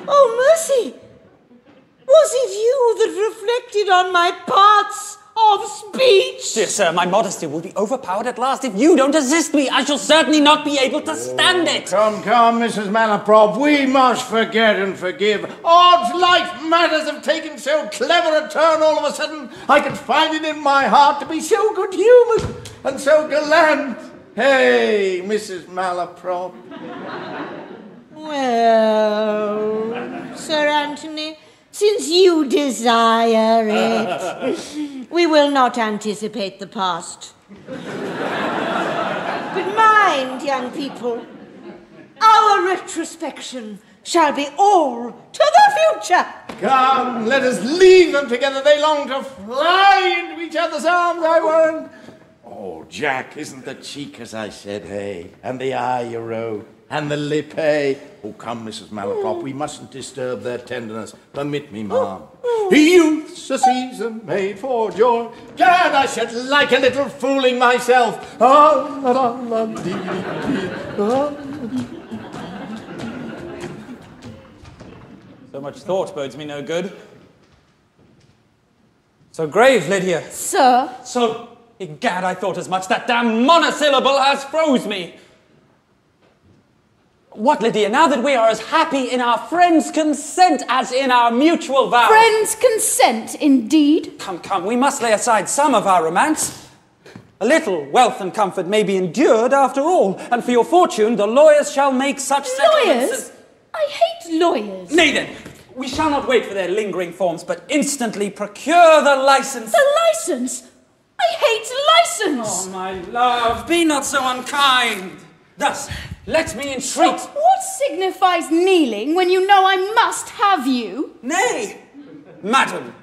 Speaker 6: Oh, mercy! Was it you that reflected on my parts of speech?
Speaker 8: Dear sir, my modesty will be overpowered at last. If you don't assist me, I shall certainly not be able to stand it.
Speaker 7: Come, Mrs. Malaprop, we must forget and forgive. Odds life matters have taken so clever a turn all of a sudden, I could find it in my heart to be so good-humoured and so gallant. Hey, Mrs. Malaprop.
Speaker 6: Well, Sir Anthony, since you desire it, we will not anticipate the past. But mind, young people, our retrospection shall be all to the future.
Speaker 7: Come, let us leave them together. They long to fly into each other's arms, I warrant. Oh, Jack, isn't the cheek as I said, hey? And the eye you wrote, and the lip, hey? Oh, come, Mrs. Malaprop, we mustn't disturb their tenderness. Permit me, ma'am. Youth's a season made for joy. Gad, I should like a little fooling myself.
Speaker 8: So much thought bodes me no good. So grave, Lydia.
Speaker 4: Sir?
Speaker 8: So, egad, I thought as much. That damn monosyllable has froze me. What, Lydia, now that we are as happy in our friends' consent as in our mutual vows?
Speaker 4: Friends' consent, indeed.
Speaker 8: Come, come, we must lay aside some of our romance. A little wealth and comfort may be endured after all, and for your fortune the lawyers shall make such settlements
Speaker 4: Lawyers? I hate lawyers.
Speaker 8: Nay then, we shall not wait for their lingering forms, but instantly procure the license.
Speaker 4: The license? I hate license.
Speaker 8: Oh, my love, be not so unkind. Thus, let me entreat.
Speaker 4: What signifies kneeling when you know I must have you?
Speaker 8: Nay, madam,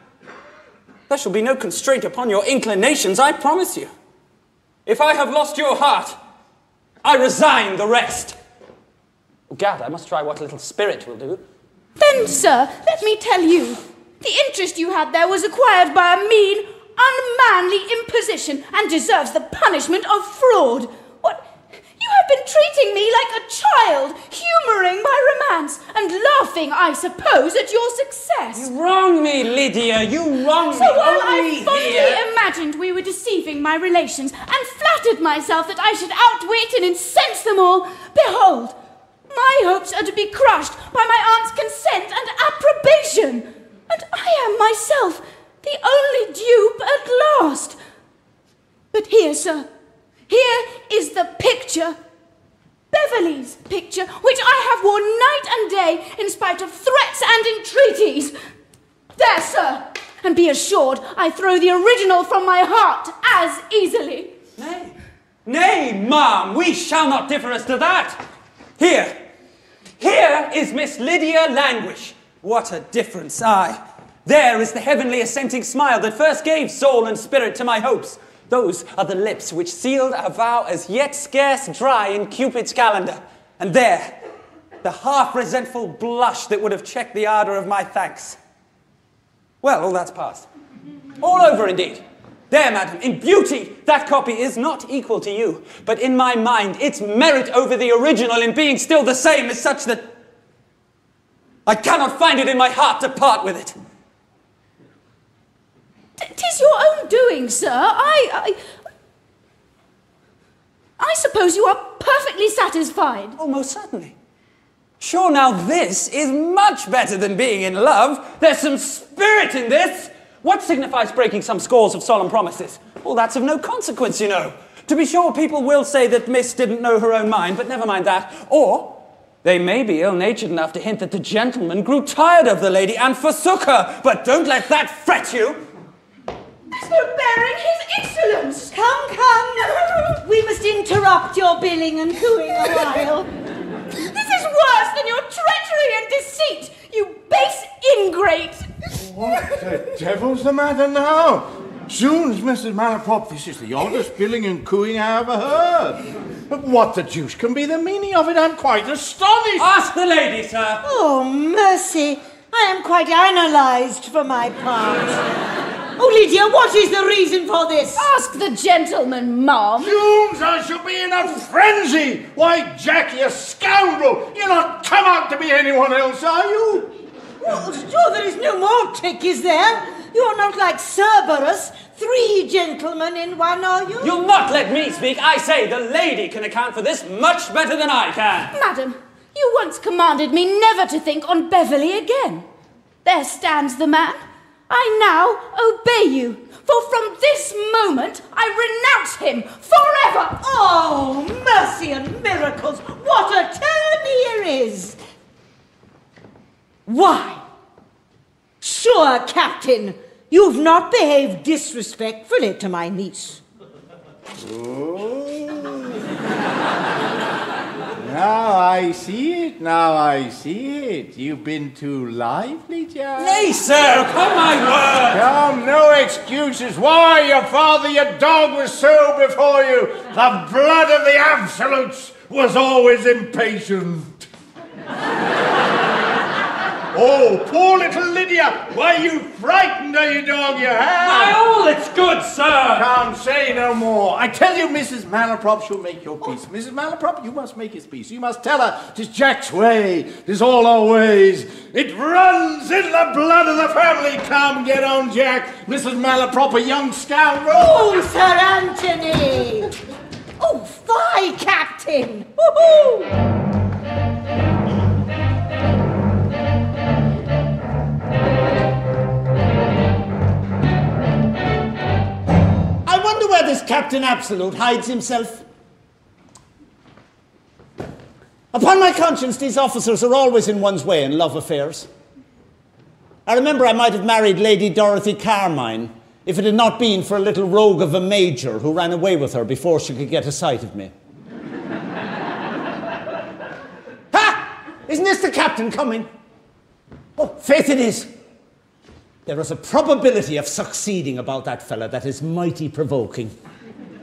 Speaker 8: there shall be no constraint upon your inclinations, I promise you. If I have lost your heart, I resign the rest. Oh, gad, I must try what little spirit will do.
Speaker 4: Then, sir, let me tell you, the interest you had there was acquired by a mean, unmanly imposition and deserves the punishment of fraud. What? You have been treating me like a child, humouring my romance, and laughing, I suppose, at your success.
Speaker 8: You wrong me, Lydia, you wrong me.
Speaker 4: So while I fondly imagined we were deceiving my relations, and flattered myself that I should outwit and incense them all, behold, my hopes are to be crushed by my aunt's consent and approbation, and I am myself the only dupe at last. But here, sir, here is the picture, Beverley's picture, which I have worn night and day in spite of threats and entreaties. There, sir, and be assured I throw the original from my heart as easily.
Speaker 8: Nay, nay, ma'am, we shall not differ as to that. Here is Miss Lydia Languish. What a difference, aye. There is the heavenly assenting smile that first gave soul and spirit to my hopes. Those are the lips which sealed a vow as yet scarce dry in Cupid's calendar. And there, the half-resentful blush that would have checked the ardour of my thanks. Well, all that's past. All over, indeed. There, madam, in beauty, that copy is not equal to you, but in my mind, its merit over the original in being still the same is such that I cannot find it in my heart to part with it.
Speaker 4: 'Tis your own doing, sir. I suppose you are perfectly satisfied.
Speaker 8: Oh, most certainly. Sure, now this is much better than being in love. There's some spirit in this. What signifies breaking some scores of solemn promises? Well, that's of no consequence, you know. To be sure, people will say that Miss didn't know her own mind, but never mind that. Or they may be ill-natured enough to hint that the gentleman grew tired of the lady and forsook her. But don't let that fret you.
Speaker 4: There's no bearing his insolence.
Speaker 6: Come. We must interrupt your billing and cooing a while.
Speaker 4: This is worse than your treachery and deceit, you base ingrate.
Speaker 7: What the devil's the matter now? Zoons, Mrs. Malaprop, this is the oddest billing and cooing I ever heard. But what the deuce can be the meaning of it? I'm quite astonished.
Speaker 8: Ask the lady, sir.
Speaker 6: Oh, mercy. I am quite analysed for my part. Oh, Lydia, what is the reason for this?
Speaker 4: Ask the gentleman, ma'am.
Speaker 7: Zoons, I shall be in a frenzy. Why, Jack, you scoundrel, you're not come out to be anyone else, are you?
Speaker 6: Well, sure, there is no more trick, is there? You're not like Cerberus, 3 gentlemen in one, are you?
Speaker 8: You'll not let me speak. I say the lady can account for this much better than I can.
Speaker 4: Madam, you once commanded me never to think on Beverley again. There stands the man. I now obey you, for from this moment I renounce him forever.
Speaker 6: Oh, mercy and miracles, what a turn here is! Why? Sure, Captain, you've not behaved disrespectfully to my niece.
Speaker 7: Oh. Now I see it, now I see it. You've been too lively, Jack.
Speaker 8: Nay, sir, come my word.
Speaker 7: Come, no excuses. Why, your father, your dog was so before you. The blood of the absolutes was always impatient. Oh, poor little Lydia! Why, you frightened her, you dog, you have!
Speaker 8: By all that's good, sir!
Speaker 7: Come, say no more. I tell you, Mrs. Malaprop shall make your peace. Mrs. Malaprop, you must make his peace. You must tell her 'tis Jack's way, 'tis all our ways. It runs in the blood of the family. Come, get on, Jack. Mrs. Malaprop, a young scoundrel.
Speaker 6: Oh, Sir Anthony! Oh, fie, Captain! Woohoo!
Speaker 11: I wonder where this Captain Absolute hides himself. Upon my conscience, these officers are always in one's way in love affairs. I remember I might have married Lady Dorothy Carmine if it had not been for a little rogue of a major who ran away with her before she could get a sight of me. Ha! Isn't this the Captain coming? Oh, faith it is. There is a probability of succeeding about that fella that is mighty provoking.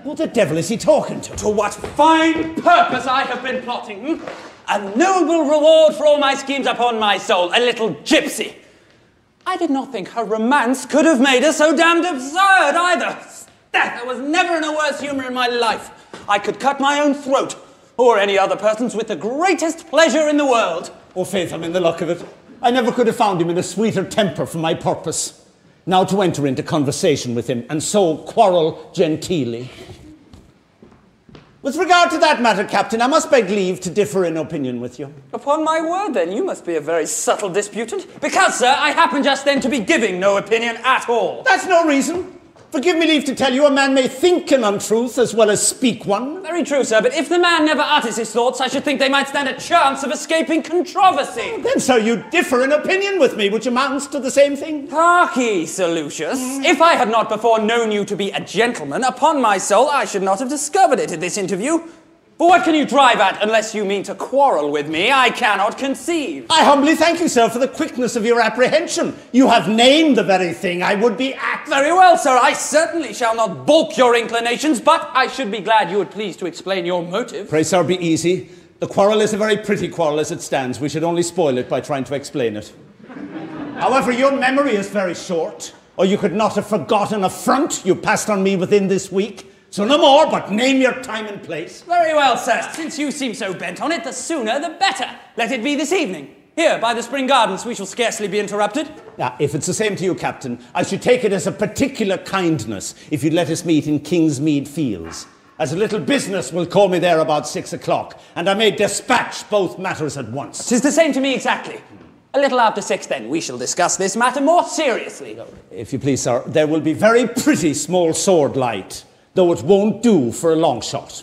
Speaker 11: What the devil is he talking to?
Speaker 8: To what fine purpose I have been plotting. A noble reward for all my schemes upon my soul. A little gypsy. I did not think her romance could have made her so damned absurd either. Death, I was never in a worse humour in my life. I could cut my own throat, or any other person's, with the greatest pleasure in the world.
Speaker 11: Oh, faith, I'm in the luck of it. I never could have found him in a sweeter temper for my purpose. Now to enter into conversation with him, and so quarrel genteelly. With regard to that matter, Captain, I must beg leave to differ in opinion with you.
Speaker 8: Upon my word, then, you must be a very subtle disputant. Because, sir, I happen just then to be giving no opinion at all.
Speaker 11: That's no reason. Forgive me leave to tell you, a man may think an untruth as well as speak one.
Speaker 8: Very true, sir, but if the man never utters his thoughts, I should think they might stand a chance of escaping controversy.
Speaker 11: Then, sir, you differ in opinion with me, which amounts to the same thing.
Speaker 8: Harkee, Sir Lucius. If I had not before known you to be a gentleman, upon my soul, I should not have discovered it at this interview. But what can you drive at unless you mean to quarrel with me? I cannot conceive.
Speaker 11: I humbly thank you, sir, for the quickness of your apprehension. You have named the very thing I would be at.
Speaker 8: Very well, sir. I certainly shall not balk your inclinations, but I should be glad you would please to explain your motive.
Speaker 11: Pray, sir, be easy. The quarrel is a very pretty quarrel as it stands. We should only spoil it by trying to explain it. However, your memory is very short, or you could not have forgotten a front you passed on me within this week. So no more, but name your time and place.
Speaker 8: Very well, sir. Since you seem so bent on it, the sooner the better. Let it be this evening. Here, by the Spring Gardens, we shall scarcely be interrupted.
Speaker 11: Now, if it's the same to you, Captain, I should take it as a particular kindness if you'd let us meet in Kingsmead Fields, as a little business will call me there about 6 o'clock, and I may dispatch both matters at once.
Speaker 8: 'Tis the same to me exactly. A little after 6, then, we shall discuss this matter more seriously.
Speaker 11: If you please, sir, there will be very pretty small sword light, though it won't do for a long shot.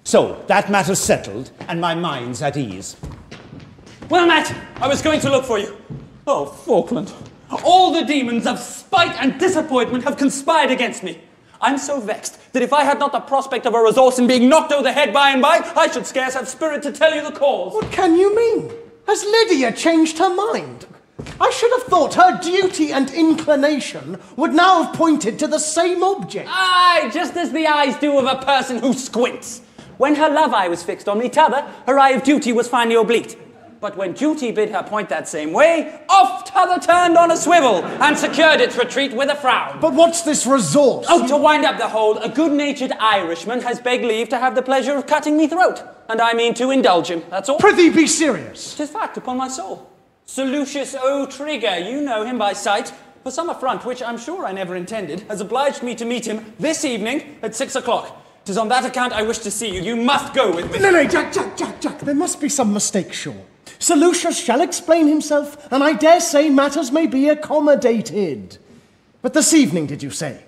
Speaker 11: So, that matter's settled, and my mind's at ease.
Speaker 8: Well, Matt, I was going to look for you. Oh, Falkland. All the demons of spite and disappointment have conspired against me. I'm so vexed that if I had not the prospect of a resource in being knocked over the head by and by, I should scarce have spirit to tell you the cause.
Speaker 9: What can you mean? Has Lydia changed her mind? I should have thought her duty and inclination would now have pointed to the same object.
Speaker 8: Aye, just as the eyes do of a person who squints. When her love eye was fixed on me, t'other, her eye of duty was finely obliqued. But when duty bid her point that same way, off t'other turned on a swivel and secured its retreat with a frown.
Speaker 9: But what's this resource?
Speaker 8: Oh, to wind up the whole, a good-natured Irishman has begged leave to have the pleasure of cutting me throat, and I mean to indulge him, that's all.
Speaker 9: Prithee be serious.
Speaker 8: 'Tis fact, upon my soul. Sir Lucius O'Trigger, you know him by sight, for some affront which I'm sure I never intended, has obliged me to meet him this evening at 6 o'clock. 'Tis on that account I wish to see you. You must go with me.
Speaker 9: No, Jack. There must be some mistake, sure. Sir Lucius shall explain himself, and I dare say matters may be accommodated. But this evening, did you say?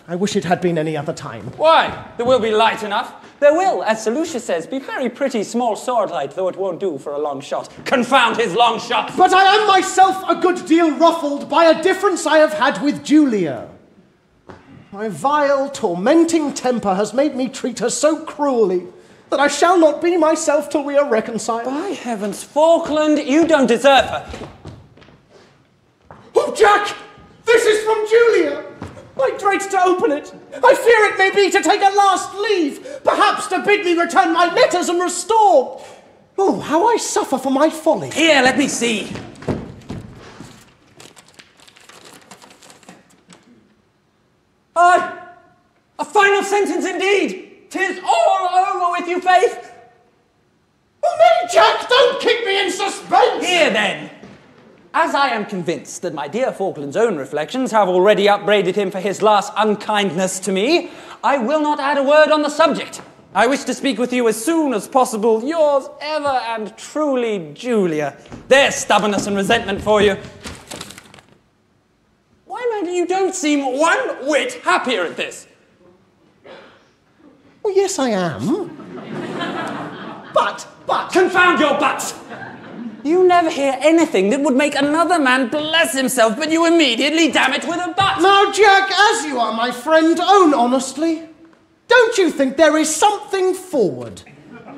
Speaker 9: I wish it had been any other time.
Speaker 8: Why? There will be light enough. There will, as Sir Lucius says, be very pretty small sword light, though it won't do for a long shot. Confound his long shot!
Speaker 9: But I am myself a good deal ruffled by a difference I have had with Julia. My vile, tormenting temper has made me treat her so cruelly that I shall not be myself till we are reconciled.
Speaker 8: By heavens, Falkland, you don't deserve her.
Speaker 9: Oh, Jack! This is from Julia! I dread to open it. I fear it may be to take a last leave, perhaps to bid me return my letters and restore. Oh, how I suffer for my folly.
Speaker 8: Here, let me see. A final sentence indeed. 'Tis all over with you, Faith.
Speaker 9: Oh, nay, Jack, don't keep me in suspense.
Speaker 8: Here, then. As I am convinced that my dear Falkland's own reflections have already upbraided him for his last unkindness to me, I will not add a word on the subject. I wish to speak with you as soon as possible. Yours ever and truly, Julia. There's stubbornness and resentment for you. Why, man, you don't seem one whit happier at this.
Speaker 9: Well, yes, I am. But.
Speaker 8: Confound your buts! You never hear anything that would make another man bless himself, but you immediately damn it with a but.
Speaker 9: Now, Jack, as you are my friend, own honestly. Don't you think there is something forward,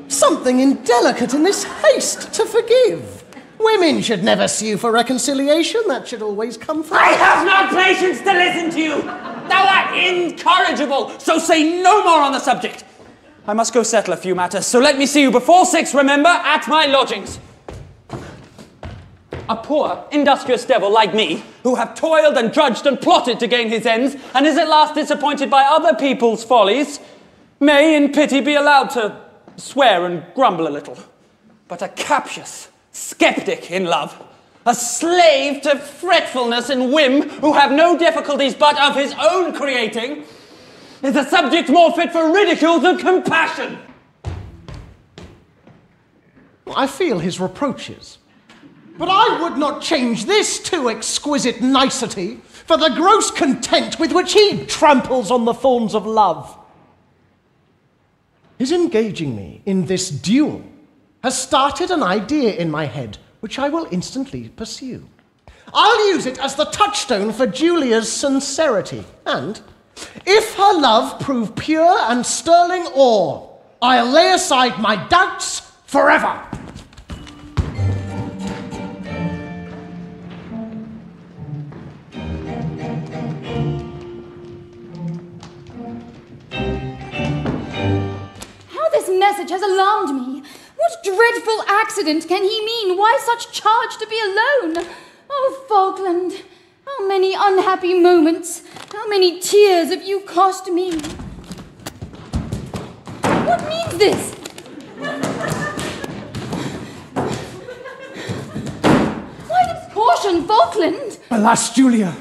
Speaker 9: something indelicate in this haste to forgive? Women should never sue for reconciliation. That should always come first.
Speaker 8: I have no patience to listen to you. Thou art incorrigible, so say no more on the subject. I must go settle a few matters, so let me see you before 6, remember, at my lodgings. A poor, industrious devil like me, who have toiled and drudged and plotted to gain his ends, and is at last disappointed by other people's follies, may in pity be allowed to swear and grumble a little. But a captious skeptic in love, a slave to fretfulness and whim, who have no difficulties but of his own creating, is a subject more fit for ridicule than compassion.
Speaker 9: I feel his reproaches. But I would not change this too exquisite nicety for the gross content with which he tramples on the thorns of love. His engaging me in this duel has started an idea in my head which I will instantly pursue. I'll use it as the touchstone for Julia's sincerity, and if her love prove pure and sterling ore, I'll lay aside my doubts forever.
Speaker 5: This message has alarmed me. What dreadful accident can he mean? Why such charge to be alone? Oh, Falkland, how many unhappy moments, how many tears have you cost me? What means this? Why this caution, Falkland?
Speaker 9: Alas, Julia,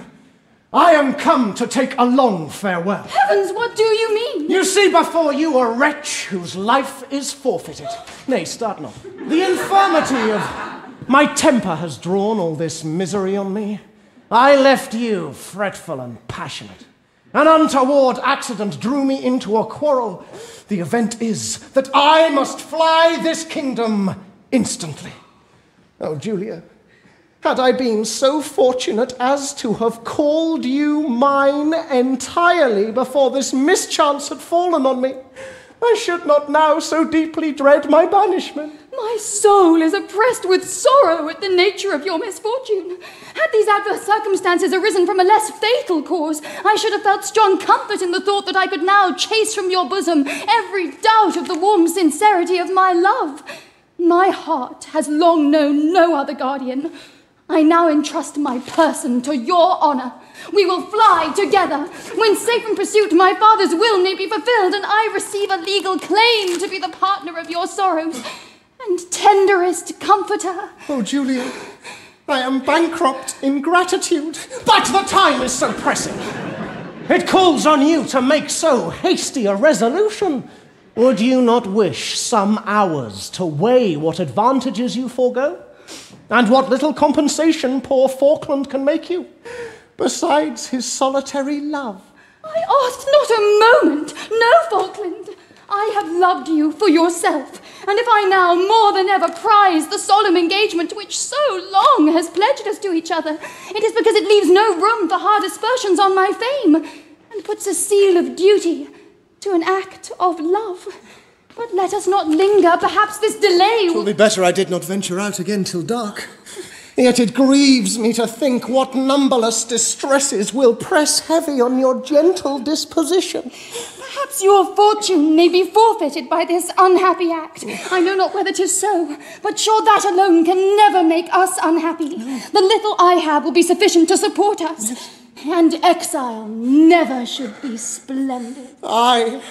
Speaker 9: I am come to take a long farewell.
Speaker 5: Heavens, what do you mean?
Speaker 9: You see before you a wretch whose life is forfeited. Nay, start not. The infirmity of my temper has drawn all this misery on me. I left you fretful and passionate. An untoward accident drew me into a quarrel. The event is that I must fly this kingdom instantly. Oh, Julia, had I been so fortunate as to have called you mine entirely before this mischance had fallen on me, I should not now so deeply dread my banishment.
Speaker 5: My soul is oppressed with sorrow at the nature of your misfortune. Had these adverse circumstances arisen from a less fatal cause, I should have felt strong comfort in the thought that I could now chase from your bosom every doubt of the warm sincerity of my love. My heart has long known no other guardian. I now entrust my person to your honour. We will fly together. When safe in pursuit, my father's will may be fulfilled, and I receive a legal claim to be the partner of your sorrows and tenderest comforter.
Speaker 9: Oh, Julia, I am bankrupt in gratitude, but the time is so pressing. It calls on you to make so hasty a resolution. Would you not wish some hours to weigh what advantages you forego? And what little compensation poor Falkland can make you, besides his solitary love.
Speaker 5: I asked not a moment. No, Falkland. I have loved you for yourself, and if I now more than ever prize the solemn engagement which so long has pledged us to each other, it is because it leaves no room for hard aspersions on my fame, and puts a seal of duty to an act of love. But let us not linger. Perhaps this delay
Speaker 9: It will be better I did not venture out again till dark. Yet it grieves me to think what numberless distresses will press heavy on your gentle disposition.
Speaker 5: Perhaps your fortune may be forfeited by this unhappy act. I know not whether 'tis so, but sure that alone can never make us unhappy. The little I have will be sufficient to support us. And exile never should be splendid.
Speaker 9: Aye,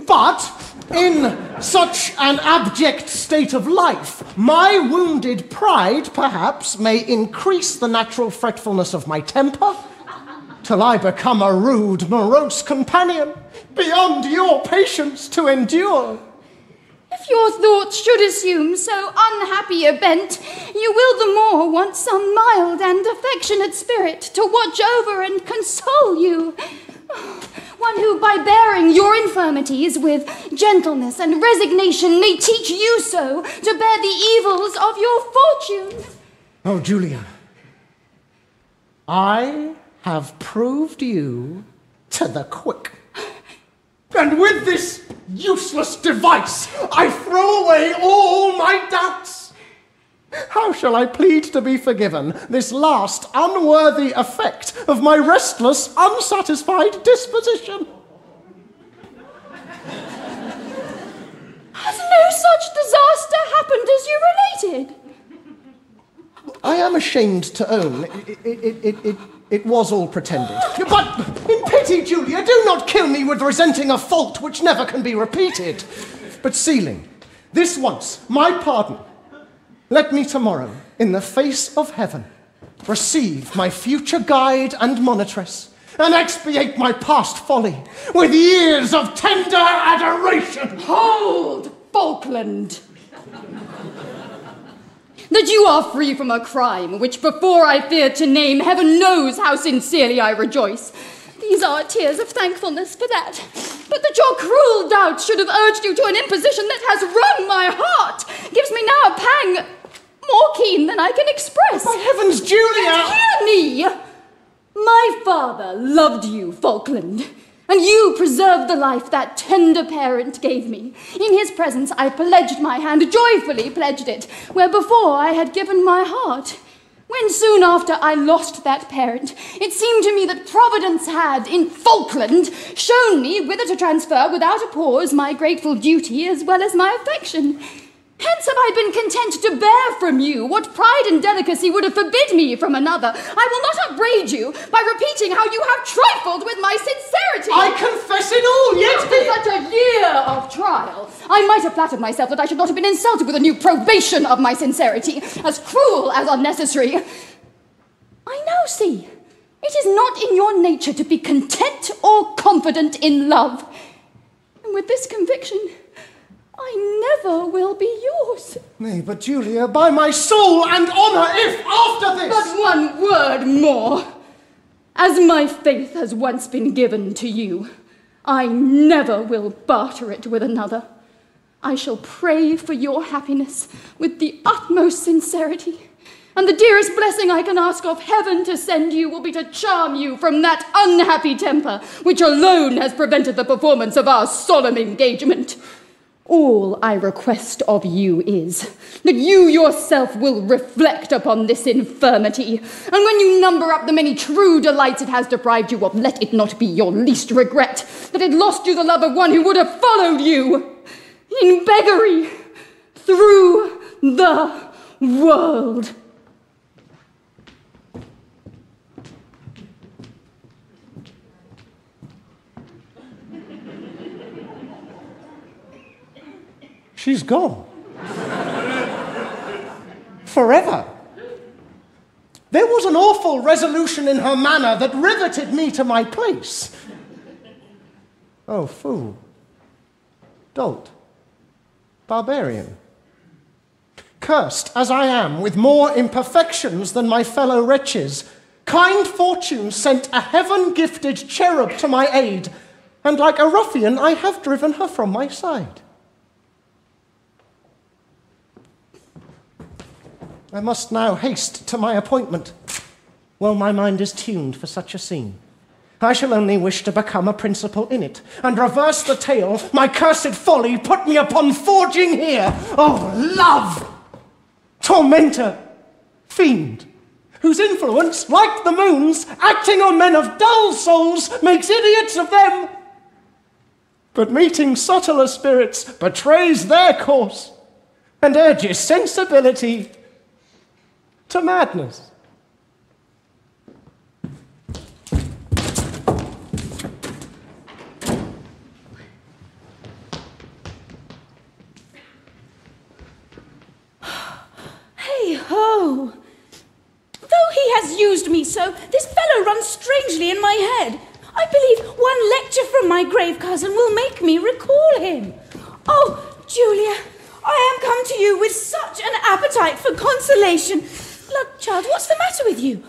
Speaker 9: but in such an abject state of life, my wounded pride, perhaps, may increase the natural fretfulness of my temper, till I become a rude, morose companion, beyond your patience to endure.
Speaker 5: If your thoughts should assume so unhappy a bent, you will the more want some mild and affectionate spirit to watch over and console you. One who, by bearing your infirmities with gentleness and resignation, may teach you so to bear the evils of your fortune.
Speaker 9: Oh, Julia, I have proved you to the quick. And with this useless device, I throw away all my doubts. How shall I plead to be forgiven this last unworthy effect of my restless, unsatisfied disposition?
Speaker 5: Has no such disaster happened as you related?
Speaker 9: I am ashamed to own it was all pretended. But in pity, Julia, do not kill me with resenting a fault which never can be repeated. But Sealing, this once, my pardon. Let me tomorrow, in the face of heaven, receive my future guide and monitress, and expiate my past folly with years of tender adoration.
Speaker 5: Hold, Falkland! That you are free from a crime which, before I fear to name, heaven knows how sincerely I rejoice. These are tears of thankfulness for that. But that your cruel doubts should have urged you to an imposition that has wrung my heart gives me now a pang more keen than I can express.
Speaker 9: My heavens, Julia!
Speaker 5: Yet hear me! My father loved you, Falkland, and you preserved the life that tender parent gave me. In his presence I pledged my hand, joyfully pledged it, where before I had given my heart. When soon after I lost that parent, it seemed to me that Providence had, in Falkland, shown me whither to transfer without a pause my grateful duty as well as my affection. Hence have I been content to bear from you what pride and delicacy would have forbid me from another. I will not upbraid you by repeating how you have trifled with my sincerity.
Speaker 9: I confess it all, yet
Speaker 5: after such a year of trial, I might have flattered myself that I should not have been insulted with a new probation of my sincerity, as cruel as unnecessary. I now see it is not in your nature to be content or confident in love. And with this conviction, I never will be yours.
Speaker 9: Nay, but Julia, by my soul and honour, if after this...
Speaker 5: But one word more. As my faith has once been given to you, I never will barter it with another. I shall pray for your happiness with the utmost sincerity, and the dearest blessing I can ask of heaven to send you will be to charm you from that unhappy temper which alone has prevented the performance of our solemn engagement. All I request of you is that you yourself will reflect upon this infirmity, and when you number up the many true delights it has deprived you of, let it not be your least regret that it lost you the love of one who would have followed you in beggary through the world.
Speaker 9: She's gone. Forever. There was an awful resolution in her manner that riveted me to my place. Oh, fool. Dolt. Barbarian. Cursed as I am with more imperfections than my fellow wretches, kind fortune sent a heaven-gifted cherub to my aid, and like a ruffian I have driven her from my side. I must now haste to my appointment, while my mind is tuned for such a scene. I shall only wish to become a principal in it, and reverse the tale my cursed folly put me upon forging here. Oh, love! Tormentor, fiend, whose influence, like the moon's, acting on men of dull souls, makes idiots of them. But meeting subtler spirits betrays their course, and urges sensibility to madness.
Speaker 4: Hey-ho! Though he has used me so, this fellow runs strangely in my head. I believe one lecture from my grave cousin will make me recall him. Oh, Julia, I am come to you with such an appetite for consolation. Look, child, what's the matter with you?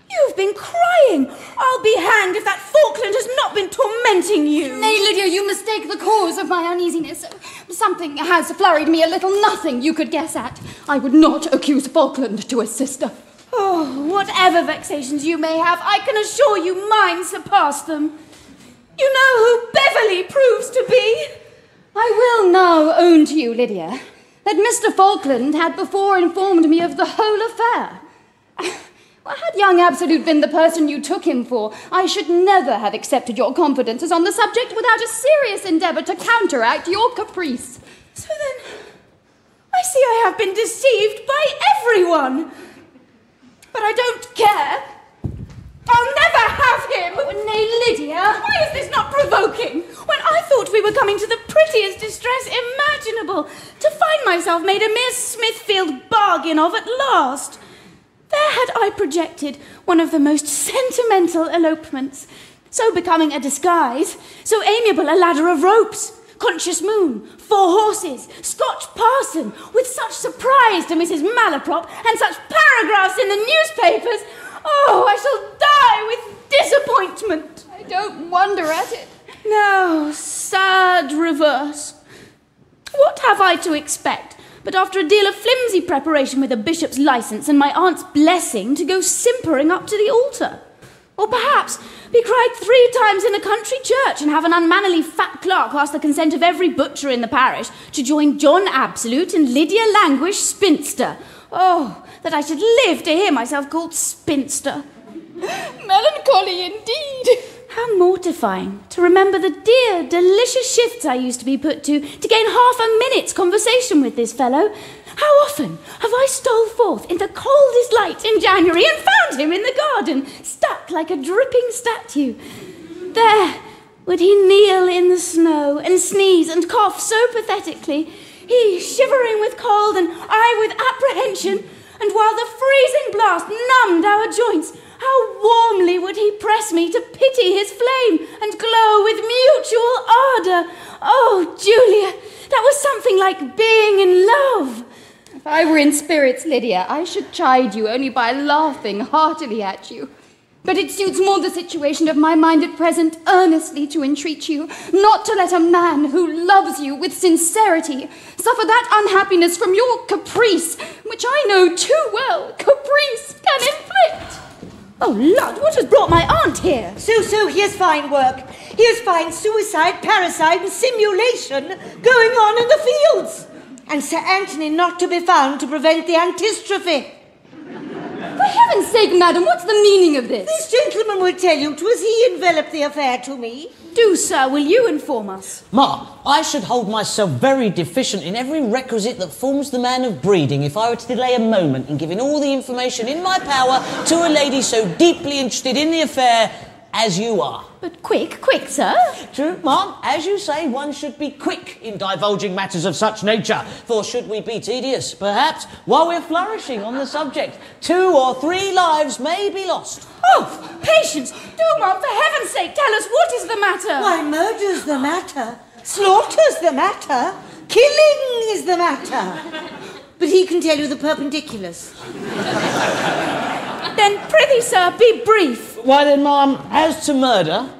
Speaker 4: You've been crying. I'll be hanged if that Falkland has not been tormenting you.
Speaker 5: Nay, Lydia, you mistake the cause of my uneasiness. Something has flurried me a little, nothing you could guess at. I would not accuse Falkland to his sister.
Speaker 4: Oh, whatever vexations you may have, I can assure you mine surpass them. You know who Beverley proves to be.
Speaker 5: I will now own to you, Lydia, that Mr. Falkland had before informed me of the whole affair. Well, had young Absolute been the person you took him for, I should never have accepted your confidences on the subject without a serious endeavour to counteract your caprice.
Speaker 4: So then, I see I have been deceived by everyone. But I don't care. I'll never have him.
Speaker 5: Oh, nay, Lydia.
Speaker 4: Why is this not provoking? When I thought we were coming to the prettiest distress imaginable, to find myself made a mere Smithfield bargain of at last. There had I projected one of the most sentimental elopements, so becoming a disguise, so amiable a ladder of ropes, conscious moon, 4 horses, Scotch parson, with such surprise to Mrs. Malaprop, and such paragraphs in the newspapers. Oh, I shall die with disappointment.
Speaker 5: I don't wonder at it.
Speaker 4: No, sad reverse. What have I to expect? But after a deal of flimsy preparation with a bishop's licence and my aunt's blessing to go simpering up to the altar. Or perhaps be cried 3 times in a country church and have an unmannerly fat clerk ask the consent of every butcher in the parish to join John Absolute and Lydia Languish, spinster. Oh, that I should live to hear myself called spinster.
Speaker 5: Melancholy indeed.
Speaker 4: How mortifying to remember the dear, delicious shifts I used to be put to gain half a minute's conversation with this fellow. How often have I stole forth in the coldest light in January and found him in the garden, stuck like a dripping statue. There would he kneel in the snow and sneeze and cough so pathetically, he shivering with cold and I with apprehension, and while the freezing blast numbed our joints, how warmly would he press me to pity his flame and glow with mutual ardour. Oh, Julia, that was something like being in love.
Speaker 5: If I were in spirits, Lydia, I should chide you only by laughing heartily at you. But it suits more the situation of my mind at present earnestly to entreat you not to let a man who loves you with sincerity suffer that unhappiness from your caprice, which I know too well caprice can inflict.
Speaker 4: Oh, Lud, what has brought my aunt here?
Speaker 6: So, here's fine work. Here's fine suicide, parricide and simulation going on in the fields. And Sir Anthony not to be found to prevent the antistrophe.
Speaker 5: For heaven's sake, madam, what's the meaning of this?
Speaker 6: This gentleman will tell you. 'Twas he enveloped the affair to me.
Speaker 4: Do, sir, will you inform us?
Speaker 1: Ma'am, I should hold myself very deficient in every requisite that forms the man of breeding if I were to delay a moment in giving all the information in my power to a lady so deeply interested in the affair as you are.
Speaker 4: But quick, sir.
Speaker 1: True, ma'am. As you say, one should be quick in divulging matters of such nature, for should we be tedious, perhaps, while we're flourishing on the subject, 2 or 3 lives may be lost.
Speaker 4: Oh, patience! Do, ma'am, for heaven's sake, tell us what is the matter.
Speaker 6: Why, murder's the matter. Slaughter's the matter. Killing is the matter. But he can tell you the perpendiculars.
Speaker 4: Then, prithee, sir, be brief.
Speaker 1: Why then, ma'am, as to murder,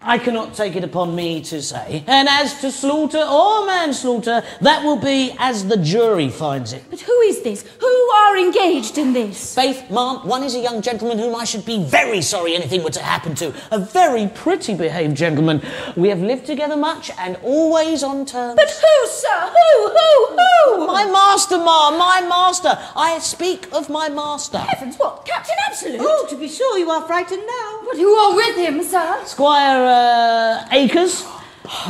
Speaker 1: I cannot take it upon me to say. And as to slaughter or manslaughter, that will be as the jury finds it.
Speaker 4: But who is this? Who are engaged in this?
Speaker 1: Faith, ma'am, one is a young gentleman whom I should be very sorry anything were to happen to. A very pretty behaved gentleman. We have lived together much and always on terms.
Speaker 4: But who, sir? Who?
Speaker 1: My master, ma'am, my master. I speak of my master.
Speaker 4: Heavens, what? Captain Absolute?
Speaker 6: Oh, to be sure, you are frightened now.
Speaker 5: But who are with him, sir?
Speaker 1: Squire Acres.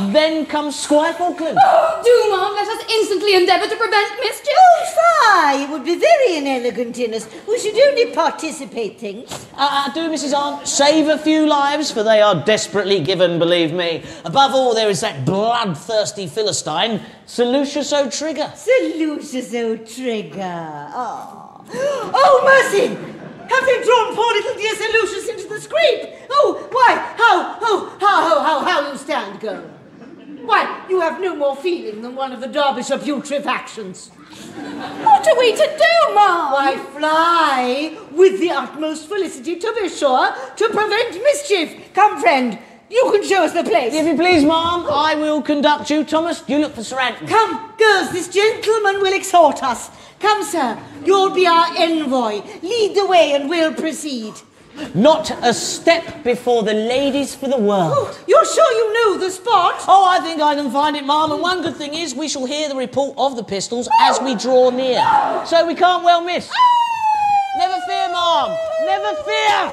Speaker 1: Then comes Squire Falkland.
Speaker 5: Oh, do, Ma'am, let us instantly endeavour to prevent mischief.
Speaker 6: Oh, fie! It would be very inelegant in us. We should only participate things.
Speaker 1: Do, Mrs. Aunt, save a few lives, for they are desperately given, believe me. Above all, there is that bloodthirsty Philistine, Sir Lucius O'Trigger.
Speaker 6: Sir Lucius O'Trigger. Oh, mercy! Have they drawn poor little dear Sir Lucius into the scrape? Oh, why? How you stand, girl? Why, you have no more feeling than one of the Derbyshire putrefactions.
Speaker 5: What are we to do, Ma'am?
Speaker 6: Why, fly with the utmost felicity, to be sure, to prevent mischief. Come, friend, you can show us the place.
Speaker 1: If you please, ma'am, I will conduct you. Thomas, you look for Sir Anthony.
Speaker 6: Come, girls, this gentleman will exhort us. Come, sir, you'll be our envoy. Lead the way and we'll proceed.
Speaker 1: Not a step before the ladies for the world.
Speaker 6: Oh, you're sure you know the spot?
Speaker 1: Oh, I think I can find it, ma'am. And one good thing is we shall hear the report of the pistols as we draw near. So we can't well miss. Never fear, ma'am. Never fear.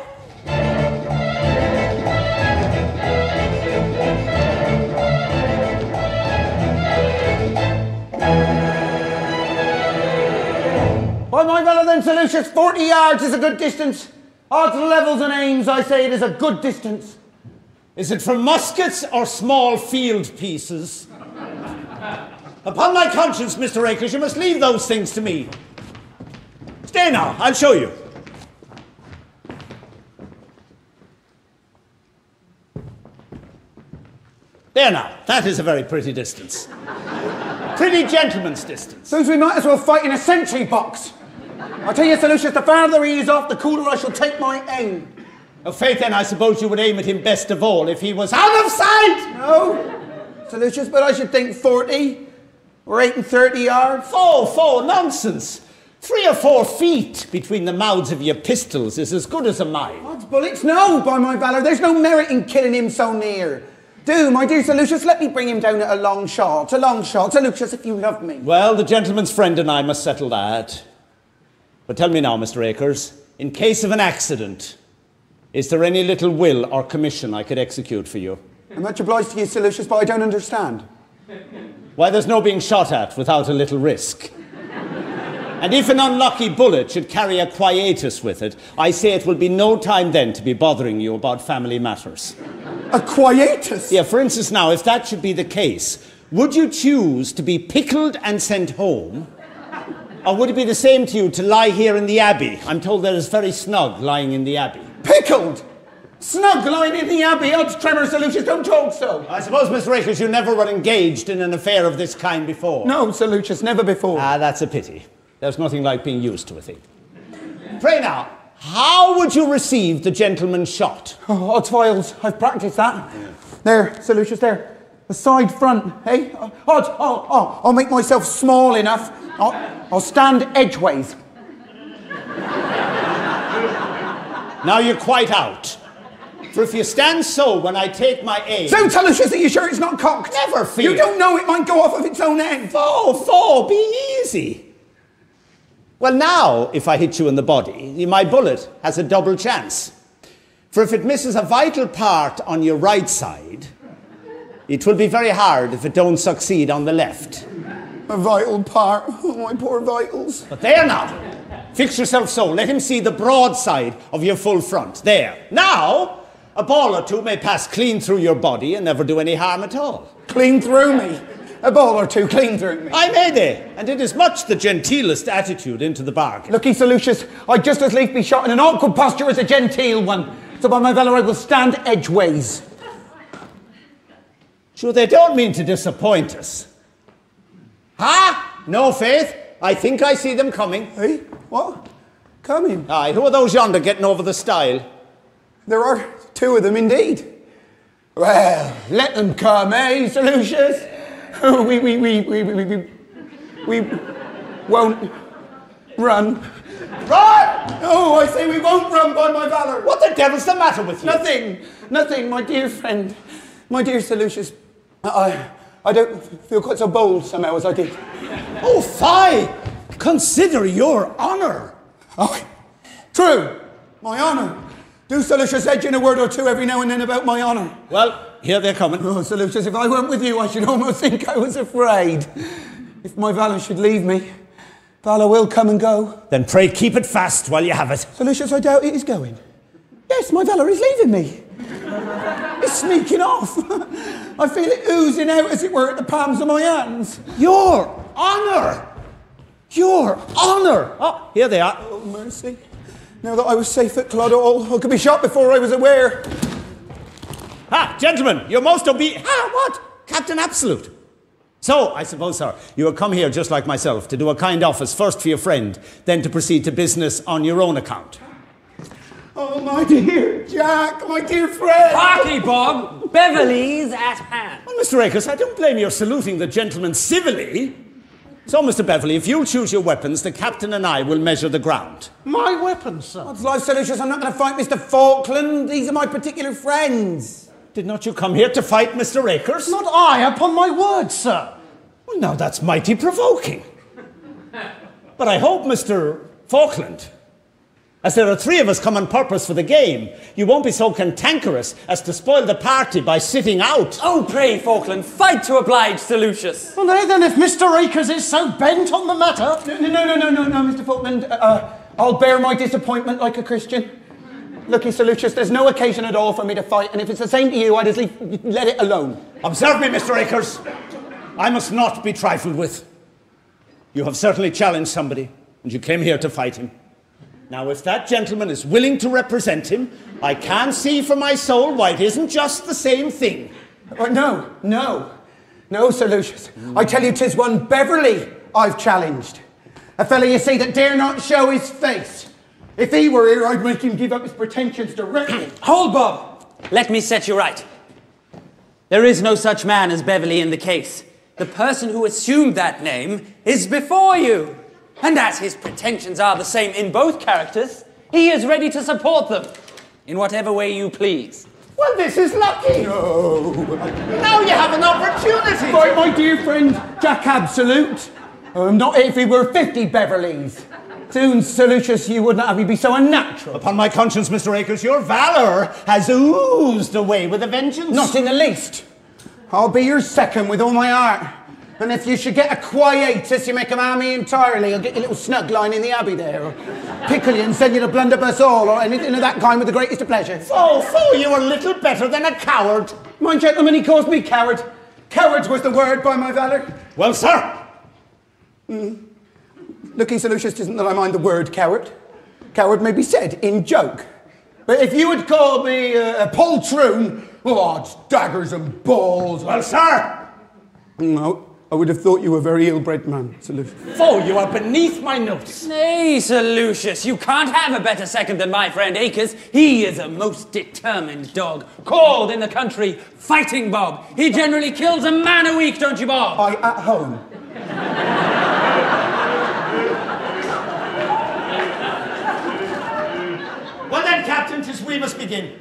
Speaker 10: By my fellow then, Sir Lucius, 40 yards is a good distance. Odds, levels and aims, I say it is a good distance.
Speaker 11: Is it for muskets or small field pieces? Upon my conscience, Mr. Akers, you must leave those things to me. Stay now, I'll show you. There now, that is a very pretty distance. Pretty gentleman's distance.
Speaker 10: So we might as well fight in a sentry box. I'll tell you, Sir Lucius, the farther he is off, the cooler I shall take my aim.
Speaker 11: Of faith, then, I suppose you would aim at him best of all if he was out of sight!
Speaker 10: No, Sir Lucius, but I should think 40 or 30 yards.
Speaker 11: Four, nonsense. 3 or 4 feet between the mouths of your pistols is as good as a mile.
Speaker 10: Odds bullets, no, by my valour. There's no merit in killing him so near. Do, my dear Sir Lucius, let me bring him down at a long shot. Sir Lucius, if you love me.
Speaker 11: Well, the gentleman's friend and I must settle that. But tell me now, Mr. Akers, in case of an accident, is there any little will or commission I could execute for you?
Speaker 10: I'm much obliged to you, Sir Lucius, but I don't understand.
Speaker 11: Why, there's no being shot at without a little risk. And if an unlucky bullet should carry a quietus with it, I say it will be no time then to be bothering you about family matters.
Speaker 10: A quietus?
Speaker 11: Yeah, for instance now, if that should be the case, would you choose to be pickled and sent home? Or would it be the same to you to lie here in the Abbey? I'm told there is very snug lying in the Abbey.
Speaker 10: Pickled? Snug lying in the Abbey? Odds tremor, Sir Lucius, don't talk so.
Speaker 11: I suppose, Mr. Akers, you never were engaged in an affair of this kind before.
Speaker 10: No, Sir Lucius, never before.
Speaker 11: Ah, that's a pity. There's nothing like being used to a thing. Pray now, how would you receive the gentleman's shot?
Speaker 10: Oh, odds files, I've practised that. Yeah. There, Sir Lucius, there. The side front, eh? Odds, I'll make myself small enough. I'll stand edgeways.
Speaker 11: Now you're quite out. For if you stand so when I take my aim...
Speaker 10: So, Sir Lucius, are you sure it's not cocked?
Speaker 11: Never fear.
Speaker 10: You don't know it might go off of its own end.
Speaker 11: Four, be easy. Well, now, if I hit you in the body, my bullet has a double chance. For if it misses a vital part on your right side, it will be very hard if it don't succeed on the left.
Speaker 10: A vital part. Oh, my poor vitals.
Speaker 11: But there now. Fix yourself so. Let him see the broad side of your full front. There. Now, a ball or two may pass clean through your body and never do any harm at all.
Speaker 10: Clean through me? A ball or two clean through me?
Speaker 11: I may they. And it is much the genteelest attitude into the bargain.
Speaker 10: Looky, Sir Lucius, I'd just as lief be shot in an awkward posture as a genteel one. So by my valour I will stand edgeways.
Speaker 11: Sure, they don't mean to disappoint us. Ha! No, Faith. I think I see them coming.
Speaker 10: Hey? What? Coming?
Speaker 11: Aye, who are those yonder getting over the stile?
Speaker 10: There are 2 of them indeed. Well, let them come, eh, Sir Lucius? We won't run.
Speaker 11: Right!
Speaker 10: Oh, I say we won't run by my valour.
Speaker 11: What the devil's the matter with you?
Speaker 10: Nothing, my dear friend. My dear Sir Lucius. I don't feel quite so bold somehow as I did.
Speaker 11: Oh, fie! Consider your honour.
Speaker 10: Oh, true. My honour. Do Sir Lucius edge in a word or two every now and then about my honour?
Speaker 11: Well, here they're coming.
Speaker 10: Oh, Sir Lucius, if I weren't with you, I should almost think I was afraid. If my valour should leave me, valour will come and go.
Speaker 11: Then pray keep it fast while you have it.
Speaker 10: Sir Lucius, I doubt it is going. Yes, my valour is leaving me. It's sneaking off. I feel it oozing out, as it were, at the palms of my hands.
Speaker 11: Your honour! Your honour! Oh, here they are.
Speaker 10: Oh, mercy. Now that I was safe at Cloddall, I could be shot before I was aware.
Speaker 11: Ah, gentlemen, your most obedient... Ah, what? Captain Absolute. So, I suppose, sir, you have come here just like myself to do a kind office first for your friend, then to proceed to business on your own account.
Speaker 10: Oh, my dear Jack, my dear friend.
Speaker 8: Parky, Bob. Beverley's at hand.
Speaker 11: Well, Mr. Akers, I don't blame your saluting the gentleman civilly. So, Mr. Beverley, if you'll choose your weapons, the captain and I will measure the ground.
Speaker 9: My weapons, sir?
Speaker 10: What's life, Sir Lucius? I'm not going to fight Mr. Falkland. These are my particular friends.
Speaker 11: Did not you come here to fight Mr. Akers?
Speaker 9: Not I, upon my word, sir.
Speaker 11: Well, now that's mighty provoking. But I hope, Mr. Falkland, as there are three of us come on purpose for the game, you won't be so cantankerous as to spoil the party by sitting out.
Speaker 8: Oh, pray, Falkland, fight to oblige, Sir Lucius.
Speaker 9: Well, nay, then, if Mr. Akers is so bent on the matter...
Speaker 10: No, Mr. Falkland. I'll bear my disappointment like a Christian. Look, Sir Lucius, there's no occasion at all for me to fight, and if it's the same to you, I'd just let it alone.
Speaker 11: Observe me, Mr. Akers. I must not be trifled with. You have certainly challenged somebody, and you came here to fight him. Now, if that gentleman is willing to represent him, I can see for my soul why it isn't just the same thing.
Speaker 10: No, Sir Lucius. I tell you, 'tis one Beverley I've challenged. A fellow, you see, that dare not show his face. If he were here, I'd make him give up his pretensions directly.
Speaker 8: Hold, Bob. Let me set you right. There is no such man as Beverley in the case. The person who assumed that name is before you. And as his pretensions are the same in both characters, he is ready to support them in whatever way you please.
Speaker 10: Well, this is lucky.
Speaker 11: No. Now you have an opportunity.
Speaker 10: Right, my dear friend, Jack Absolute. Not if he were 50 Beverleys. Soon, Sir Lucius, you would not have me be so unnatural.
Speaker 11: Upon my conscience, Mr. Akers, your valour has oozed away with a vengeance.
Speaker 10: Not in the least. I'll be your second with all my heart. And if you should get a quietus, you make a army entirely. I'll get your little snug line in the abbey there. Or pickle you and send you to Blunderbuss Hall, or anything of that kind with the greatest of pleasure.
Speaker 11: Oh, you are little better than a coward.
Speaker 10: My gentleman, he calls me coward. Coward was the word by my valour.
Speaker 11: Well, sir.
Speaker 10: Looking, Sir Lucius, isn't that I mind the word coward. Coward may be said in joke. But if you would call me a poltroon, it's daggers and balls.
Speaker 11: Well, sir.
Speaker 10: No, I would have thought you were a very ill-bred man, Sir Lucius.
Speaker 11: You are beneath my notice.
Speaker 8: Nay, Sir Lucius, you can't have a better second than my friend Akers. He is a most determined dog, called in the country Fighting Bob. He generally kills a man a week, don't you, Bob?
Speaker 10: At home.
Speaker 11: Well then, Captain, 'tis we must begin.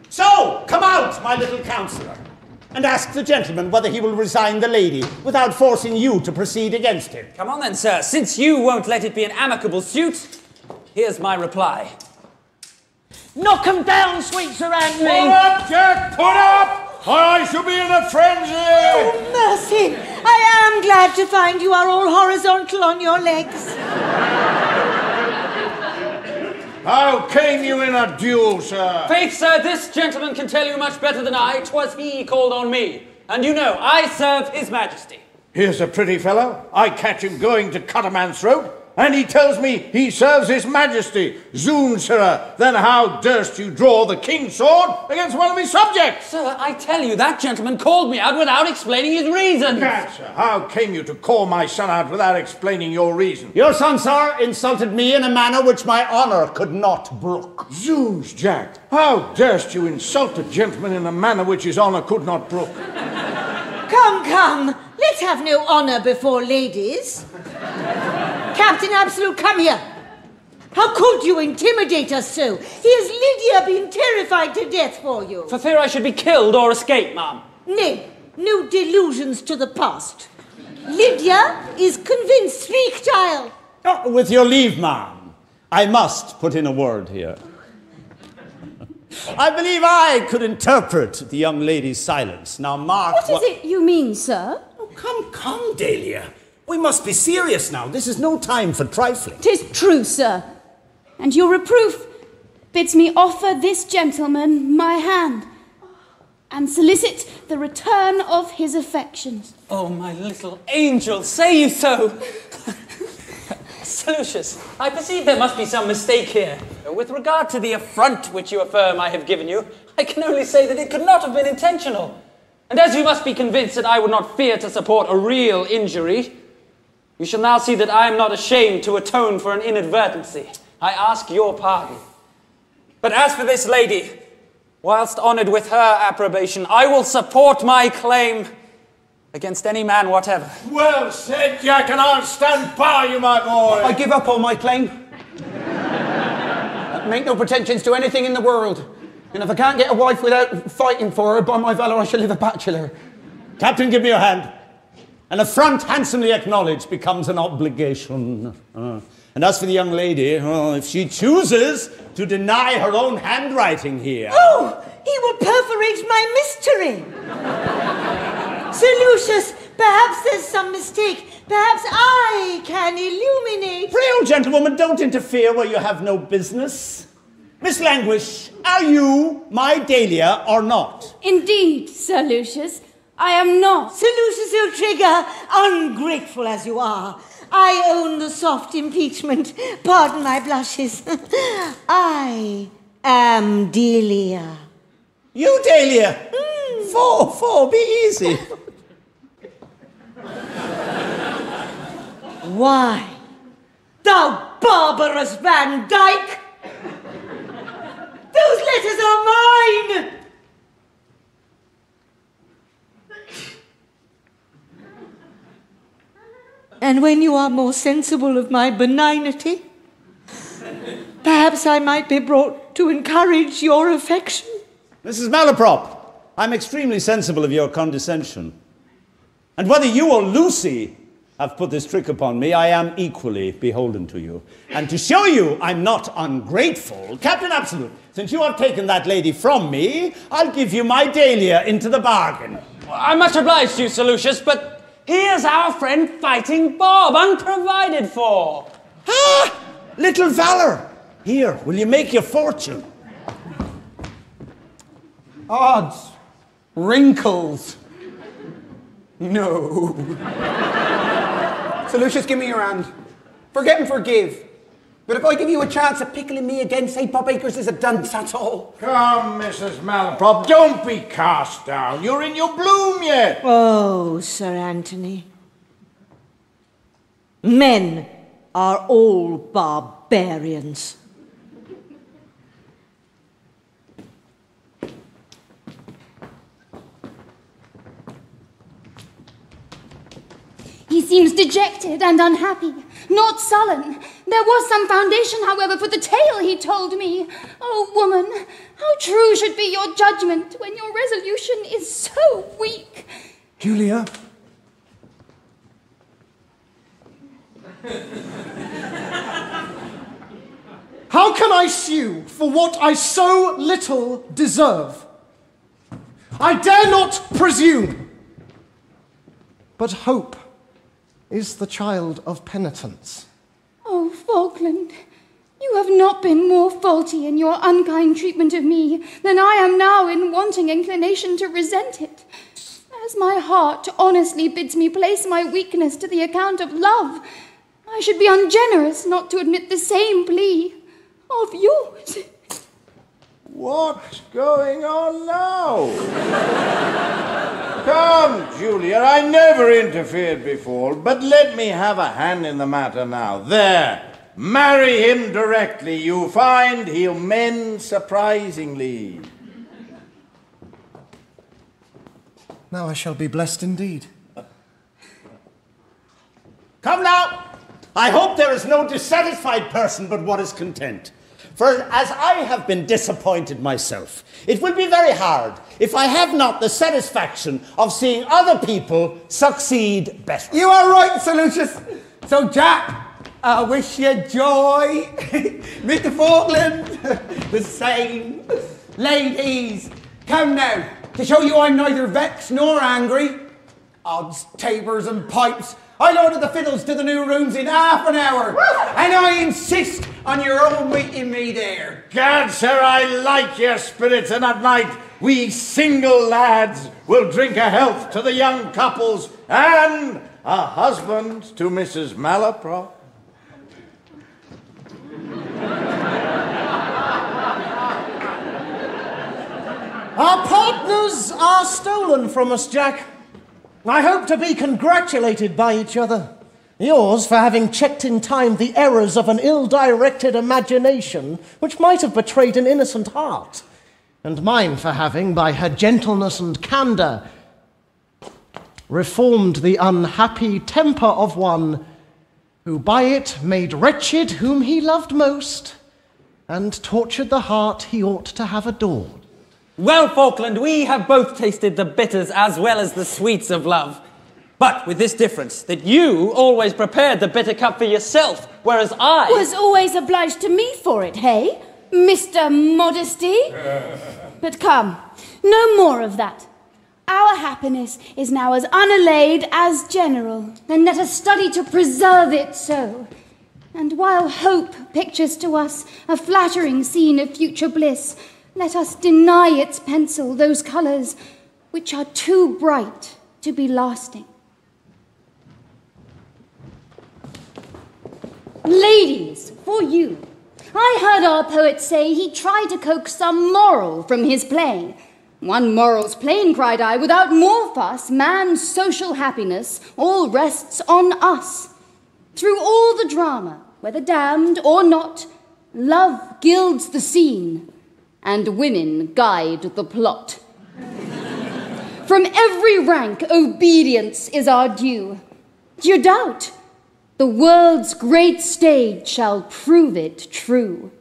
Speaker 11: So, come out, my little counsellor, and ask the gentleman whether he will resign the lady without forcing you to proceed against him.
Speaker 8: Come on then, sir. Since you won't let it be an amicable suit, here's my reply.
Speaker 1: Knock 'em down, sweet Sir Anthony!
Speaker 7: Put up, Jack, put up! I shall be in a frenzy!
Speaker 6: Oh, mercy! I am glad to find you are all horizontal on your legs.
Speaker 7: How came you in a duel, sir?
Speaker 8: Faith, sir, this gentleman can tell you much better than I. 'Twas he called on me. And you know, I serve his majesty.
Speaker 7: Here's a pretty fellow. I catch him going to cut a man's throat. And he tells me he serves his majesty. Zoon, sirrah, then how durst you draw the king's sword against one of his subjects?
Speaker 8: Sir, I tell you, that gentleman called me out without explaining his reasons.
Speaker 7: Gad, sir, how came you to call my son out without explaining your reason?
Speaker 11: Your son, sir, insulted me in a manner which my honour could not brook.
Speaker 7: Zoons, Jack, how durst you insult a gentleman in a manner which his honour could not brook?
Speaker 6: Come, let's have no honour before ladies. Captain Absolute, come here. How could you intimidate us so? Here's Lydia being terrified to death for you.
Speaker 8: For fear I should be killed or escape, ma'am.
Speaker 6: Nay, no delusions to the past. Lydia is convinced, speak, child.
Speaker 11: Oh, with your leave, ma'am, I must put in a word here. I believe I could interpret the young lady's silence. Now, mark
Speaker 4: What is it you mean, sir?
Speaker 11: Oh, come, Dahlia. We must be serious now. This is no time for trifling.
Speaker 4: 'Tis true, sir. And your reproof bids me offer this gentleman my hand and solicit the return of his affections.
Speaker 8: Oh, my little angel, say you so? Sir Lucius, I perceive there must be some mistake here. With regard to the affront which you affirm I have given you, I can only say that it could not have been intentional. And as you must be convinced that I would not fear to support a real injury, you shall now see that I am not ashamed to atone for an inadvertency. I ask your pardon. But as for this lady, whilst honoured with her approbation, I will support my claim against any man whatever.
Speaker 7: Well said, Jack, and I'll stand by you, my boy.
Speaker 10: I give up on my claim. Make no pretensions to anything in the world. And if I can't get a wife without fighting for her, by my valour I shall live a bachelor.
Speaker 11: Captain, give me your hand. An affront handsomely acknowledged becomes an obligation. And as for the young lady, if she chooses to deny her own handwriting here...
Speaker 6: Oh, he will perforate my mystery. Sir Lucius, perhaps there's some mistake. Perhaps I can illuminate.
Speaker 11: Pray, old gentlewoman, don't interfere where you have no business. Miss Languish, are you my Dahlia or not?
Speaker 4: Indeed, Sir Lucius, I am not.
Speaker 6: Sir Lucius O'Trigger, ungrateful as you are, I own the soft impeachment. Pardon my blushes. I am Delia.
Speaker 11: You, Dahlia? Four, be easy.
Speaker 6: Why, thou barbarous Van Dyke! Those letters are mine! And when you are more sensible of my benignity, perhaps I might be brought to encourage your affection.
Speaker 11: Mrs. Malaprop, I'm extremely sensible of your condescension. And whether you or Lucy have put this trick upon me, I am equally beholden to you. And to show you I'm not ungrateful, Captain Absolute, since you have taken that lady from me, I'll give you my Dahlia into the bargain.
Speaker 8: I'm much obliged to you, Sir Lucius, but here's our friend Fighting Bob, unprovided for.
Speaker 11: Ah, little valor. Here, will you make your fortune?
Speaker 10: Odds. Wrinkles. No. So Lucius, give me your hand. Forget and forgive. But if I give you a chance of pickling me again, say Bob Acres is a dunce, that's all.
Speaker 7: Come, Mrs. Malaprop, don't be cast down. You're in your bloom yet.
Speaker 6: Oh, Sir Anthony. Men are all barbarians.
Speaker 5: He seems dejected and unhappy, not sullen. There was some foundation, however, for the tale he told me. Oh, woman, how true should be your judgment when your resolution is so weak.
Speaker 10: Julia.
Speaker 9: How can I sue for what I so little deserve? I dare not presume. But hope is the child of penitence.
Speaker 5: Oh, Falkland, you have not been more faulty in your unkind treatment of me than I am now in wanting inclination to resent it. As my heart honestly bids me place my weakness to the account of love, I should be ungenerous not to admit the same plea of yours.
Speaker 7: What's going on now? Come, Julia, I never interfered before, but let me have a hand in the matter now. There, marry him directly. You'll find he'll mend surprisingly.
Speaker 9: Now I shall be blessed indeed.
Speaker 11: Come now! I hope there is no dissatisfied person but what is content. For as I have been disappointed myself, it will be very hard if I have not the satisfaction of seeing other people succeed better.
Speaker 10: You are right, Sir Lucius. So, Jack, I wish you joy. Mr. Falkland, the same. Ladies, come now, to show you I'm neither vexed nor angry. Odds, tabors and pipes. I loaded the fiddles to the new rooms in half an hour, and I insist on your own meeting me there.
Speaker 7: Gad, sir, I like your spirits, and at night we single lads will drink a health to the young couples and a husband to Mrs. Malaprop.
Speaker 9: Our partners are stolen from us, Jack. I hope to be congratulated by each other. Yours for having checked in time the errors of an ill-directed imagination which might have betrayed an innocent heart, and mine for having, by her gentleness and candour, reformed the unhappy temper of one who by it made wretched whom he loved most, and tortured the heart he ought to have adored.
Speaker 8: Well, Falkland, we have both tasted the bitters as well as the sweets of love. But with this difference, that you always prepared the bitter cup for yourself, whereas I
Speaker 4: was always obliged to me for it, hey? Mr. Modesty? But come, no more of that. Our happiness is now as unallayed as general.
Speaker 5: Then let us study to preserve it so. And while hope pictures to us a flattering scene of future bliss, let us deny its pencil those colours which are too bright to be lasting. Ladies, for you, I heard our poet say he tried to coax some moral from his play. One moral's plain, cried I, without more fuss, man's social happiness all rests on us. Through all the drama, whether damned or not, love gilds the scene, and women guide the plot. From every rank, obedience is our due. Do you doubt? The world's great stage shall prove it true.